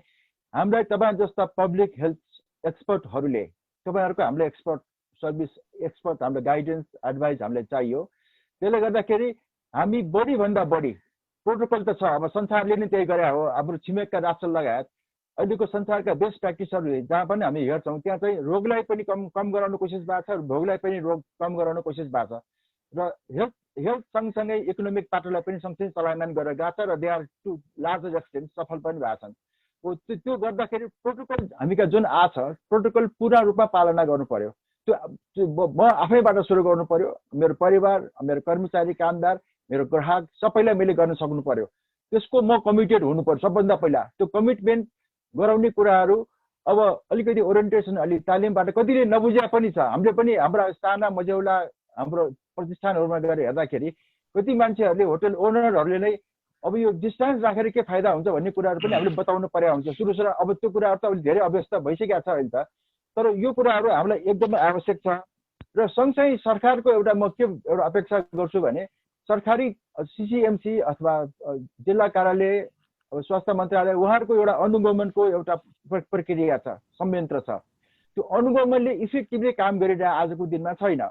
हामीलाई तपाईँ जस्ता पब्लिक हेल्थ एक्सपर्टहरूले, तपाईँहरूको हामीलाई एक्सपर्ट सर्भिस, एक्सपर्ट हाम्रो गाइडेन्स, एडभाइस हामीलाई चाहियो। त्यसले गर्दाखेरि हामी बढीभन्दा बढी प्रोटोकल त छ, अब संसारले नै त्यही गरे हो। हाम्रो छिमेकका राष्ट्र लगायत अहिलेको संसारका बेस्ट प्र्याक्टिसहरू जहाँ पनि हामी हेर्छौँ त्यहाँ चाहिँ रोगलाई पनि कम गराउनु कोसिस भएको छ, भोगलाई पनि रोग कम गराउनु कोसिस भएको छ र हेल्थ सँगसँगै इकोनोमिक पाटोलाई पनि सँगसँगै चलायमान गरेर गएको छ र they are to large extent सफल पनि भएको छन्। त्यो गर्दाखेरि प्रोटोकल हामीका जुन आछ प्रोटोकल पुरा रूपमा पालना गर्नु पर्यो। त्यो म आफैबाट सुरु गर्नु पर्यो, मेरो परिवार, मेरो कर्मचारी, कामदार, मेरो ग्राहक सबैलाई मैले गर्न सक्नु पर्यो। त्यसको म कमिटेड हुनु पर्यो सबभन्दा पहिला। त्यो कमिटमेन्ट गराउने कुराहरू अब अलिकति ओरिएन्टेसन, अलिक तालिमबाट कतिले नबुझे पनि छ। हामीले पनि हाम्रा साना मझौला हाम्रो प्रतिष्ठानहरूमा गएर हेर्दाखेरि कति मान्छेहरूले, होटल ओनरहरूले नै अब यो डिस्टेन्स राखेर के फाइदा हुन्छ भन्ने कुराहरू पनि हामीले बताउनु पर्या हुन्छ। सुरु अब त्यो कुराहरू त अहिले धेरै अभ्यस्त भइसकेको छ अहिले त, तर यो कुराहरू हामीलाई एकदमै आवश्यक छ। र सँगसँगै सरकारको एउटा म के एउटा अपेक्षा गर्छु भने सरकारी सिसिएमसी अथवा जिल्ला कार्यालय, स्वास्थ्य मन्त्रालय उहाँहरूको एउटा अनुगमनको एउटा प्रक्रिया छ, संयन्त्र छ। त्यो अनुगमनले इफेक्टिभली काम गरिरहेको आजको दिनमा छैन।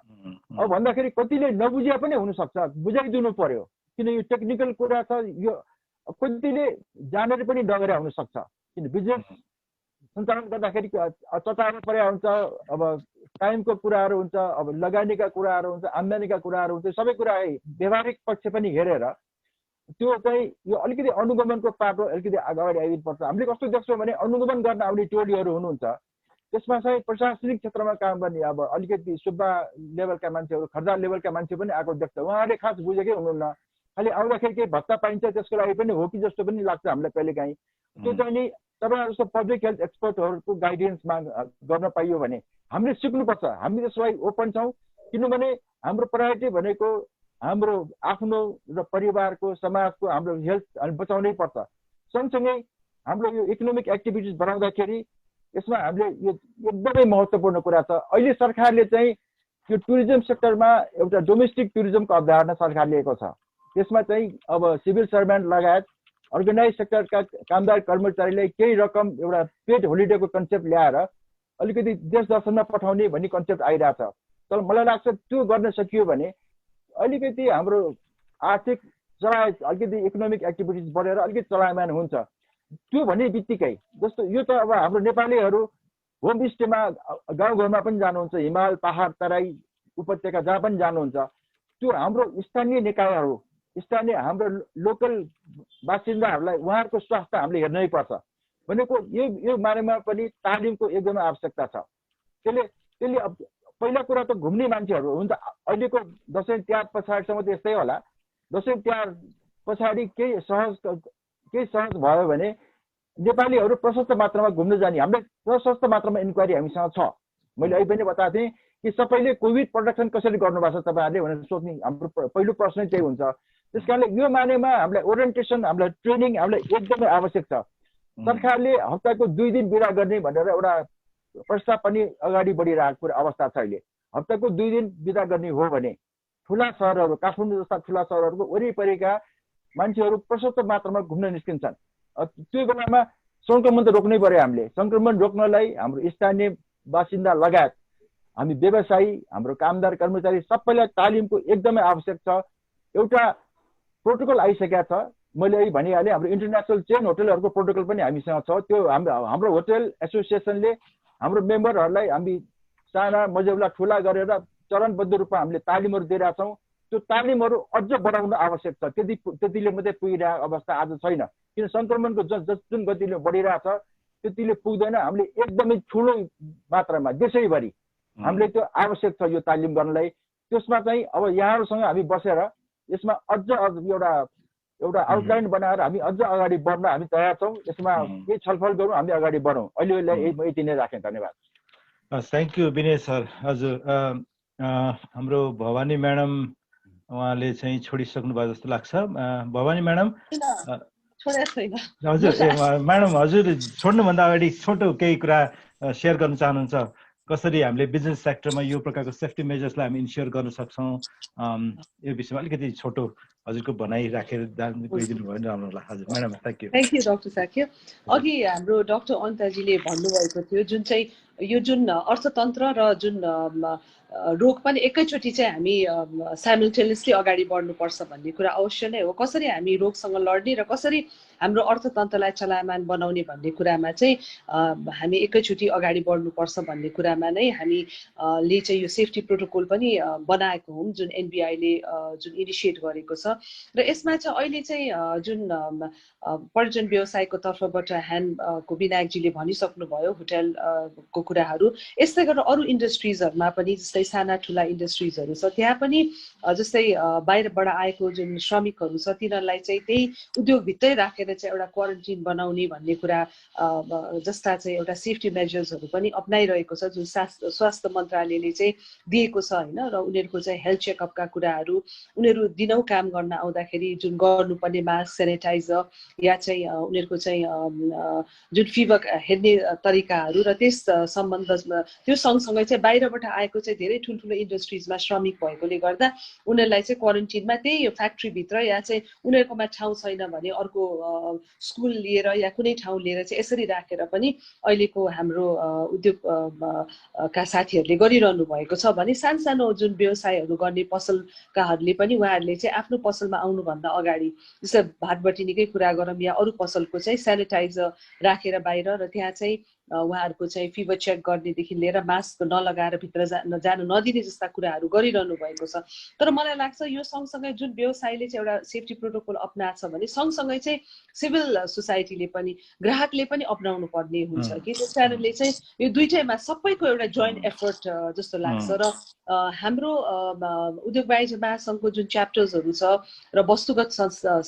अब भन्दाखेरि कतिले नबुझे पनि हुनसक्छ, बुझाइदिनु पर्यो, किन यो टेक्निकल कुरा छ। यो कतिले जानेर पनि डगेर हुनसक्छ, किन बिजनेस सञ्चालन गर्दाखेरि चचारो पर्या हुन्छ। अब टाइमको कुराहरू हुन्छ, अब लगानीका कुराहरू हुन्छ, आम्दानीका कुराहरू हुन्छ, सबै कुरा व्यवहारिक पक्ष पनि हेरेर त्यो चाहिँ यो अलिकति अनुगमनको पाटो अलिकति अगाडि आइदिनुपर्छ। हामीले कस्तो देख्छौँ भने अनुगमन गर्न आउने टोलीहरू हुनुहुन्छ, त्यसमा चाहिँ प्रशासनिक क्षेत्रमा काम गर्ने अब अलिकति सुब्बा लेभलका मान्छेहरू, खर्दा लेभलका मान्छे पनि आएको देख्छ। उहाँहरूले खास बुझेकै हुनुहुन्न, खालि आउँदाखेरि केही भत्ता पाइन्छ त्यसको लागि पनि हो कि जस्तो पनि लाग्छ हामीलाई कहिलेकाहीँ। त्यो चाहिँ नि तपाईँहरू जस्तो पब्लिक हेल्थ एक्सपर्टहरूको गाइडेन्समा गर्न पाइयो भने हामीले सिक्नुपर्छ। हामी त्यसलाई ओपन छौँ, किनभने हाम्रो प्रायोरिटी भनेको हाम्रो आफ्नो र परिवारको, समाजको, हाम्रो हेल्थ हामी बचाउनै पर्छ। सँगसँगै हाम्रो यो इकोनोमिक एक्टिभिटिज बढाउँदाखेरि यसमा हामीले यो एकदमै महत्त्वपूर्ण कुरा छ। अहिले सरकारले चाहिँ यो टुरिज्म सेक्टरमा एउटा डोमेस्टिक टुरिज्मको अवधारणा सरकारले लिएको छ। त्यसमा चाहिँ अब सिभिल सर्भेन्ट लगायत अर्गनाइज सेक्टरका कामदार कर्मचारीलाई केही रकम एउटा पेड होलिडेको कन्सेप्ट ल्याएर अलिकति देश दर्शनमा पठाउने भन्ने कन्सेप्ट आइरहेछ। तर मलाई लाग्छ त्यो गर्न सकियो भने अलिकति हाम्रो आर्थिक अलिकति इकोनोमिक एक्टिभिटिज बढेर अलिकति चलायमान हुन्छ। त्यो भन्ने बित्तिकै जस्तो यो त अब हाम्रो नेपालीहरू होमस्टेमा गाउँघरमा पनि जानुहुन्छ, हिमाल, पहाड, तराई, उपत्यका जहाँ पनि जानुहुन्छ। त्यो हाम्रो स्थानीय निकायहरू, स्थानीय हाम्रो लोकल बासिन्दाहरूलाई उहाँहरूको स्वास्थ्य हामीले हेर्नै पर्छ भनेको यो बारेमा पनि तालिमको एकदमै आवश्यकता छ। त्यसले पहिला कुरा त घुम्ने मान्छेहरू हुन्छ। अहिलेको दसैँ तिहार पछाडिसम्म त यस्तै होला। दसैँ तिहार पछाडि केही सहज भयो भने नेपालीहरू प्रशस्त मात्रामा घुम्न जाने, हामीले प्रशस्त मात्रामा इन्क्वायरी हामीसँग छ। मैले अहिले पनि बताएको थिएँ कि सबैले कोभिड प्रोटेक्सन कसरी गर्नुभएको छ तपाईँहरूले भनेर सोध्ने हाम्रो पहिलो प्रश्न त्यही हुन्छ। त्यस कारणले यो मानेमा हामीलाई ओरिएन्टेसन, हामीलाई ट्रेनिङ हामीलाई एकदमै आवश्यक छ। सरकारले हप्ताको 2 दिन बिदा गर्ने भनेर एउटा प्रस्ताव पनि अगाडि बढिरहेको अवस्था छ। अहिले हप्ताको 2 दिन बिदा गर्ने हो भने ठुला सहरहरू, काठमाडौँ जस्ता ठुला सहरहरूको वरिपरिका मान्छेहरू प्रशस्त मात्रामा घुम्न निस्किन्छन्। त्यो बेलामा सङ्क्रमण त रोक्नै पर्यो। हामीले सङ्क्रमण रोक्नलाई हाम्रो स्थानीय बासिन्दा लगायत हामी व्यवसायी, हाम्रो कामदार कर्मचारी सबैलाई तालिमको एकदमै आवश्यक छ। एउटा प्रोटोकल आइसकेको छ। मैले अहिले भनिहालेँ हाम्रो इन्टरनेसनल चेन होटलहरूको प्रोटोकल पनि हामीसँग छ। त्यो हाम्रो होटल एसोसिएसनले हाम्रो मेम्बरहरूलाई हामी साना मझौला ठुला गरेर चरणबद्ध रूपमा हामीले तालिमहरू दिइरहेका छौँ। त्यो तालिमहरू अझ बढाउन आवश्यक छ। त्यतिले मात्रै पुगिरहेको अवस्था आज छैन, किन सङ्क्रमणको जुन गतिले बढिरहेछ त्यतिले पुग्दैन। हामीले एकदमै ठुलो मात्रामा देशैभरि हामीले त्यो आवश्यक छ यो तालिम गर्नलाई। त्यसमा चाहिँ अब यहाँहरूसँग हामी बसेर यसमा अझ एउटा आउटलाइन बनाएर हामी अझ अगाडि बढ्न हामी तयार छौँ। यसमा केही छलफल गरौँ, हामी अगाडि बढौँ। अहिलेलाई यति नै राखेँ। धन्यवाद। Thank you Vinay sir. हजुर हाम्रो भवानी म्याडम उहाँले चाहिँ छोडिसक्नु भयो जस्तो लाग्छ। भवानी म्याडम हजुर म्याडम हजुर छोड्नुभन्दा अगाडि छोटो केही कुरा सेयर गर्न चाहनुहुन्छ? कसरी हामीले बिजनेस सेक्टरमा यो प्रकारको सेफ्टी मेजर्सलाई हामी इन्स्योर गर्न सक्छौँ, यो विषयमा अलिकति छोटो हजुरको भनाइ राखेर गइदिनु भयो भने राम्रो होला। हजुर madam thank you. Thank you doctor Shakya. अघि हाम्रो डक्टर अन्तजीले भन्नुभएको थियो जुन चाहिँ यो जुन अर्थतन्त्र र जुन रोग पनि एकैचोटि चाहिँ हामी साइमल्टेनियसली अगाडि बढ्नुपर्छ भन्ने कुरा अवश्य नै हो। कसरी हामी रोगसँग लड्ने र कसरी हाम्रो अर्थतन्त्रलाई चलायमान बनाउने भन्ने कुरामा चाहिँ हामी एकैचोटि अगाडि बढ्नुपर्छ भन्ने कुरामा नै हामीले चाहिँ यो सेफ्टी प्रोटोकल पनि बनाएको हौँ, जुन एनबिआईले जुन इनिसिएट गरेको छ। र यसमा चाहिँ अहिले चाहिँ जुन पर्यटन व्यवसायको तर्फबाट को विनायकजीले भनिसक्नुभयो होटलको कुराहरू। यस्तै गरेर अरू इन्डस्ट्रिजहरूमा पनि जस्तै साना ठुला इन्डस्ट्रिजहरू छ, त्यहाँ पनि जस्तै बाहिरबाट आएको जुन श्रमिकहरू छ तिनीहरूलाई चाहिँ त्यही उद्योगभित्रै राखेर चाहिँ एउटा क्वारेन्टिन बनाउने भन्ने कुरा जस्ता चाहिँ एउटा सेफ्टी मेजर्सहरू पनि अप्नाइरहेको छ, जुन स्वास्थ्य मन्त्रालयले चाहिँ दिएको छ होइन। र उनीहरूको चाहिँ हेल्थ चेकअपका कुराहरू, उनीहरू दिनौँ काम गर्न भन्न आउँदाखेरि जुन गर्नुपर्ने मास्क सेनिटाइजर या चाहिँ उनीहरूको चाहिँ जुन फिभर हेर्ने तरिकाहरू र त्यस सम्बन्धमा त्यो सँगसँगै चाहिँ बाहिरबाट आएको चाहिँ धेरै ठुल्ठुलो इन्डस्ट्रिजमा श्रमिक भएकोले गर्दा उनीहरूलाई चाहिँ क्वारेन्टिनमा त्यही फ्याक्ट्रीभित्र या चाहिँ उनीहरूकोमा ठाउँ छैन भने अर्को स्कुल लिएर या कुनै ठाउँ लिएर चाहिँ यसरी राखेर पनि अहिलेको हाम्रो उद्योगका साथीहरूले गरिरहनु भएको छ भने सानो जुन व्यवसायहरू गर्ने पसलकाहरूले पनि उहाँहरूले चाहिँ आफ्नो पसलमा आउनुभन्दा अगाडि जस्तै भाटबटिनीकै कुरा गरौँ या अरू पसलको चाहिँ सेनिटाइजर राखेर बाहिर र त्यहाँ चाहिँ उहाँहरूको चाहिँ फिभर चेक गर्नेदेखि लिएर मास्क नलगाएर भित्र जान नदिने जस्ता कुराहरू गरिरहनु भएको छ। तर मलाई लाग्छ यो सँगसँगै जुन व्यवसायले चाहिँ एउटा सेफ्टी प्रोटोकल अपनाएको छ भने सँगसँगै चाहिँ सिभिल सोसाइटीले पनि ग्राहकले पनि अपनाउनु पर्ने हुन्छ कि त्यस कारणले चाहिँ यो दुईटैमा सबैको एउटा जोइन्ट एफर्ट जस्तो लाग्छ। र हाम्रो उद्योग वाणिज्य महासङ्घको जुन च्याप्टर्सहरू छ र वस्तुगत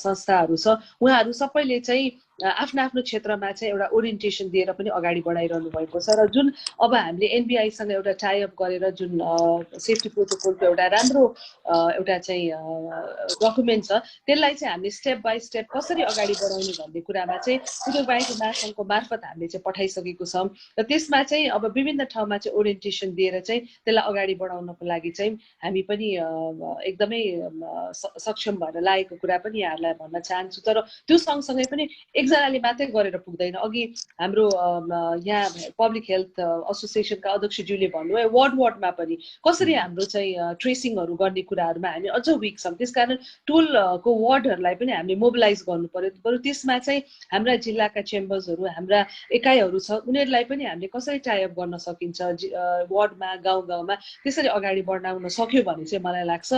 संस्थाहरू छ उहाँहरू सबैले चाहिँ आफ्नो आफ्नो क्षेत्रमा चाहिँ एउटा ओरिएन्टेसन दिएर पनि अगाडि बढाइरहनु भएको छ। र जुन अब हामीले एनबिआईसँग एउटा टाइअप गरेर जुन सेफ्टी प्रोटोकलको एउटा राम्रो एउटा चाहिँ डकुमेन्ट छ त्यसलाई चाहिँ हामीले स्टेप बाई स्टेप कसरी अगाडि बढाउने भन्ने कुरामा चाहिँ उद्योग वाणिज्य महासङ्घको मार्फत हामीले चाहिँ पठाइसकेको छौँ र त्यसमा चाहिँ अब विभिन्न ठाउँमा चाहिँ ओरिएन्टेसन दिएर चाहिँ त्यसलाई अगाडि बढाउनको लागि चाहिँ हामी पनि एकदमै सक्षम भएर लागेको कुरा पनि यहाँहरूलाई भन्न चाहन्छु। तर त्यो सँगसँगै पनि एकजनाले मात्रै गरेर पुग्दैन। अघि हाम्रो यहाँ पब्लिक हेल्थ एसोसिएसनका अध्यक्षज्यूले भन्नुभयो वार्डमा पनि कसरी हाम्रो चाहिँ ट्रेसिङहरू गर्ने कुराहरूमा हामी अझ विक छौँ। त्यसकारण टोलको वार्डहरूलाई पनि हामीले मोबिलाइज गर्नु पर्यो। बरु त्यसमा चाहिँ हाम्रा जिल्लाका चेम्बर्सहरू हाम्रा एकाइहरू छ उनीहरूलाई पनि हामीले कसरी टाइअप गर्न सकिन्छ वार्डमा गाउँमा त्यसरी अगाडि बढाउन सक्यो भने चाहिँ मलाई लाग्छ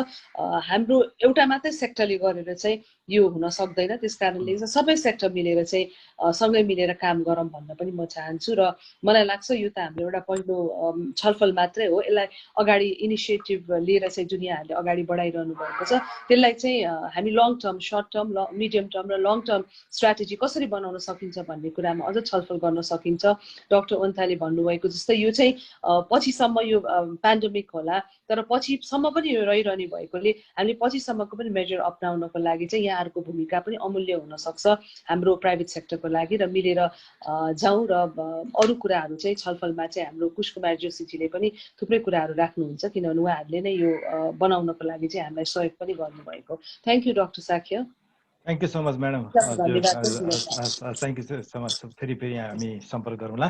हाम्रो एउटा मात्रै सेक्टरले गरेर चाहिँ यो हुन सक्दैन। त्यस कारणले सबै सेक्टर मिलेर चाहिँ सँगै मिलेर काम गरौँ भन्न पनि म चाहन्छु। र मलाई लाग्छ यो त हाम्रो एउटा पहिलो छलफल मात्रै हो। यसलाई अगाडि इनिसिएटिभ लिएर चाहिँ जुन यहाँहरूले अगाडि बढाइरहनु भएको छ त्यसलाई चाहिँ हामी long term short term medium term र लङ टर्म स्ट्राटेजी कसरी बनाउन सकिन्छ भन्ने कुरामा अझ छलफल गर्न सकिन्छ। डाक्टर ओन्थाले भन्नुभएको जस्तै यो चाहिँ पछिसम्म यो पेन्डेमिक होला तर पछिसम्म पनि यो रहिरहने भएकोले हामीले पछिसम्मको पनि मेजर अपनाउनको लागि चाहिँ यहाँहरूको भूमिका पनि अमूल्य हुन सक्छ हाम्रो प्राइभेट सेक्टरको लागि। र मिलेर जाउँ र अरू कुराहरू चाहिँ छलफलमा चाहिँ हाम्रो कुशकुमार जोशीजीले पनि थुप्रै कुराहरू राख्नुहुन्छ किनभने उहाँहरूले नै यो बनाउनको लागि चाहिँ हामीलाई सहयोग पनि गर्नुभएको। Thank you doctor साख्य। Thank you so much madam. Thank you so much. फेरि हामी सम्पर्क गरौँला।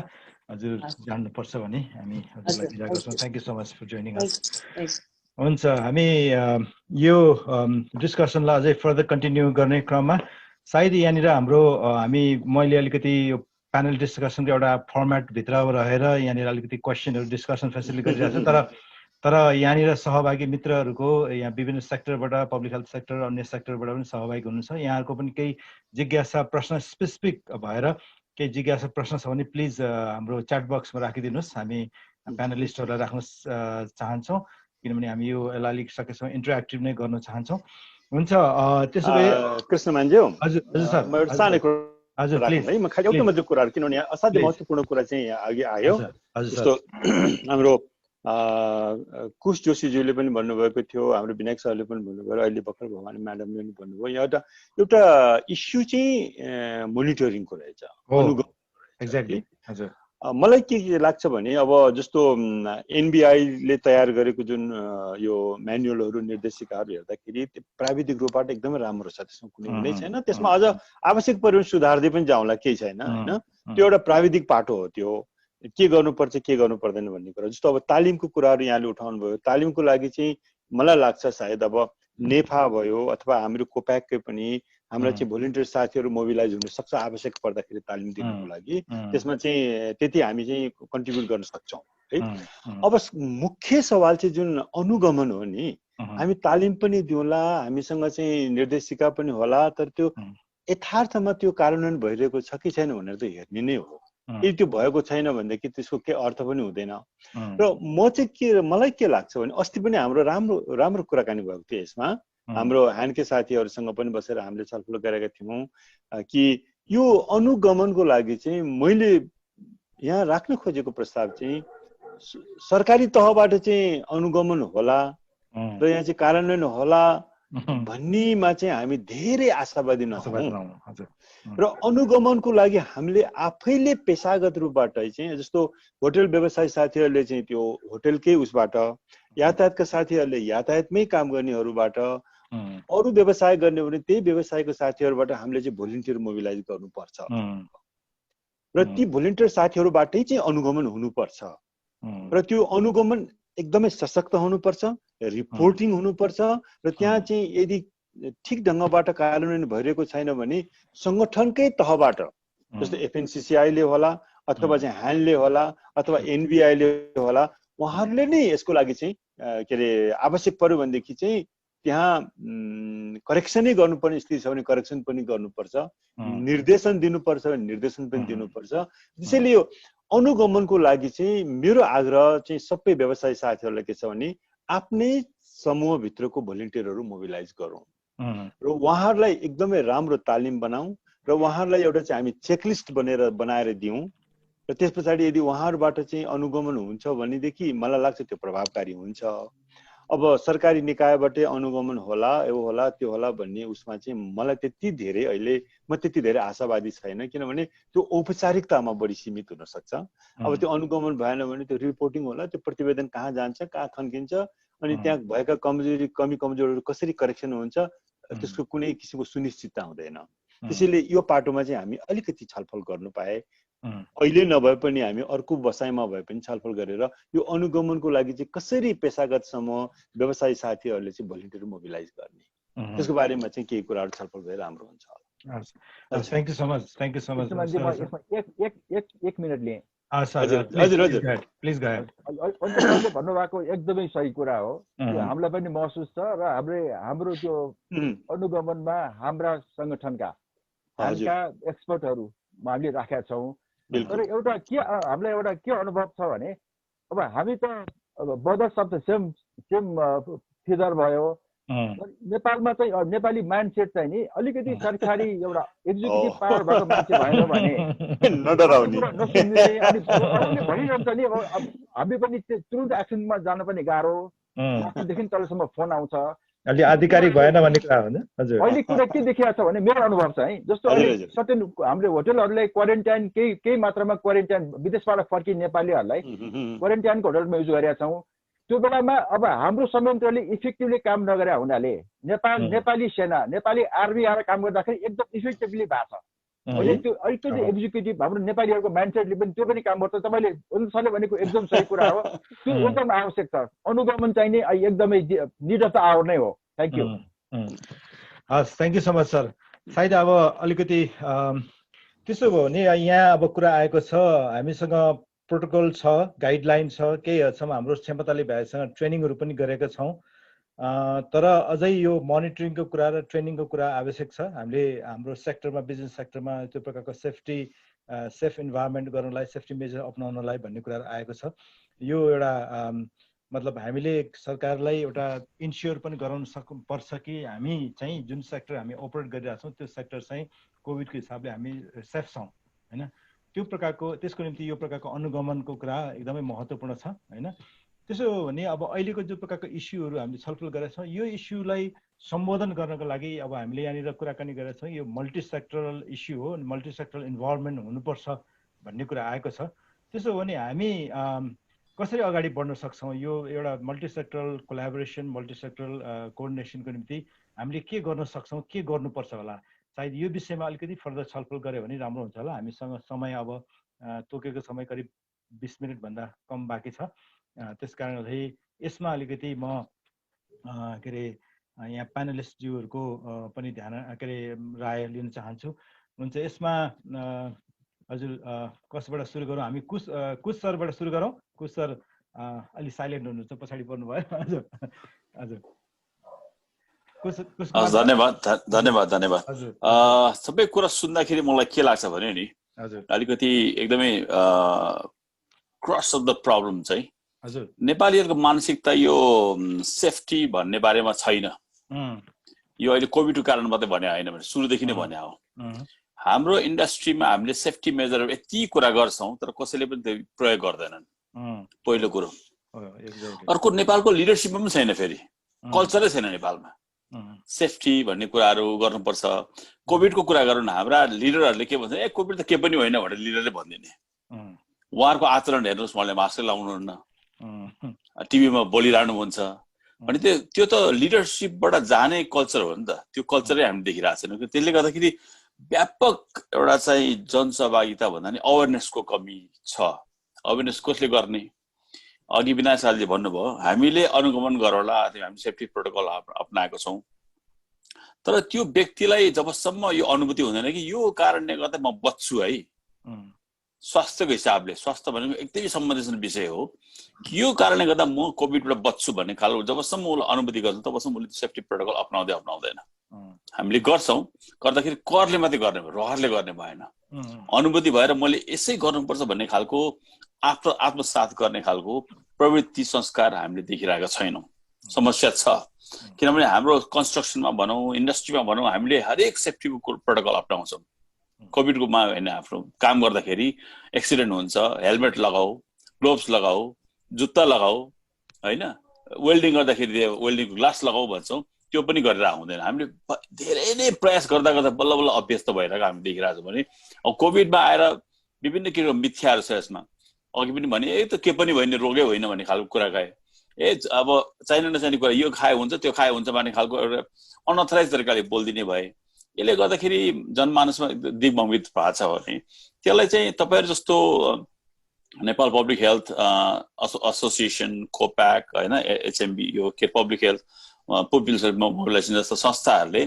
हजुर जान्नुपर्छ भने हामी हजुरलाई बिदा गर्छौँ। Thank you so much for joining us. हुन्छ हामी यो डिस्कसनलाई अझै फर्दर कन्टिन्यू गर्ने क्रममा सायद यहाँनिर हाम्रो मैले अलिकति यो प्यानल डिस्कसनको एउटा फर्मेटभित्र रहेर यहाँनिर अलिकति क्वेसनहरू डिस्कसन फेसिलिटी गरिरहेको छ। तर यहाँनिर सहभागी मित्रहरूको यहाँ विभिन्न सेक्टरबाट पब्लिक हेल्थ सेक्टर अन्य सेक्टरबाट पनि सहभागी हुनुहुन्छ। यहाँहरूको पनि केही जिज्ञासा प्रश्न स्पेसिफिक भएर केही जिज्ञासा प्रश्न छ भने प्लिज हाम्रो च्याट बक्समा राखिदिनुहोस्। हामी प्यानलिस्टहरूलाई राख्न चाहन्छौँ किनभने हामी यो यसलाई अलिक सकेसम्म इन्टरेक्टिभ नै गर्न चाहन्छौँ। हुन्छ त्यसो भए कृष्णमानज्यू हजुर सर म एउटा सानो हजुर प्लिज है म खालि एउटा मात्रै कुराहरू किनभने असाध्यै महत्त्वपूर्ण कुरा चाहिँ अघि आयो। जस्तो हाम्रो कुश जोशीज्यूले पनि भन्नुभएको थियो हाम्रो विनायक सरले पनि भन्नुभयो अहिले भर्खर भवानी म्याडमले पनि भन्नुभयो एउटा इस्यु चाहिँ मोनिटरिङको रहेछ। एक्ज्याक्टली हजुर। मलाई के लाग्छ भने अब जस्तो एनबिआईले तयार गरेको जुन यो म्यानुअलहरू निर्देशिकाहरू हेर्दाखेरि प्राविधिक रूपबाट एकदमै राम्रो छ। त्यसमा कुनै छैन। त्यसमा अझ आवश्यक पऱ्यो भने सुधार्दै पनि जाउँला केही छैन होइन। त्यो एउटा प्राविधिक पाटो हो। त्यो के गर्नुपर्छ के गर्नु पर्दैन भन्ने कुरा। जस्तो अब तालिमको कुराहरू यहाँले उठाउनु भयो। तालिमको लागि चाहिँ मलाई लाग्छ सायद अब नेफा भयो अथवा हाम्रो कोप्याककै पनि हाम्रा चाहिँ भोलिन्टियर साथीहरू मोबिलाइज हुन सक्छ आवश्यक पर्दाखेरि तालिम दिनको लागि। त्यसमा चाहिँ त्यति हामी चाहिँ कन्ट्रिब्युट गर्न सक्छौँ है। अब मुख्य सवाल चाहिँ जुन अनुगमन हो नि हामी तालिम पनि दिउँला हामीसँग चाहिँ निर्देशिका पनि होला तर त्यो यथार्थमा त्यो कार्यान्वयन भइरहेको छ कि छैन भनेर त हेर्ने नै हो। यदि त्यो भएको छैन भनेदेखि त्यसको के अर्थ पनि हुँदैन। र म चाहिँ मलाई के लाग्छ भने अस्ति पनि हाम्रो राम्रो कुराकानी भएको थियो यसमा हाम्रो ह्यान्डके साथीहरूसँग पनि बसेर हामीले छलफल गरेका थियौँ कि यो अनुगमनको लागि चाहिँ मैले यहाँ राख्न खोजेको प्रस्ताव चाहिँ सरकारी तहबाट चाहिँ अनुगमन होला र यहाँ चाहिँ कार्यान्वयन होला भन्नेमा चाहिँ हामी धेरै आशावादी आशावादी नहौँ। नहौँ, हजुर। र अनुगमनको लागि हामीले आफैले पेशागत रूपबाट चाहिँ जस्तो होटल व्यवसाय साथीहरूले चाहिँ त्यो होटलकै उसबाट, यातायातका साथीहरूले यातायातमै काम गर्नेहरूबाट, अरू व्यवसाय गर्ने भने त्यही व्यवसायको साथीहरूबाट हामीले चाहिँ भोलिन्टियर मोबिलाइज गर्नुपर्छ र ती भोलिन्टियर साथीहरूबाटै चाहिँ अनुगमन हुनुपर्छ र त्यो अनुगमन एकदमै सशक्त हुनुपर्छ, रिपोर्टिङ हुनुपर्छ र त्यहाँ चाहिँ यदि ठिक ढङ्गबाट कार्यान्वयन भइरहेको छैन भने सङ्गठनकै तहबाट जस्तो एफएनसिसिआईले होला अथवा चाहिँ ह्यान्डले होला अथवा एनबिआईले होला उहाँहरूले नै यसको लागि चाहिँ के अरे आवश्यक पर्यो भनेदेखि चाहिँ त्यहाँ करेक्सनै गर्नुपर्ने स्थिति छ भने करेक्सन पनि गर्नुपर्छ, निर्देशन दिनुपर्छ भने निर्देशन पनि दिनुपर्छ। त्यसैले यो अनुगमनको लागि चाहिँ मेरो आग्रह चाहिँ सबै व्यवसायी साथीहरूलाई के छ भने आफ्नै समूहभित्रको भोलिन्टियरहरू मोबिलाइज गरौँ र उहाँहरूलाई एकदमै राम्रो तालिम बनाऊ र उहाँहरूलाई एउटा चाहिँ हामी चेकलिस्ट बनाएर दिउँ र त्यस पछाडि यदि उहाँहरूबाट चाहिँ अनुगमन हुन्छ भनेदेखि मलाई लाग्छ त्यो प्रभावकारी हुन्छ। अब सरकारी निकायबाटै अनुगमन होला यो होला त्यो होला भन्ने उसमा चाहिँ मलाई त्यति धेरै अहिले म त्यति धेरै आशावादी छैन, किनभने त्यो औपचारिकतामा बढी सीमित हुन सक्छ। अब त्यो अनुगमन भएन भने त्यो रिपोर्टिङ होला, त्यो प्रतिवेदन कहाँ जान्छ, कहाँ थन्किन्छ, अनि त्यहाँ भएका कमी कमजोरहरू कसरी करेक्सन हुन्छ त्यसको कुनै किसिमको सुनिश्चितता हुँदैन। त्यसैले यो पाटोमा चाहिँ हामी अलिकति छलफल गर्नु पाए, अहिले नभए पनि हामी अर्को बसाइमा भए पनि छलफल गरेर यो अनुगमनको लागि चाहिँ कसरी पेशागत समूह व्यवसायी साथीहरूले चाहिँ भोलिन्टियर मोबिलाइज गर्ने त्यसको बारेमा चाहिँ केही कुराहरू छलफल भए राम्रो हुन्छ। Thank you so much, thank you so much. एक मिनट लिएँ। Please go ahead. भन्नुभएको एकदमै सही कुरा हो, हामीलाई पनि महसुस छ र हाम्रो त्यो अनुगमनमा हाम्रा सङ्गठनका एक्सपर्टहरू हामीले राखेका छौँ। तर एउटा के हामीलाई एउटा के अनुभव छ भने अब हामी त brothers of the same feather भयो, नेपालमा चाहिँ नेपाली माइन्डसेट चाहिँ नि अलिकति सरकारी एउटा एक्जिक्युटिभ पावर भएको मान्छे भएन भने नसुन्ने अनि भनिरहन्छ नि। अब हामी पनि तुरुन्त एक्सनमा जान पनि गाह्रो, माथिदेखि तलसम्म फोन आउँछ, अलि आधिकारिक भएन भन्ने कुरा हो नि। हजुर, अहिले कुरा के देखिएको छ भने मेरो अनुभव छ है, जस्तो अहिले सर्टेन हाम्रो होटलहरूलाई क्वारेन्टाइन केही मात्रामा क्वारेन्टाइन विदेशबाट फर्किने नेपालीहरूलाई क्वारेन्टाइनको होटलमा युज गरेका छौँ। त्यो बेलामा अब हाम्रो संयन्त्रले इफेक्टिभली काम नगरे हुनाले नेपाली सेना नेपाली आर्मी आएर काम गर्दाखेरि एकदम इफेक्टिभली भएको छ। अहिले त्यो अलिकति एक्जिक्युटिभ हाम्रो नेपालीहरूको माइन्डसेटले पनि त्यो पनि काम गर्छ। तपाईँले सरले भनेको एकदम सही कुरा हो, त्यो एकदम आवश्यक छ। अनुगमन चाहिने एकदमै निड अफ द आवर नै हो। Thank you. हस्, thank you so much sir. सायद अब अलिकति त्यसो भयो भने यहाँ अब कुरा आएको छ, हामीसँग प्रोटोकल छ, गाइडलाइन छ, केही हदसम्म हाम्रो क्षमताले भएसँग ट्रेनिङहरू पनि गरेका छौँ, तर अझै यो मोनिटरिङको कुरा र ट्रेनिङको कुरा आवश्यक छ। हामीले हाम्रो सेक्टरमा बिजनेस सेक्टरमा त्यो प्रकारको सेफ इन्भाइरोमेन्ट गर्नलाई, सेफ्टी मेजर अपनाउनलाई भन्ने कुराहरू आएको छ। यो एउटा मतलब हामीले सरकारलाई एउटा इन्स्योर पनि गराउन पर्छ कि हामी चाहिँ जुन सेक्टर हामी अपरेट गरिरहेका छौँ त्यो सेक्टर चाहिँ कोभिडको हिसाबले हामी सेफ छौँ होइन। त्यो प्रकारको त्यसको निम्ति यो प्रकारको अनुगमनको कुरा एकदमै महत्त्वपूर्ण छ होइन। त्यसो हो भने अब अहिलेको जो प्रकारको इस्युहरू हामीले छलफल गरेका छौँ यो इस्युलाई सम्बोधन गर्नको लागि अब हामीले यहाँनिर कुराकानी गरेका छौँ, यो मल्टी सेक्टरल इस्यु हो, मल्टी सेक्टरल इन्भाइरोमेन्ट हुनुपर्छ भन्ने कुरा आएको छ। त्यसो हो भने हामी कसरी अगाडि बढ्न सक्छौँ यो एउटा multi sectoral collaboration, multi sectoral कोअर्डिनेसनको निम्ति हामीले के गर्न सक्छौँ, के गर्नुपर्छ होला? सायद यो विषयमा अलिकति फर्दर छलफल गऱ्यो भने राम्रो हुन्छ होला। हामीसँग समय अब तोकेको समय करिब 20 मिनटभन्दा कम बाँकी छ, त्यस कारणले यसमा अलिकति म के अरे यहाँ प्यानलिस्टज्यूहरूको पनि ध्यान के अरे राय लिन चाहन्छु। हुन्छ, यसमा हजुर कसबाट सुरु गरौँ? हामी कुश सरबाट सुरु गरौँ। कुश सर अलि साइलेन्ट हुनुहुन्छ, पछाडि पर्नु भयो। हजुर हजुर, धन्यवाद। सबै कुरा सुन्दाखेरि मलाई के लाग्छ भने नि अलिकति एकदमै क्रस अफ द प्रब्लम चाहिँ नेपालीहरूको मानसिकता यो सेफ्टी भन्ने बारेमा छैन। यो अहिले कोभिडको कारण मात्रै भने होइन, भने सुरुदेखि नै भने हो। हाम्रो इन्डस्ट्रीमा हामीले सेफ्टी मेजरहरू यति कुरा गर्छौँ तर कसैले पनि प्रयोग गर्दैनन्, पहिलो कुरो। अर्को, नेपालको लिडरसिपमा पनि छैन, फेरि कल्चरै छैन नेपालमा। सेफ्टी भन्ने कुराहरू गर्नुपर्छ। कोभिडको कुरा गरौँ न, हाम्रा लिडरहरूले के भन्छ, कोभिड त के पनि होइन भनेर लिडरले भनिदिने। उहाँहरूको आचरण हेर्नुहोस्, उहाँले मास्कै लाउनुहुन्न, टिभीमा बोलिरहनुहुन्छ भने त्यो त लिडरसिपबाट जाने कल्चर हो नि त। त्यो कल्चरै हामी देखिरहेको छैनौँ। त्यसले गर्दाखेरि व्यापक एउटा चाहिँ जनसहभागिता भन्दा नि अवेरनेसको कमी छ। अवेरनेस कसले गर्ने? अघि विनायक सालले भन्नुभयो, हामीले अनुगमन गरौँला, हामी सेफ्टी प्रोटोकल अपनाएको छौँ, तर त्यो व्यक्तिलाई जबसम्म यो अनुभूति हुँदैन कि यो कारणले गर्दा म बच्छु है, स्वास्थ्यको हिसाबले, स्वास्थ्य भनेको एकदमै संवेदनशील विषय हो, यो कारणले गर्दा म कोभिडबाट बच्छु भन्ने खालको जबसम्म उसले अनुभूति गर्छ तबसम्म उसले सेफ्टी प्रोटोकल अपनाउँदैन। हामीले गर्छौँ, गर्दाखेरि करले मात्रै गर्ने भयो, रहरले गर्ने भएन। अनुभूति भएर मैले यसै गर्नुपर्छ भन्ने खालको आत्मसात गर्ने खालको प्रवृत्ति संस्कार हामीले देखिरहेका छैनौँ। समस्या छ, किनभने हाम्रो कन्स्ट्रक्सनमा भनौँ, इन्डस्ट्रीमा भनौँ, हामीले हरेक सेफ्टीको प्रोटोकल अपनाउँछौँ। कोभिडकोमा होइन, आफ्नो काम गर्दाखेरि एक्सिडेन्ट हुन्छ, हेलमेट लगाऊ, ग्लोभ्स लगाऊ, जुत्ता लगाऊ, होइन, वेल्डिङ गर्दाखेरि वेल्डिङको ग्लास लगाऊ भन्छौँ, त्यो पनि गरेर हुँदैन। हामीले धेरै नै प्रयास गर्दा गर्दा बल्ल बल्ल अभ्यस्त भइरहेको हामी देखिरहेको छौँ। भने अब कोभिडमा आएर विभिन्न किसिमको मिथ्याहरू छ यसमा। अघि पनि भने त के पनि होइन, रोगै होइन भन्ने खालको कुरा गए। अब चाहिने नचाहिने कुरा, यो खाए हुन्छ त्यो खाए हुन्छ भन्ने खालको एउटा अनअथराइज तरिकाले बोलिदिने भए। यसले गर्दाखेरि जनमानसमा दिग्भ्रमित भएको छ भने त्यसलाई चाहिँ तपाईँहरू जस्तो नेपाल पब्लिक हेल्थ एसोसिएसन, कोप्याक, होइन, एचएमबी, यो के पब्लिक हेल्थ पपुलेसन मोबिलाइजेसन जस्तो संस्थाहरूले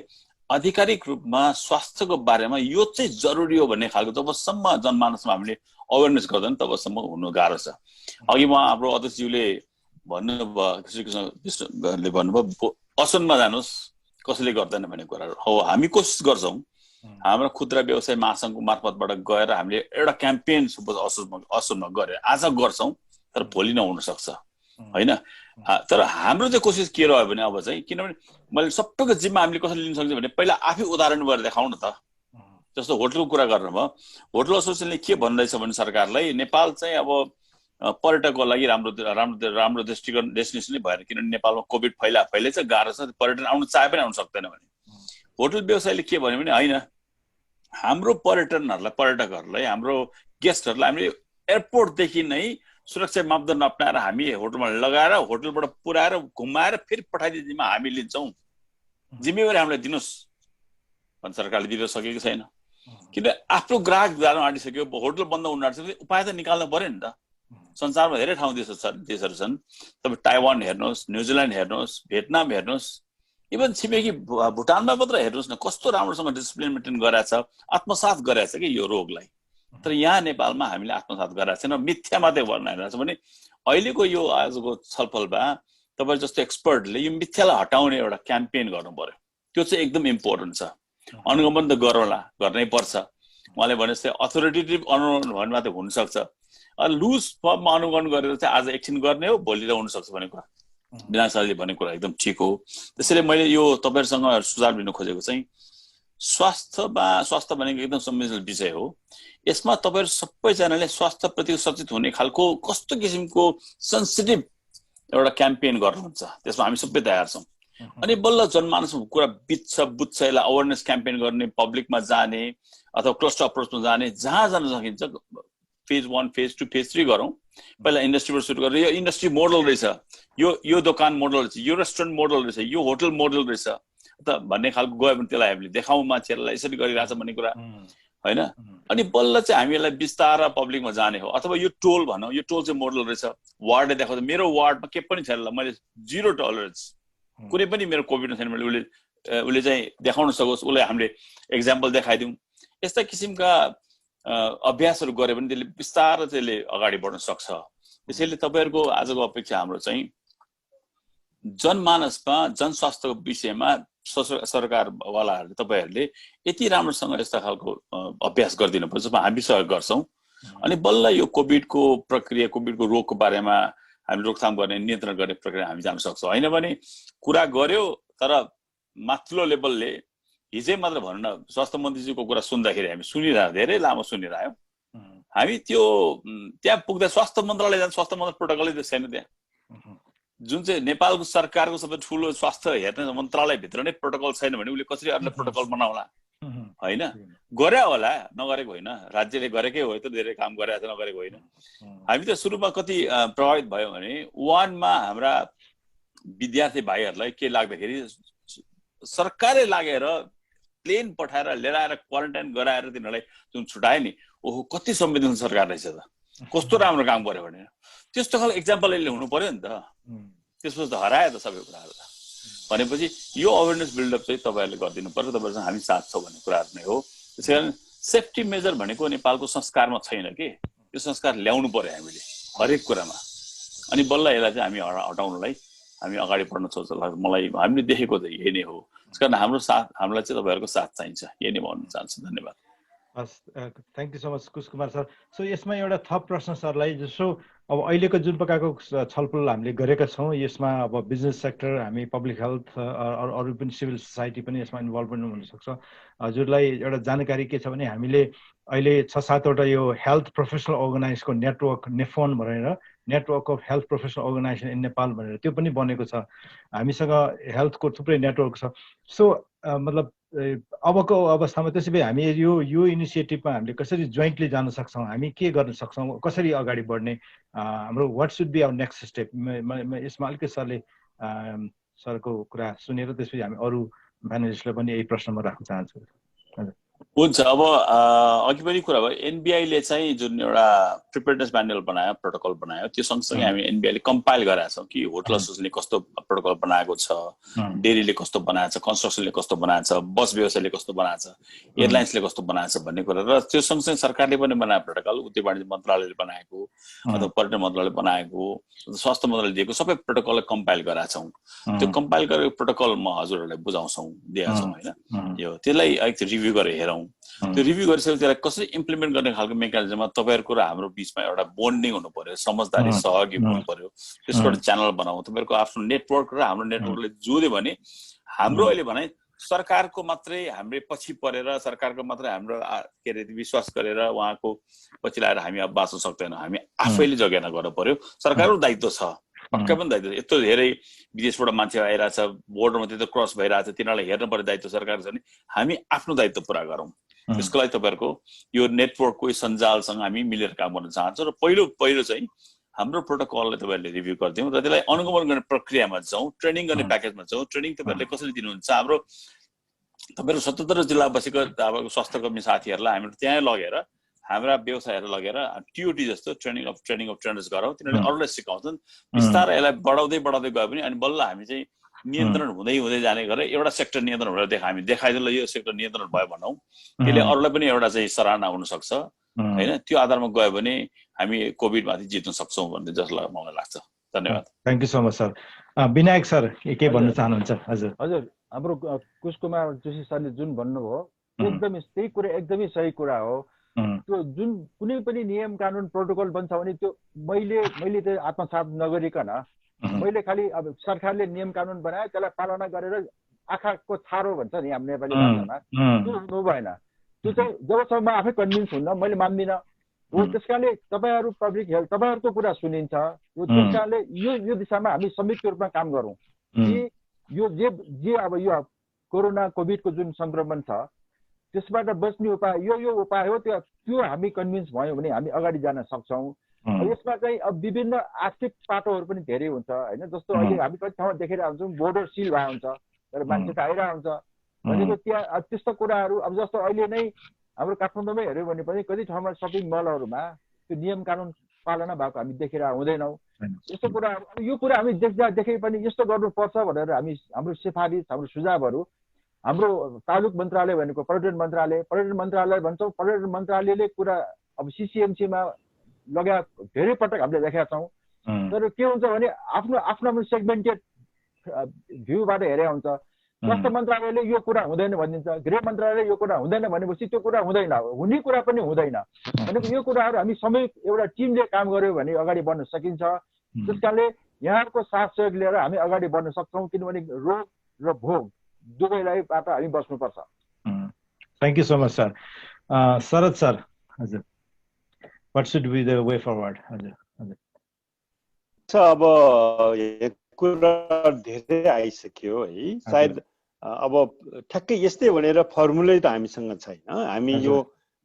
आधिकारिक रूपमा स्वास्थ्यको बारेमा यो चाहिँ जरुरी हो भन्ने खालको जबसम्म जनमानसमा हामीले अवेरनेस गर्दैन तबसम्म हुनु गाह्रो छ। अघि हाम्रो अध्यक्षज्यूले भन्नुभयो, श्रीकृष्णले भन्नुभयो, असनमा जानुहोस्, कसैले गर्दैन भन्ने कुराहरू हो। हामी कोसिस गर्छौँ, हाम्रो खुद्रा व्यवसाय महासङ्घको मार्फतबाट गएर हामीले एउटा क्याम्पेन असनमा गरेर आज गर्छौँ, तर भोलि नहुन सक्छ, होइन। तर हाम्रो चाहिँ कोसिस के रह्यो भने अब चाहिँ, किनभने मैले सबैको जिम्मा हामीले कसरी लिन सक्छ भने पहिला आफै उदाहरण गरेर देखाउँ न त। जस्तो होटलको कुरा गर्नुभयो, होटल एसोसिएसनले के भन्दैछ भने सरकारलाई, नेपाल चाहिँ अब पर्यटकको लागि राम्रो डेस्टिनेसन नै भएर, किनभने नेपालमा कोभिड फैले चाहिँ गाह्रो छ, पर्यटन आउनु चाहे पनि आउनु सक्दैन भने। होटल व्यवसायले के भन्यो भने होइन, हाम्रो पर्यटकहरूलाई, हाम्रो गेस्टहरूलाई हामीले एयरपोर्टदेखि नै सुरक्षा मापदण्ड अपनाएर हामी होटलमा लगाएर, होटलबाट पुऱ्याएर घुमाएर फेरि पठाइदिएमा हामी लिन्छौँ, जिम्मेवारी हामीलाई दिनुहोस् भन्छ। सरकारले दिन सकेको छैन, किन आफ्नो ग्राहक जान आँटिसक्यो, होटल बन्द हुन आँटिसक्यो, उपाय त निकाल्नु पर्यो नि त। संसारमा धेरै देशहरू छन्, तपाईँ ताइवान हेर्नुहोस्, न्युजिल्यान्ड हेर्नुहोस्, भियतनाम हेर्नुहोस्, इभन छिमेकी भुटानमा मात्र हेर्नुहोस् न, कस्तो राम्रोसँग डिसिप्लिन मेन्टेन गरेछ, आत्मसात गरेछ कि यो रोगलाई। तर यहाँ नेपालमा हामीले आत्मसात गरेको छैन, मिथ्या मात्रै बनाइरहेको छ। भने अहिलेको यो आजको छलफलमा तपाईँ जस्तो एक्सपर्टले यो मिथ्यालाई हटाउने एउटा क्याम्पेन गर्नु पर्यो। त्यो चाहिँ एकदम इम्पोर्टेन्ट छ। अनुगमन त गरौँला, गर्नै पर्छ। उहाँले भने जस्तै अथोरिटेटिभ अनुगमन भन्ने मात्रै हुनसक्छ, लुज फर्ममा अनुगमन गरेर चाहिँ आज एकछिन गर्ने हो, भोलि त हुनसक्छ भन्ने कुरा विनायक सरले भनेको कुरा एकदम ठिक हो। त्यसैले मैले यो तपाईँहरूसँग सुझाव लिन खोजेको चाहिँ, स्वास्थ्य भनेको एकदम संवेदनशील विषय हो। यसमा तपाईँहरू सबैजनाले स्वास्थ्यप्रति सचेत हुने खालको कस्तो किसिमको सेन्सिटिभ एउटा क्याम्पेन गर्नुहुन्छ, त्यसमा हामी सबै तयार छौँ। अनि बल्ल जनमानसमा कुरा बुझ्छ, यसलाई अवेरनेस क्याम्पेन गर्ने, पब्लिकमा जाने अथवा क्लस्टर अप्रोचमा जाने, जहाँ जान सकिन्छ, फेज 1, फेज 2, फेज 3 गरौँ। पहिला इन्डस्ट्रीबाट सुरु गरेर यो इन्डस्ट्री मोडल रहेछ, यो दोकान मोडल रहेछ, यो रेस्टुरेन्ट मोडल रहेछ, यो होटल मोडल रहेछ त भन्ने खालको गयो भने त्यसलाई हामीले देखाउँ मान्छेहरूलाई यसरी गरिरहेछ भन्ने कुरा, होइन। अनि बल्ल चाहिँ हामी यसलाई बिस्तारै पब्लिकमा जाने हो। अथवा यो टोल भनौँ, यो टोल चाहिँ मोडल रहेछ, वार्डले देखाउँछ, मेरो वार्डमा के पनि छैन, मैले 0 टलरेन्स, कुनै पनि मेरो कोभिड छैन भने उसले चाहिँ देखाउन सकोस्, उसलाई हामीले एक्जाम्पल देखाइदिउँ। यस्ता किसिमका अभ्यासहरू गऱ्यो भने त्यसले बिस्तारै त्यसले अगाडि बढ्न सक्छ। त्यसैले तपाईँहरूको आजको अपेक्षा हाम्रो चाहिँ जनमानसमा जनस्वास्थ्यको विषयमा सरकारवालाहरूले, तपाईँहरूले यति राम्रोसँग यस्ता खालको अभ्यास गरिदिनुपर्छ, हामी सहयोग गर्छौँ। अनि बल्ल यो कोभिडको प्रक्रिया, कोभिडको रोगको बारेमा हामी रोकथाम गर्ने, नियन्त्रण गर्ने प्रक्रिया हामी जान सक्छौँ। होइन भने कुरा गर्यो तर माथिल्लो लेभलले, हिजै मात्र भनौँ न, स्वास्थ्य मन्त्रीजीको कुरा सुन्दाखेरि हामी सुनिरह्यौँ, धेरै लामो सुनिरह्यौँ। हामी त्यो त्यहाँ पुग्दा स्वास्थ्य मन्त्रालय जान्छ, स्वास्थ्य मन्त्रालय प्रोटोकलै छैन त्यहाँ। जुन चाहिँ नेपालको सरकारको सबै ठुलो स्वास्थ्य हेर्ने मन्त्रालयभित्र नै प्रोटोकल छैन भने उसले कसरी अरूले प्रोटोकल बनाउला होइन? गरे होला, नगरेको होइन, राज्यले गरेकै हो त, धेरै काम गरेको छ, नगरेको होइन। हामी त सुरुमा कति प्रभावित भयो भने 1 मा हाम्रा विद्यार्थी भाइहरूलाई के लाग्दाखेरि सरकारले लागेर प्लेन पठाएर लिएर आएर क्वारेन्टाइन गराएर तिनीहरूलाई जुन छुटायो नि, ओहो कति संवेदनशील सरकार रहेछ त, कस्तो राम्रो काम गर्यो भनेर त्यस्तो खालको इक्जाम्पल अहिले हुनु पर्यो नि त। त्यसपछि त हरायो त सबै कुराहरू त। भनेपछि यो अवेरनेस बिल्डअप चाहिँ तपाईँहरूले गरिदिनु पर्छ, तपाईँहरूसँग हामी साथ छौँ भन्ने कुराहरू नै हो। त्यसै कारण सेफ्टी मेजर भनेको नेपालको संस्कारमा छैन कि, यो संस्कार ल्याउनु पर्यो हामीले हरेक कुरामा। अनि बल्ल यसलाई चाहिँ हामी हटाउनलाई हामी अगाडि बढ्न सक्छ। मलाई हामीले देखेको चाहिँ यही नै हो। त्यस कारण हाम्रो साथ, हामीलाई चाहिँ तपाईँहरूको साथ चाहिन्छ, यही नै भन्न चाहन्छु। धन्यवाद। हस्, thank you so much Kush Kumar sir. So यसमा एउटा थप प्रश्न सरलाई, जसो अब अहिलेको जुन प्रकारको छलफल हामीले गरेका छौँ, यसमा अब बिजनेस सेक्टर, हामी पब्लिक हेल्थ, अरू पनि सिभिल सोसाइटी पनि यसमा इन्भल्भमेन्ट हुनसक्छ। हजुरलाई एउटा जानकारी के छ भने हामीले अहिले 6-7 वटा यो हेल्थ प्रोफेसनल अर्गनाइजको नेटवर्क, नेफोन भनेर, network of health professional organisation in Nepal भनेर त्यो पनि बनेको छ। हामीसँग हेल्थको थुप्रै नेटवर्क छ। सो मतलब अबको अवस्थामा त्यसै भए हामी यो इनिसिएटिभमा हामीले कसरी जोइन्टली जान सक्छौँ, हामी के गर्न सक्छौँ, कसरी अगाडि बढ्ने, हाम्रो what should be our next step? यसमा अलिकति सरले सरको कुरा सुनेर त्यसपछि हामी अरू प्यानलिस्टलाई पनि यही प्रश्न म राख्न चाहन्छु। हुन्छ। अब अघि पनि कुरा भयो, एनबिआईले चाहिँ जुन एउटा प्रिपेयर्डनेस म्यानुअल बनायो, प्रोटोकल बनायो, त्यो सँगसँगै हामी एनबिआईले कम्पाइल गराएको छौँ कि होटल एसोसिएसनले कस्तो प्रोटोकल बनाएको छ, डेरीले कस्तो बनाएको छ, कन्स्ट्रक्सनले कस्तो बनाएको छ, बस व्यवसायले कस्तो बनाएको छ, एयरलाइन्सले कस्तो बनाएको छ भन्ने कुरा। र त्यो सँगसँगै सरकारले पनि बनाएको प्रोटोकल, उद्योग वाणिज्य मन्त्रालयले बनाएको अथवा पर्यटन मन्त्रालयले बनाएको, स्वास्थ्य मन्त्रालयले दिएको सबै प्रोटोकललाई कम्पाइल गराएको छौँ। त्यो कम्पाइल गरेको प्रोटोकल म हजुरहरूलाई बुझाउँछौँ, दिएका छौँ होइन। यो त्यसलाई अलिकति रिभ्यू गरेर हेरौँ। त्यो रिभ्यू गरिसकेपछि त्यसलाई कसरी इम्प्लिमेन्ट गर्ने खालको मेकानिजममा तपाईँहरूको र हाम्रो बिचमा एउटा बोन्डिङ हुनु पर्यो, समझदारी, सहयोगी हुनु पर्यो। त्यसबाट च्यानल बनाऊ। तपाईँहरूको आफ्नो नेटवर्क र हाम्रो नेटवर्कले जोड्यो भने हाम्रो अहिले भने सरकारको मात्रै हामीले पछि परेर, सरकारको मात्रै हाम्रो के अरे विश्वास गरेर उहाँको पछि लगाएर हामी अब बाँच्न सक्दैनौँ। हामी आफैले जगेर्ना गर्नु पर्यो। सरकारको दायित्व छ, पक्कै पनि दायित्व। यत्रो धेरै विदेशबाट मान्छे आइरहेछ, बोर्डरमा त्यत्रो क्रस भइरहेछ, तिनीहरूलाई हेर्नु पर्ने दायित्व सरकार छ नि, हामी आफ्नो दायित्व पुरा गरौँ। त्यसको लागि तपाईँहरूको यो नेटवर्कको सञ्जालसँग हामी मिलेर काम गर्न चाहन्छौँ। र पहिलो चाहिँ हाम्रो प्रोटोकललाई तपाईँहरूले रिभ्यू गरिदिउँ र त्यसलाई अनुगमन गर्ने प्रक्रियामा जाउँ, ट्रेनिङ गर्ने प्याकेजमा जाउँ। ट्रेनिङ तपाईँहरूले कसरी दिनुहुन्छ? हाम्रो तपाईँहरू 77 जिल्ला बसेको अब स्वास्थ्यकर्मी साथीहरूलाई हामीले त्यहीँ लगेर, हाम्रा व्यवसायहरू लगेर टिओटी जस्तो ट्रेनिङ अफ ट्रेनर्स गराउँ। तिनीहरूले अरूलाई सिकाउँछन्। बिस्तारै यसलाई बढाउँदै गयो भने अनि बल्ल हामी चाहिँ नियन्त्रण हुँदै जाने गरेर एउटा सेक्टर नियन्त्रण हुँदै हामी देखाइदिउँ ल यो सेक्टर नियन्त्रण भयो भनौँ। त्यसले अरूलाई पनि एउटा चाहिँ सराहना हुनसक्छ होइन। त्यो आधारमा गयो भने हामी कोभिडमाथि जित्न सक्छौँ भन्ने जस्तो मलाई लाग्छ। धन्यवाद। Thank you so much sir. Vinayak sir के भन्न चाहनुहुन्छ? हजुर हजुर, हाम्रो कुश कुमार जोशी सरले जुन भन्नुभयो एकदमै त्यही कुरा, एकदमै सही कुरा हो। त्यो जुन कुनै पनि नियम कानुन प्रोटोकल बन्छ भने त्यो मैले त आत्मसात नगरिकन मैले खालि अब सरकारले नियम कानुन बनायो त्यसलाई पालना गरेर आँखाको छारो भन्छ नि हाम्रो नेपाली भाषामा, त्यो हुनु भएन। त्यो चाहिँ जबसम्म आफै कन्भिन्स हुन्न मैले मान्दिनँ हो। त्यस कारणले तपाईँहरू पब्लिक हेल्थ, तपाईँहरूको कुरा सुनिन्छ। त्यस कारणले यो दिशामा हामी संयुक्त रूपमा काम गरौँ कि यो जे अब यो कोरोना कोभिडको जुन सङ्क्रमण छ त्यसबाट बच्ने उपाय यो उपाय हो। त्यो हामी कन्भिन्स भयौँ भने हामी अगाडि जान सक्छौँ। यसमा चाहिँ अब विभिन्न आर्थिक पाटोहरू पनि धेरै हुन्छ होइन। जस्तो अहिले हामी कति ठाउँमा देखिरहेको हुन्छौँ बोर्डर सिल भएको हुन्छ तर मान्छे त आइरहेको हुन्छ भनेको त्यहाँ त्यस्तो कुराहरू। अब जस्तो अहिले नै हाम्रो काठमाडौँमै हेऱ्यो भने पनि कति ठाउँमा सपिङ मलहरूमा त्यो नियम कानुन पालना भएको हामी देखिरहेको हुँदैनौँ। यस्तो कुराहरू, यो कुरा हामी देखे पनि यस्तो गर्नुपर्छ भनेर हामी हाम्रो सिफारिस, हाम्रो सुझावहरू हाम्रो तालुक मन्त्रालय भनेको पर्यटन मन्त्रालय भन्छौँ। पर्यटन मन्त्रालयले कुरा अब सिसिएमसीमा लगाए धेरै पटक हामीले देखेका छौँ। तर के हुन्छ भने आफ्नो सेगमेन्टेड भ्यूबाट हेरेको हुन्छ। स्वास्थ्य मन्त्रालयले यो कुरा हुँदैन भनिदिन्छ, गृह मन्त्रालयले यो कुरा हुँदैन भनेपछि त्यो कुरा हुँदैन, हुने कुरा पनि हुँदैन। भनेको यो कुराहरू हामी सबै एउटा टिमले काम गर्यो भने अगाडि बढ्न सकिन्छ। त्यस कारणले यहाँहरूको साथ सहयोग लिएर हामी अगाडि बढ्न सक्छौँ। किनभने रोग र भोग दुवैलाईबाट हामी बस्नुपर्छ। Thank you so much sir. Sharad sir, हजुर, what should be the way forward? हजुर अब कुरा धेरै आइसक्यो है। सायद अब ठ्याक्कै यस्तै भनेर फर्मुलै त हामीसँग छैन। हामी यो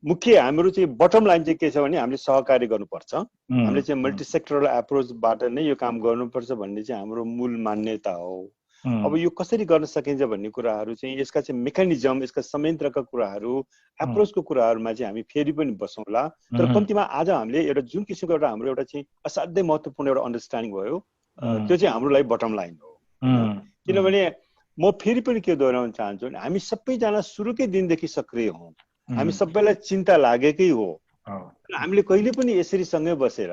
मुख्य हाम्रो चाहिँ बटम लाइन चाहिँ के छ भने हामीले सहकार्य गर्नुपर्छ। हामीले चाहिँ मल्टिसेक्टरल एप्रोचबाट नै यो काम गर्नुपर्छ भन्ने चाहिँ हाम्रो मूल मान्यता हो। अब यो कसरी गर्न सकिन्छ भन्ने कुराहरू चाहिँ यसका चाहिँ मेकानिजम, यसका संयन्त्रका कुराहरू, एप्रोचको कुराहरूमा चाहिँ हामी फेरि पनि बसौँला। तर कम्तीमा आज हामीले एउटा जुन किसिमको एउटा हाम्रो एउटा चाहिँ असाध्यै महत्त्वपूर्ण एउटा अन्डरस्ट्यान्डिङ भयो, त्यो चाहिँ हाम्रो लागि बटम लाइन हो। किनभने म फेरि पनि के दोहोऱ्याउन चाहन्छु भने हामी सबैजना सुरुकै दिनदेखि सक्रिय हौँ। हामी सबैलाई चिन्ता लागेकै हो। हामीले कहिले पनि यसरी सँगै बसेर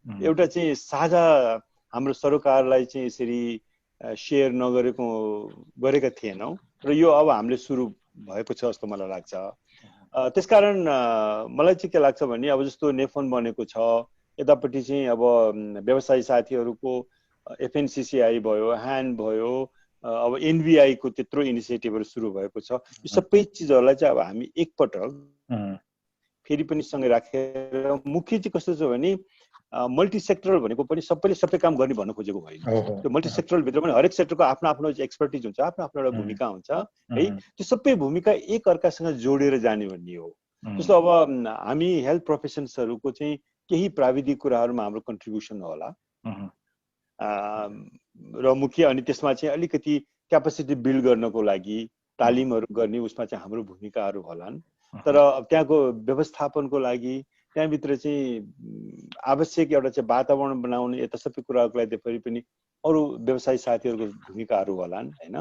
एउटा चाहिँ साझा हाम्रो सरकारलाई चाहिँ यसरी सेयर गरेका थिएनौँ र यो अब हामीले सुरु भएको छ जस्तो मलाई लाग्छ। त्यसकारण मलाई चाहिँ के लाग्छ भने अब जस्तो नेफोन बनेको छ, यतापट्टि चाहिँ अब व्यवसायी साथीहरूको FNCCI भयो, ह्यान्ड भयो, अब NVI को त्यत्रो इनिसिएटिभहरू सुरु भएको छ। यो सबै चिजहरूलाई चाहिँ अब हामी एकपटक फेरि पनि सँगै राखेर मुख्य चाहिँ कस्तो छ भने मल्टिसेक्टरल भनेको पनि सबैले सबै काम गर्ने भन्न खोजेको होइन। त्यो मल्टिसेक्टरल भित्र पनि हरेक सेक्टरको आफ्नो आफ्नो एक्सपर्टिज हुन्छ, आफ्नो आफ्नो एउटा भूमिका हुन्छ है। त्यो सबै भूमिका एक अर्कासँग जोडेर जाने भन्ने हो। जस्तो अब हामी हेल्थ प्रोफेसन्सहरूको चाहिँ केही प्राविधिक कुराहरूमा हाम्रो कन्ट्रिब्युसन होला र मुख्य, अनि त्यसमा चाहिँ अलिकति क्यापासिटी बिल्ड गर्नको लागि तालिमहरू गर्ने उसमा चाहिँ हाम्रो भूमिकाहरू होलान्। तर त्यहाँको व्यवस्थापनको लागि त्यहाँभित्र चाहिँ आवश्यक एउटा चाहिँ वातावरण बनाउने यता सबै कुराहरूको लागि फेरि पनि अरू व्यवसायी साथीहरूको भूमिकाहरू होलान् होइन।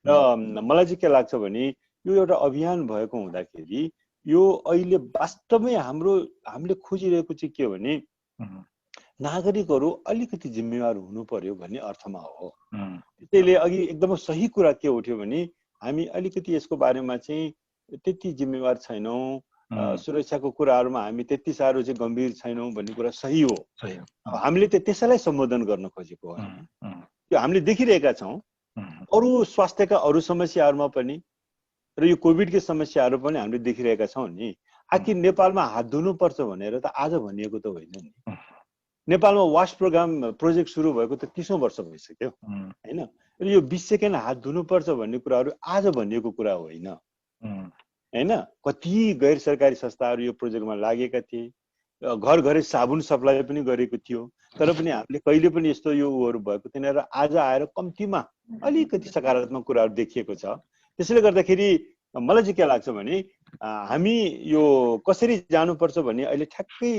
र मलाई चाहिँ के लाग्छ भने यो एउटा अभियान भएको हुँदाखेरि यो अहिले वास्तवमै हामीले खोजिरहेको चाहिँ के हो भने नागरिकहरू अलिकति जिम्मेवार हुनु पर्यो भन्ने अर्थमा हो। त्यसैले अघि एकदमै सही कुरा के उठ्यो भने हामी अलिकति यसको बारेमा चाहिँ त्यति जिम्मेवार छैनौँ, सुरक्षाको कुराहरूमा हामी त्यति साह्रो चाहिँ गम्भीर छैनौँ भन्ने कुरा सही हो। हामीले त्यसैलाई सम्बोधन गर्न खोजेको हो। त्यो हामीले देखिरहेका छौँ अरू स्वास्थ्यका अरू समस्याहरूमा पनि र यो कोभिडकै समस्याहरू पनि हामीले देखिरहेका छौँ नि। आखिर नेपालमा हात धुनुपर्छ भनेर त आज भनिएको त होइन नि। नेपालमा वास प्रोजेक्ट सुरु भएको त 30औं वर्ष भइसक्यो होइन। र यो 20 सेकेन्ड हात धुनुपर्छ भन्ने कुराहरू आज भनिएको कुरा होइन होइन। कति गैर सरकारी संस्थाहरू यो प्रोजेक्टमा लागेका थिए, घर घरै साबुन सप्लाई पनि गरेको थियो, तर पनि हामीले कहिले पनि यस्तो यो उहरू भएको थिएन। र आज आएर कम्तीमा अलिकति सकारात्मक कुराहरू देखिएको छ। त्यसैले गर्दाखेरि मलाई चाहिँ के लाग्छ भने हामी यो कसरी जानुपर्छ भन्ने अहिले ठ्याक्कै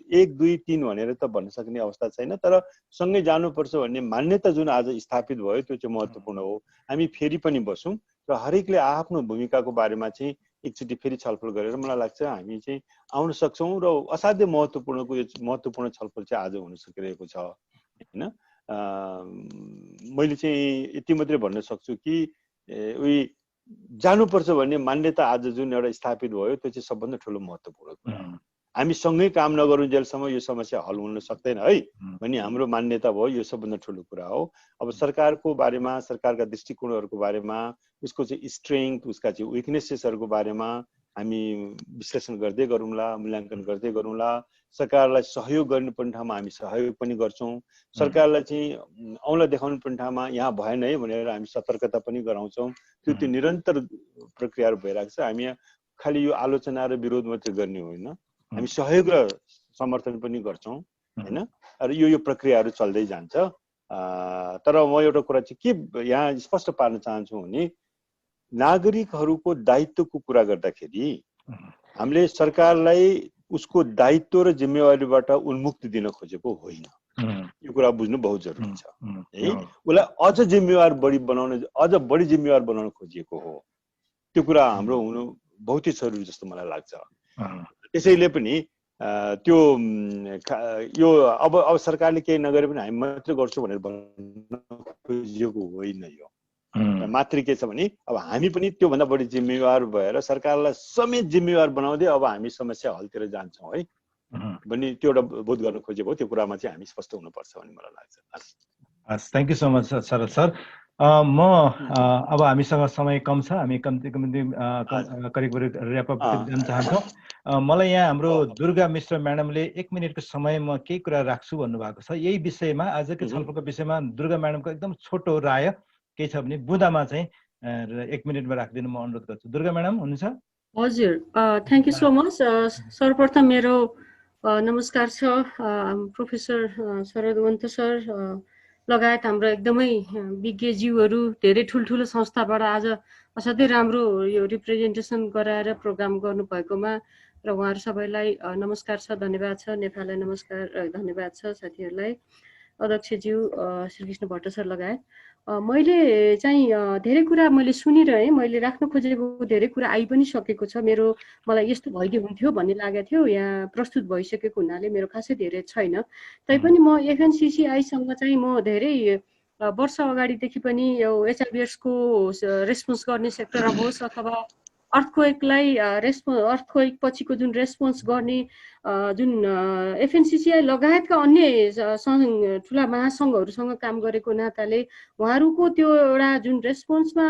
1, 2, 3 भनेर त भन्न सक्ने अवस्था छैन। तर सँगै जानुपर्छ भन्ने मान्यता जुन आज स्थापित भयो त्यो चाहिँ महत्त्वपूर्ण हो। हामी फेरि पनि बसौँ र हरेकले आफ्नो भूमिकाको बारेमा चाहिँ एकचोटि फेरि छलफल गरेर मलाई लाग्छ हामी चाहिँ आउन सक्छौँ र असाध्यै महत्त्वपूर्ण छलफल चाहिँ आज हुन सकिरहेको छ होइन। मैले चाहिँ यति मात्रै भन्न सक्छु कि उही जानुपर्छ भन्ने मान्यता आज जुन एउटा स्थापित भयो त्यो चाहिँ सबभन्दा ठुलो महत्त्वपूर्ण कुरा हो। हामी सँगै काम नगरुन्जेलसम्म यो समस्या हल हुन सक्दैन है भन्ने हाम्रो मान्यता भयो। यो सबभन्दा ठुलो कुरा हो। अब सरकारको बारेमा, सरकारका दृष्टिकोणहरूको बारेमा, उसको चाहिँ स्ट्रेङ्थ, उसका चाहिँ विकनेसेसहरूको बारेमा हामी विश्लेषण गर्दै गरौँला, मूल्याङ्कन गर्दै गरौँला। सरकारलाई सहयोग गर्नुपर्ने ठाउँमा हामी सहयोग पनि गर्छौँ। सरकारलाई चाहिँ औँला देखाउनु पर्ने ठाउँमा यहाँ भएन है भनेर हामी सतर्कता पनि गराउँछौँ। त्यो निरन्तर प्रक्रियाहरू भइरहेको छ। हामी खालि यो आलोचना र विरोध मात्रै गर्ने होइन, हामी सहयोग र समर्थन पनि गर्छौँ होइन। र यो प्रक्रियाहरू चल्दै जान्छ। तर म एउटा कुरा चाहिँ के यहाँ स्पष्ट पार्न चाहन्छु भने नागरिकहरूको दायित्वको कुरा गर्दाखेरि हामीले सरकारलाई उसको दायित्व र जिम्मेवारीबाट उन्मुक्ति दिन खोजेको होइन। यो कुरा बुझ्नु बहुत जरुरी छ है। उसलाई अझ बढी जिम्मेवार बनाउन खोजिएको हो। त्यो कुरा हाम्रो हुनु बहुत जरुरी जस्तो मलाई लाग्छ। त्यसैले पनि त्यो यो अब सरकारले केही नगरे पनि हामी मात्रै गर्छौँ भनेर भन्न खोजिएको होइन। यो मात्रै के छ भने अब हामी पनि त्योभन्दा बढी जिम्मेवार भएर सरकारलाई समेत जिम्मेवार बनाउँदै अब हामी समस्या हलतिर जान्छौँ है भन्ने त्यो एउटा बोध गर्न खोजेको हो। त्यो कुरामा चाहिँ हामी स्पष्ट हुनुपर्छ भन्ने मलाई लाग्छ। Thank you so much Sharad sir. म अब हामीसँग समय कम छ, हामी कम्ती करिब ऱ्यापअप जान चाहन्छौँ। मलाई यहाँ हाम्रो दुर्गा मिश्र म्याडमले 1 मिनटको समय म केही कुरा राख्छु भन्नुभएको छ। यही विषयमा, आजको छलफलको विषयमा दुर्गा म्याडमको एकदम छोटो राय केही छ भने बुँदामा चाहिँ 1 मिनटमा राखिदिनु म अनुरोध गर्छु। दुर्गा म्याडम हुनुहुन्छ? हजुर, थ्याङ्क यू सो मच। सर्वप्रथम मेरो नमस्कार छ प्रोफेसर शरदवन्त सर लगायत हाम्रो एकदमै विज्ञज्यूहरू, धेरै ठुल्ठुलो संस्थाबाट आज असाध्यै राम्रो यो रिप्रेजेन्टेसन गराएर प्रोग्राम गर्नुभएकोमा र उहाँहरू सबैलाई नमस्कार छ, धन्यवाद छ। नेपाललाई नमस्कार, धन्यवाद छ साथीहरूलाई, अध्यक्षज्यू श्रीकृष्ण भट्ट सर लगायत। मैले चाहिँ धेरै कुरा मैले सुनिरहेँ, मैले राख्न खोजेको धेरै कुरा आइ पनि सकेको छ। मलाई यस्तो भइदियो हुन्थ्यो भन्ने लागेको थियो, यहाँ प्रस्तुत भइसकेको हुनाले मेरो खासै धेरै छैन। तैपनि म FNCCI-सँग चाहिँ म धेरै वर्ष अगाडिदेखि पनि यो HIVSको रेस्पोन्स गर्ने सेक्टरमा होस् अथवा अर्थक्वेकलाई अर्थक्वेक पछिको जुन रेस्पोन्स गर्ने जुन FNCCI लगायतका अन्य ठुला महासङ्घहरूसँग काम गरेको नाताले उहाँहरूको त्यो एउटा जुन रेस्पोन्समा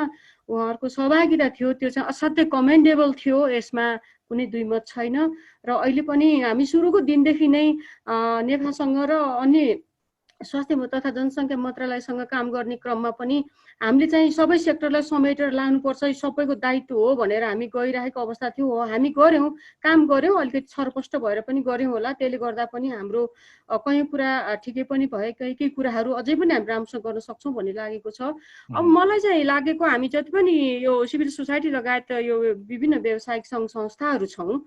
उहाँहरूको सहभागिता थियो त्यो चाहिँ असाध्यै कमेन्डेबल थियो, यसमा कुनै दुई मत छैन। र अहिले पनि हामी सुरुको दिनदेखि नै नेफासँग र अन्य स्वास्थ्य तथा जनसङ्ख्या मन्त्रालयसँग काम गर्ने क्रममा पनि हामीले चाहिँ सबै सेक्टरलाई समेटेर लानुपर्छ, सबैको दायित्व हो भनेर हामी गइरहेको अवस्था थियो। हामी गऱ्यौँ, काम गऱ्यौँ, अलिकति छरपष्ट भएर पनि गऱ्यौँ होला। त्यसले गर्दा पनि हाम्रो कहीँ कुरा ठिकै पनि भए, केही कुराहरू अझै पनि हामी राम्रोसँग गर्न सक्छौँ भन्ने लागेको छ। अब मलाई चाहिँ लागेको, हामी जति पनि यो सिभिल सोसाइटी लगायत यो विभिन्न व्यावसायिक सङ्घ संस्थाहरू छौँ,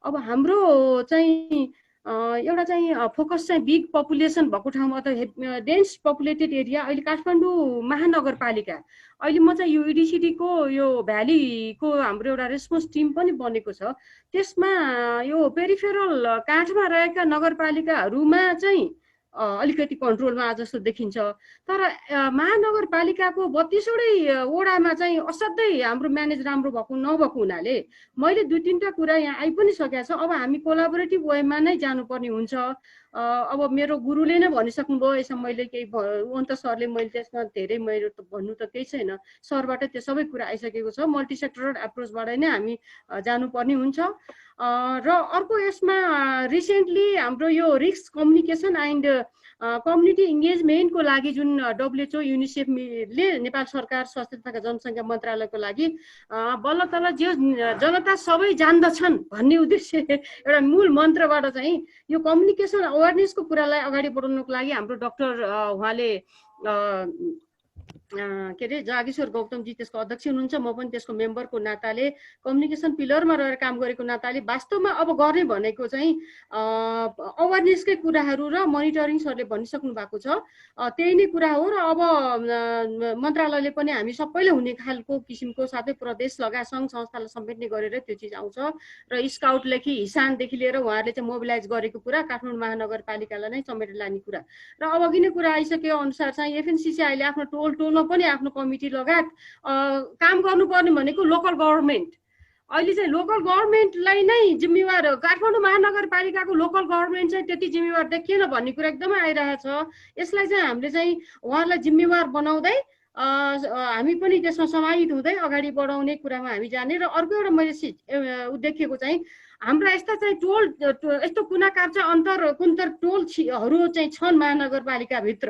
अब हाम्रो चाहिँ एउटा चाहिँ फोकस चाहिँ बिग पपुलेसन भएको ठाउँमा अथवा डेन्स पपुलेटेड एरिया, अहिले काठमाडौँ महानगरपालिका, अहिले म चाहिँ यो EDCD-को यो भ्यालीको हाम्रो एउटा रेस्पोन्स टिम पनि बनेको छ। त्यसमा यो पेरिफेरल काठमा रहेका नगरपालिकाहरूमा चाहिँ अलिकति कन्ट्रोलमा आज जस्तो देखिन्छ, तर महानगरपालिकाको 32वटै वडामा चाहिँ असाध्यै हाम्रो म्यानेज राम्रो नभएको हुनाले मैले 2-3टा कुरा यहाँ आइ पनि सकेको छ। अब हामी कोलाबोरेटिभ वेमा नै जानुपर्ने हुन्छ। अब मेरो गुरुले नै भनिसक्नुभयो, यसमा मैले केही अन्त सरले मैले त्यसमा धेरै मेरो त भन्नु त केही छैन, सरबाट त्यो सबै कुरा आइसकेको छ। मल्टी सेक्टरल एप्रोचबाट नै हामी जानुपर्ने हुन्छ। र अर्को यसमा रिसेन्टली हाम्रो यो रिस्क कम्युनिकेसन एन्ड कम्युनिटी इङ्गेजमेन्टको लागि जुन WHO युनिसेफले नेपाल सरकार स्वास्थ्य तथा जनसङ्ख्या मन्त्रालयको लागि बल्ल तल्ल जो जनता सबै जान्दछन् भन्ने उद्देश्य एउटा मूल मन्त्रबाट चाहिँ यो कम्युनिकेसन अवेरनेसको कुरालाई अगाडि बढाउनको लागि हाम्रो डाक्टर उहाँले के अरे जागेश्वर गौतमजी त्यसको अध्यक्ष हुनुहुन्छ, म पनि त्यसको मेम्बरको नाताले कम्युनिकेसन पिलरमा रहेर काम गरेको नाताले वास्तवमा अब गर्ने भनेको चाहिँ अवेरनेसकै कुराहरू र मोनिटरिङ सरले भनिसक्नु भएको छ, त्यही नै कुरा हो। र अब मन्त्रालयले पनि हामी सबैले हुने खालको किसिमको साथै प्रदेश लगायत सङ्घ संस्थालाई समेट्ने गरेर त्यो चिज आउँछ। र स्काउटदेखि हिसानदेखि लिएर उहाँहरूले चाहिँ मोबिलाइज गरेको कुरा काठमाडौँ महानगरपालिकालाई नै समेटेर लाने कुरा र अब अघि नै कुरा आइसके अनुसार चाहिँ FNCCI-ले आफ्नो टोलमा पनि आफ्नो कमिटी लगायत काम गर्नुपर्ने भनेको लोकल गभर्नमेन्ट। अहिले चाहिँ लोकल गभर्नमेन्टलाई नै जिम्मेवार, काठमाडौँ महानगरपालिकाको लोकल गभर्नमेन्ट चाहिँ त्यति जिम्मेवार देखिएन भन्ने कुरा एकदमै आइरहेछ। यसलाई चाहिँ हामीले चाहिँ उहाँहरूलाई जिम्मेवार बनाउँदै हामी पनि त्यसमा समाहित हुँदै अगाडि बढाउने कुरामा हामी जाने। र अर्को एउटा मैले देखेको चाहिँ हाम्रा यस्ता चाहिँ टोल यस्तो कुना काप्चा कुन्तर टोलहरू चाहिँ छन् महानगरपालिकाभित्र,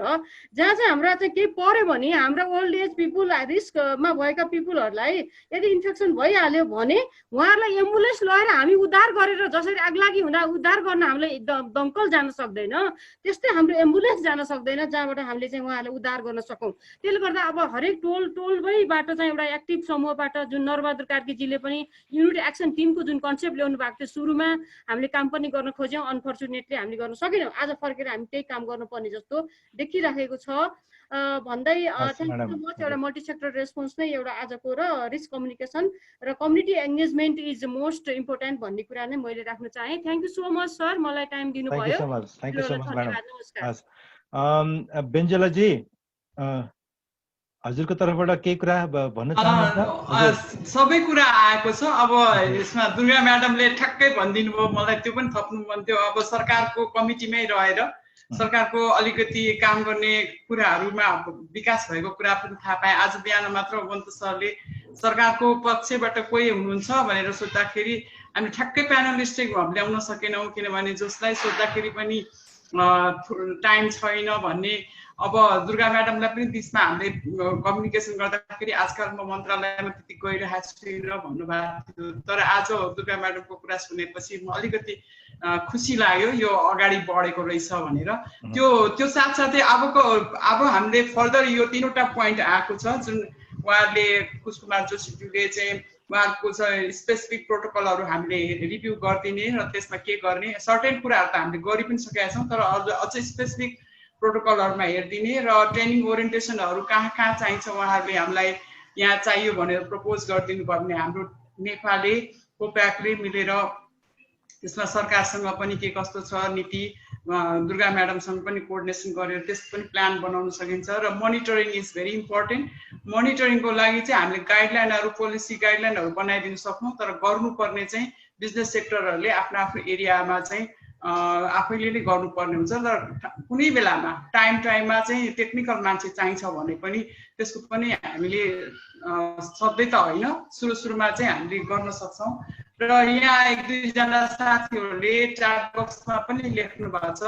जहाँ चाहिँ हाम्रा चाहिँ केही पर्यो भने हाम्रा ओल्ड एज पिपुल रिस्कमा भएका पिपुलहरूलाई यदि इन्फेक्सन भइहाल्यो भने उहाँहरूलाई एम्बुलेन्स लगेर हामी उद्धार गरेर, जसरी आगलागी हुँदा उद्धार गर्न हामीलाई दमकल जान सक्दैन त्यस्तै हाम्रो एम्बुलेन्स जान सक्दैन, जहाँबाट हामीले चाहिँ उहाँहरूलाई उद्धार गर्न सकौँ। त्यसले गर्दा अब हरेक टोलबाट चाहिँ एउटा एक्टिभ समूहबाट जुन नरबहादुर कार्कीजीले पनि युनिट एक्सन टिमको जुन कन्सेप्ट ल्याउनु भएको थियो, सुरुमा हामीले काम पनि गर्न खोज्यौँ, अनफर्चुनेटली हामीले गर्न सकेनौँ। आज फर्केर हामी त्यही काम गर्नुपर्ने जस्तो देखिरहेको छ भन्दै एउटा मल्टी सेक्टर रेस्पोन्स नै एउटा आजको र रिस्क कम्युनिकेसन र कम्युनिटी एङ्गेजमेन्ट इज मोस्ट इम्पोर्टेन्ट भन्ने कुरा नै मैले राख्न चाहेँ। Thank you so much sir, मलाई टाइम दिनुभयो। बेन्जेलाजी, हजुरको तर्फबाट केही कुरा भन्न चाहनुहुन्छ? सबै कुरा आएको छ। अब यसमा दुर्गा म्याडमले ठ्याक्कै भनिदिनु भयो, मलाई त्यो पनि थप्नु मन थियो। अब सरकारको कमिटीमै रहेर सरकारको अलिकति काम गर्ने कुराहरूमा विकास भएको कुरा पनि थाहा पाएँ। आज बिहान मात्र वन्त सरले सरकारको पक्षबाट कोही हुनुहुन्छ भनेर सोद्धाखेरि हामी ठ्याक्कै प्यानलिस्टै ल्याउन सकेनौँ, किनभने जसलाई सोद्धाखेरि पनि टाइम छैन भन्ने। अब दुर्गा म्याडमलाई पनि बिचमा हामीले कम्युनिकेसन गर्दाखेरि आजकल म मन्त्रालयमा त्यति गइरहेको छुइनँ भन्नुभएको थियो। तर आज दुर्गा म्याडमको कुरा सुनेपछि म अलिकति खुसी लाग्यो यो अगाडि बढेको रहेछ भनेर। त्यो साथसाथै अब हामीले फर्दर यो 3वटा पोइन्ट आएको छ जुन उहाँले कुशकुमार जोशीज्यूले चाहिँ उहाँको स्पेसिफिक प्रोटोकलहरू हामीले रिभ्यू गरिदिने र त्यसमा के गर्ने, सर्टेन कुराहरू त हामीले गरि पनि सकेका छौँ, तर अझै स्पेसिफिक प्रोटोकलहरूमा हेरिदिने र ट्रेनिङ ओरिएन्टेसनहरू कहाँ कहाँ चाहिन्छ उहाँहरूले हामीलाई यहाँ चाहियो भनेर प्रपोज गरिदिनु भयो भने हाम्रो नेपालले कोप्याकले मिलेर त्यसमा सरकारसँग पनि के कस्तो छ नीति, दुर्गा म्याडमसँग पनि कोअर्डिनेसन गरेर त्यस्तो पनि प्लान बनाउन सकिन्छ। र मोनिटरिङ इज भेरी इम्पोर्टेन्ट। मोनिटरिङको लागि चाहिँ हामीले गाइडलाइनहरू पोलिसी गाइडलाइनहरू बनाइदिन सक्छौँ, तर गर्नुपर्ने चाहिँ बिजनेस सेक्टरहरूले आफ्नो आफ्नो एरियामा चाहिँ आफैले नै गर्नुपर्ने हुन्छ। र कुनै बेलामा टाइममा चाहिँ टेक्निकल मान्छे चाहिन्छ भने पनि त्यसको पनि हामीले सधैँ त होइन, सुरुमा चाहिँ हामीले गर्न सक्छौँ। र यहाँ 1-2 जना साथीहरूले च्याट बक्समा पनि लेख्नु भएको छ,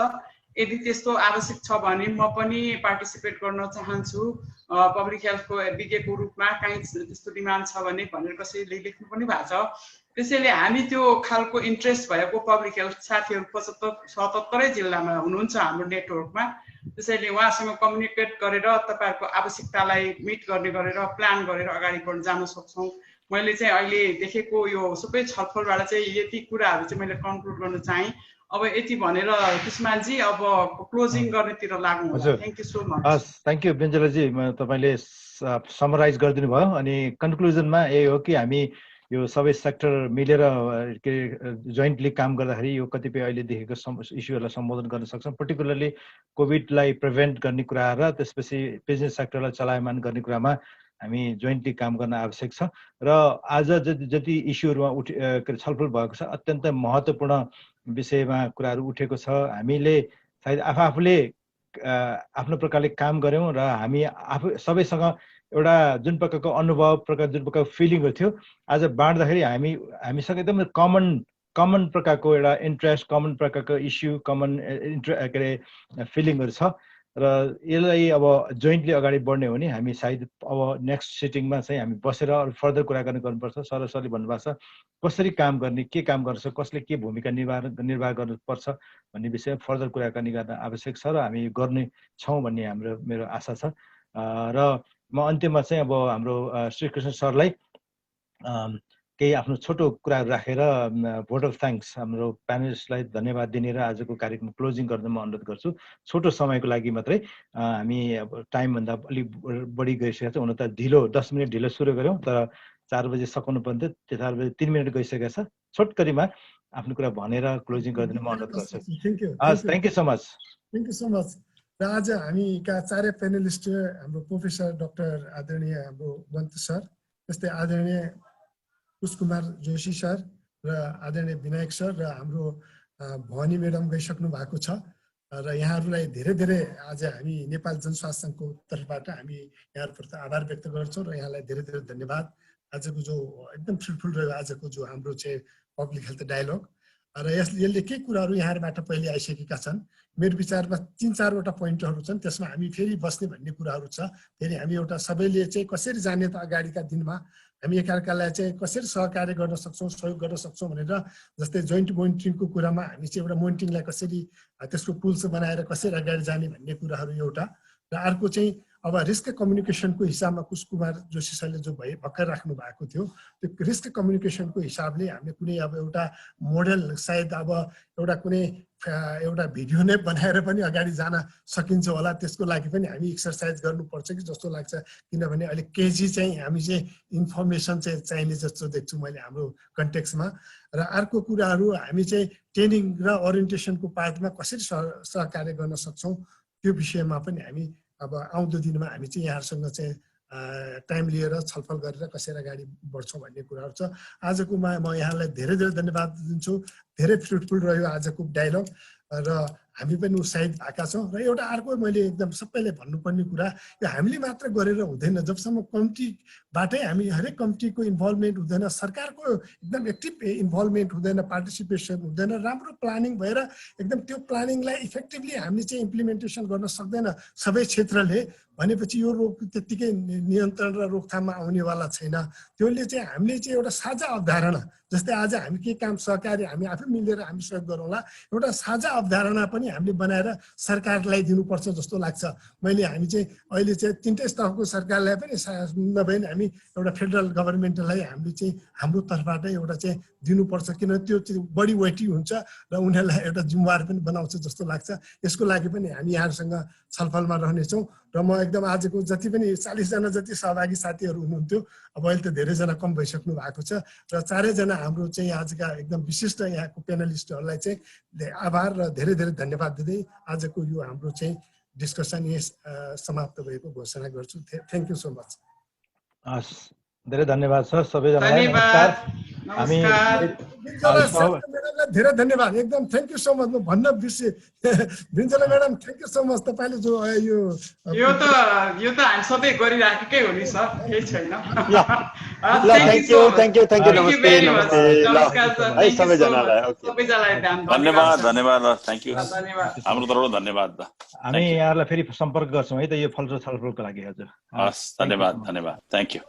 यदि त्यस्तो आवश्यक छ भने म पनि पार्टिसिपेट गर्न चाहन्छु पब्लिक हेल्थको विज्ञको रूपमा, कहीँ त्यस्तो डिमान्ड छ भने भनेर कसैले लेख्नु पनि भएको छ। त्यसैले हामी त्यो खालको इन्ट्रेस्ट भएको पब्लिक हेल्थ साथीहरू 77 जिल्लामा हुनुहुन्छ हाम्रो नेटवर्कमा। त्यसैले उहाँसँग कम्युनिकेट गरेर तपाईँहरूको आवश्यकतालाई मिट गर्ने गरेर प्लान गरेर अगाडि बढ्न जान सक्छौँ। मैले चाहिँ अहिले देखेको यो सबै छलफलबाट चाहिँ यति कुराहरू चाहिँ मैले कन्क्लुड गर्न चाहेँ। अब यति भनेर कृष्णजी अब क्लोजिङ गर्नेतिर लाग्नु होला। Thank you so much. Thank you बेन्जलाजी, तपाईँले समराइज गरिदिनु भयो। अनि कन्क्लुजनमा यही हो कि हामी यो सबै सेक्टर मिलेर जोइन्टली काम गर्दाखेरि यो कतिपय अहिले देखेको इस्युहरूलाई सम्बोधन गर्न सक्छौँ। पर्टिकुलरली कोभिडलाई प्रिभेन्ट गर्ने कुरा र त्यसपछि बिजनेस सेक्टरलाई चलायमान गर्ने कुरामा हामी जोइन्टली काम गर्न आवश्यक छ। र आज जति इस्युहरूमा छलफल भएको छ अत्यन्त महत्त्वपूर्ण विषयमा कुराहरू उठेको छ। हामीले सायद आफूले आफ्नो प्रकारले काम गऱ्यौँ र हामी आफू सबैसँग एउटा जुन प्रकारको अनुभव जुन प्रकारको फिलिङहरू थियो आज बाँड्दाखेरि हामीसँग एकदम कमन प्रकारको एउटा इन्ट्रेस्ट, कमन प्रकारको इस्यु, कमन के अरे फिलिङहरू छ। र यसलाई अब जोइन्टली अगाडि बढ्ने हो भने हामी सायद अब नेक्स्ट सिटिङमा चाहिँ हामी बसेर अरू फर्दर कुराकानी गर्नुपर्छ। सरले भन्नुभएको छ कसरी काम गर्ने, के काम गर्छ, कसले के भूमिका निर्वाह गर्नुपर्छ भन्ने विषयमा फर्दर कुराकानी गर्न आवश्यक छ र हामी गर्ने छौँ भन्ने मेरो आशा छ। र म अन्त्यमा चाहिँ अब हाम्रो श्रीकृष्ण सरलाई केही आफ्नो छोटो कुराहरू राखेर भोट अफ थ्याङ्क्स हाम्रो प्यानलिस्टलाई धन्यवाद दिने र आजको कार्यक्रम क्लोजिङ गर्न म अनुरोध गर्छु। छोटो समयको लागि मात्रै, हामी अब टाइमभन्दा अलिक बढी गइसकेको छ। हुन त 10 मिनट ढिलो सुरु गऱ्यौँ, तर 4 बजे सकाउनु पर्ने, 4 बजे 3 मिनट गइसकेको छ। छोटकरीमा आफ्नो कुरा भनेर क्लोजिङ गरिदिन म अनुरोध गर्छु। Thank you so much. Thank you so much. र आज हामीका चारै प्यानलिस्ट हाम्रो प्रोफेसर डाक्टर आदरणीय हाम्रो वन्त सर, त्यस्तै आदरणीय कुशकुमार जोशी सर र आदरणीय विनायक सर र हाम्रो भवानी म्याडम गइसक्नु भएको छ। र यहाँहरूलाई धेरै धेरै आज हामी नेपाल जनस्वास्थ्य सङ्घको तर्फबाट हामी यहाँहरूप्रति आभार व्यक्त गर्छौँ र यहाँलाई धेरै धेरै धन्यवाद। आजको जो एकदम फ्रुटफुल रह्यो आजको जो हाम्रो चाहिँ पब्लिक हेल्थ डायलग, र यसले के कुराहरू यहाँहरूबाट पहिले आइसकेका छन्। मेरो विचारमा 3-4वटा पोइन्टहरू छन्, त्यसमा हामी फेरि बस्ने भन्ने कुराहरू छ। फेरि हामी एउटा सबैले चाहिँ कसरी जाने त अगाडिका दिनमा हामी एकअर्कालाई चाहिँ कसरी सहकार्य गर्न सक्छौँ, सहयोग गर्न सक्छौँ भनेर, जस्तै जोइन्ट मोनिटरिङको कुरामा हामी चाहिँ एउटा मोनिटरिङलाई कसरी त्यसको टुल्स बनाएर कसरी अगाडि जाने भन्ने कुराहरू एउटा। र अर्को चाहिँ अब रिस्क कम्युनिकेसनको हिसाबमा कुशकुमार जोशी सरले जो भर्खर राख्नु भएको थियो, त्यो रिस्क कम्युनिकेसनको हिसाबले हामीले कुनै अब एउटा मोडल सायद अब एउटा भिडियो नै बनाएर पनि अगाडि जान सकिन्छ होला। त्यसको लागि पनि हामी एक्सर्साइज गर्नुपर्छ कि जस्तो लाग्छ, किनभने अहिले केजी चाहिँ हामी चाहिँ इन्फर्मेसन चाहिँ चाहिने जस्तो देख्छु मैले हाम्रो कन्टेक्समा। र अर्को कुराहरू हामी चाहिँ ट्रेनिङ र ओरिएन्टेसनको पार्टमा कसरी सहकार्य गर्न सक्छौँ त्यो विषयमा पनि हामी अब आउँदो दिनमा हामी चाहिँ यहाँहरूसँग चाहिँ टाइम लिएर छलफल गरेर कसरी अगाडि बढ्छौँ भन्ने कुराहरू छ। आजकोमा म यहाँलाई धेरै धेरै धन्यवाद दिन्छु। धेरै फ्रुटफुल रह्यो आजको डायलग र हामी पनि उत्साहित भएका छौँ। र एउटा अर्को मैले एकदम सबैले भन्नुपर्ने कुरा, यो हामीले मात्र गरेर हुँदैन। जबसम्म कमिटीबाटै हामी हरेक कमिटीको इन्भल्भमेन्ट हुँदैन, सरकारको एकदम एक्टिभ इन्भल्भमेन्ट हुँदैन, पार्टिसिपेसन हुँदैन, राम्रो प्लानिङ भएर एकदम त्यो प्लानिङलाई इफेक्टिभली हामीले चाहिँ इम्प्लिमेन्टेसन गर्न सक्दैन सबै क्षेत्रले, भनेपछि यो रोग त्यत्तिकै नियन्त्रण र रोकथाममा आउनेवाला छैन। त्यसले चाहिँ हामीले चाहिँ एउटा साझा अवधारणा, जस्तै आज हामी के काम सहकारी हामी आफै मिलेर हामी सहयोग गरौँला, एउटा साझा अवधारणा पनि हामीले बनाएर सरकारलाई दिनुपर्छ जस्तो लाग्छ। हामी चाहिँ अहिले चाहिँ 3टै स्तरको सरकारलाई पनि नभए पनि हामी एउटा फेडरल गभर्मेन्टलाई हामीले चाहिँ हाम्रो तर्फबाट एउटा चाहिँ दिनुपर्छ, किनभने त्यो चाहिँ बढी वेटी हुन्छ र उनीहरूलाई एउटा जिम्मेवार पनि बनाउँछ जस्तो लाग्छ। यसको लागि पनि हामी यहाँहरूसँग छलफलमा रहनेछौँ। र म एकदम आजको जति पनि 40 जना जति सहभागी साथीहरू हुनुहुन्थ्यो, अब अहिले त धेरैजना कम भइसक्नु भएको छ, र 4 जना हाम्रो चाहिँ आजका एकदम विशिष्ट यहाँको पेनलिस्टहरूलाई चाहिँ आभार र धेरै धेरै धन्यवाद दिँदै आजको यो हाम्रो चाहिँ डिस्कसन समाप्त भएको घोषणा गर्छु। Thank you so much. हस्, धेरै धन्यवाद सर सबैजनालाई। नमस्कार। हामी धेरै धन्यवाद, एकदम थ्याङ्क यू सो मच। म भन्न बिर्सेँ, Binjula madam thank you so much. तपाईँले जो यो त हामी सबै गरिराखेकै हो नि सर, केही छैन। धन्यवाद थ्याङ्क यू, हाम्रो तर्फबाट धन्यवाद। हामी यहाँहरूलाई फेरि सम्पर्क गर्छौँ है त यो फलफुल छलफलको लागि। हजुर, हस्, धन्यवाद थ्याङ्क यू।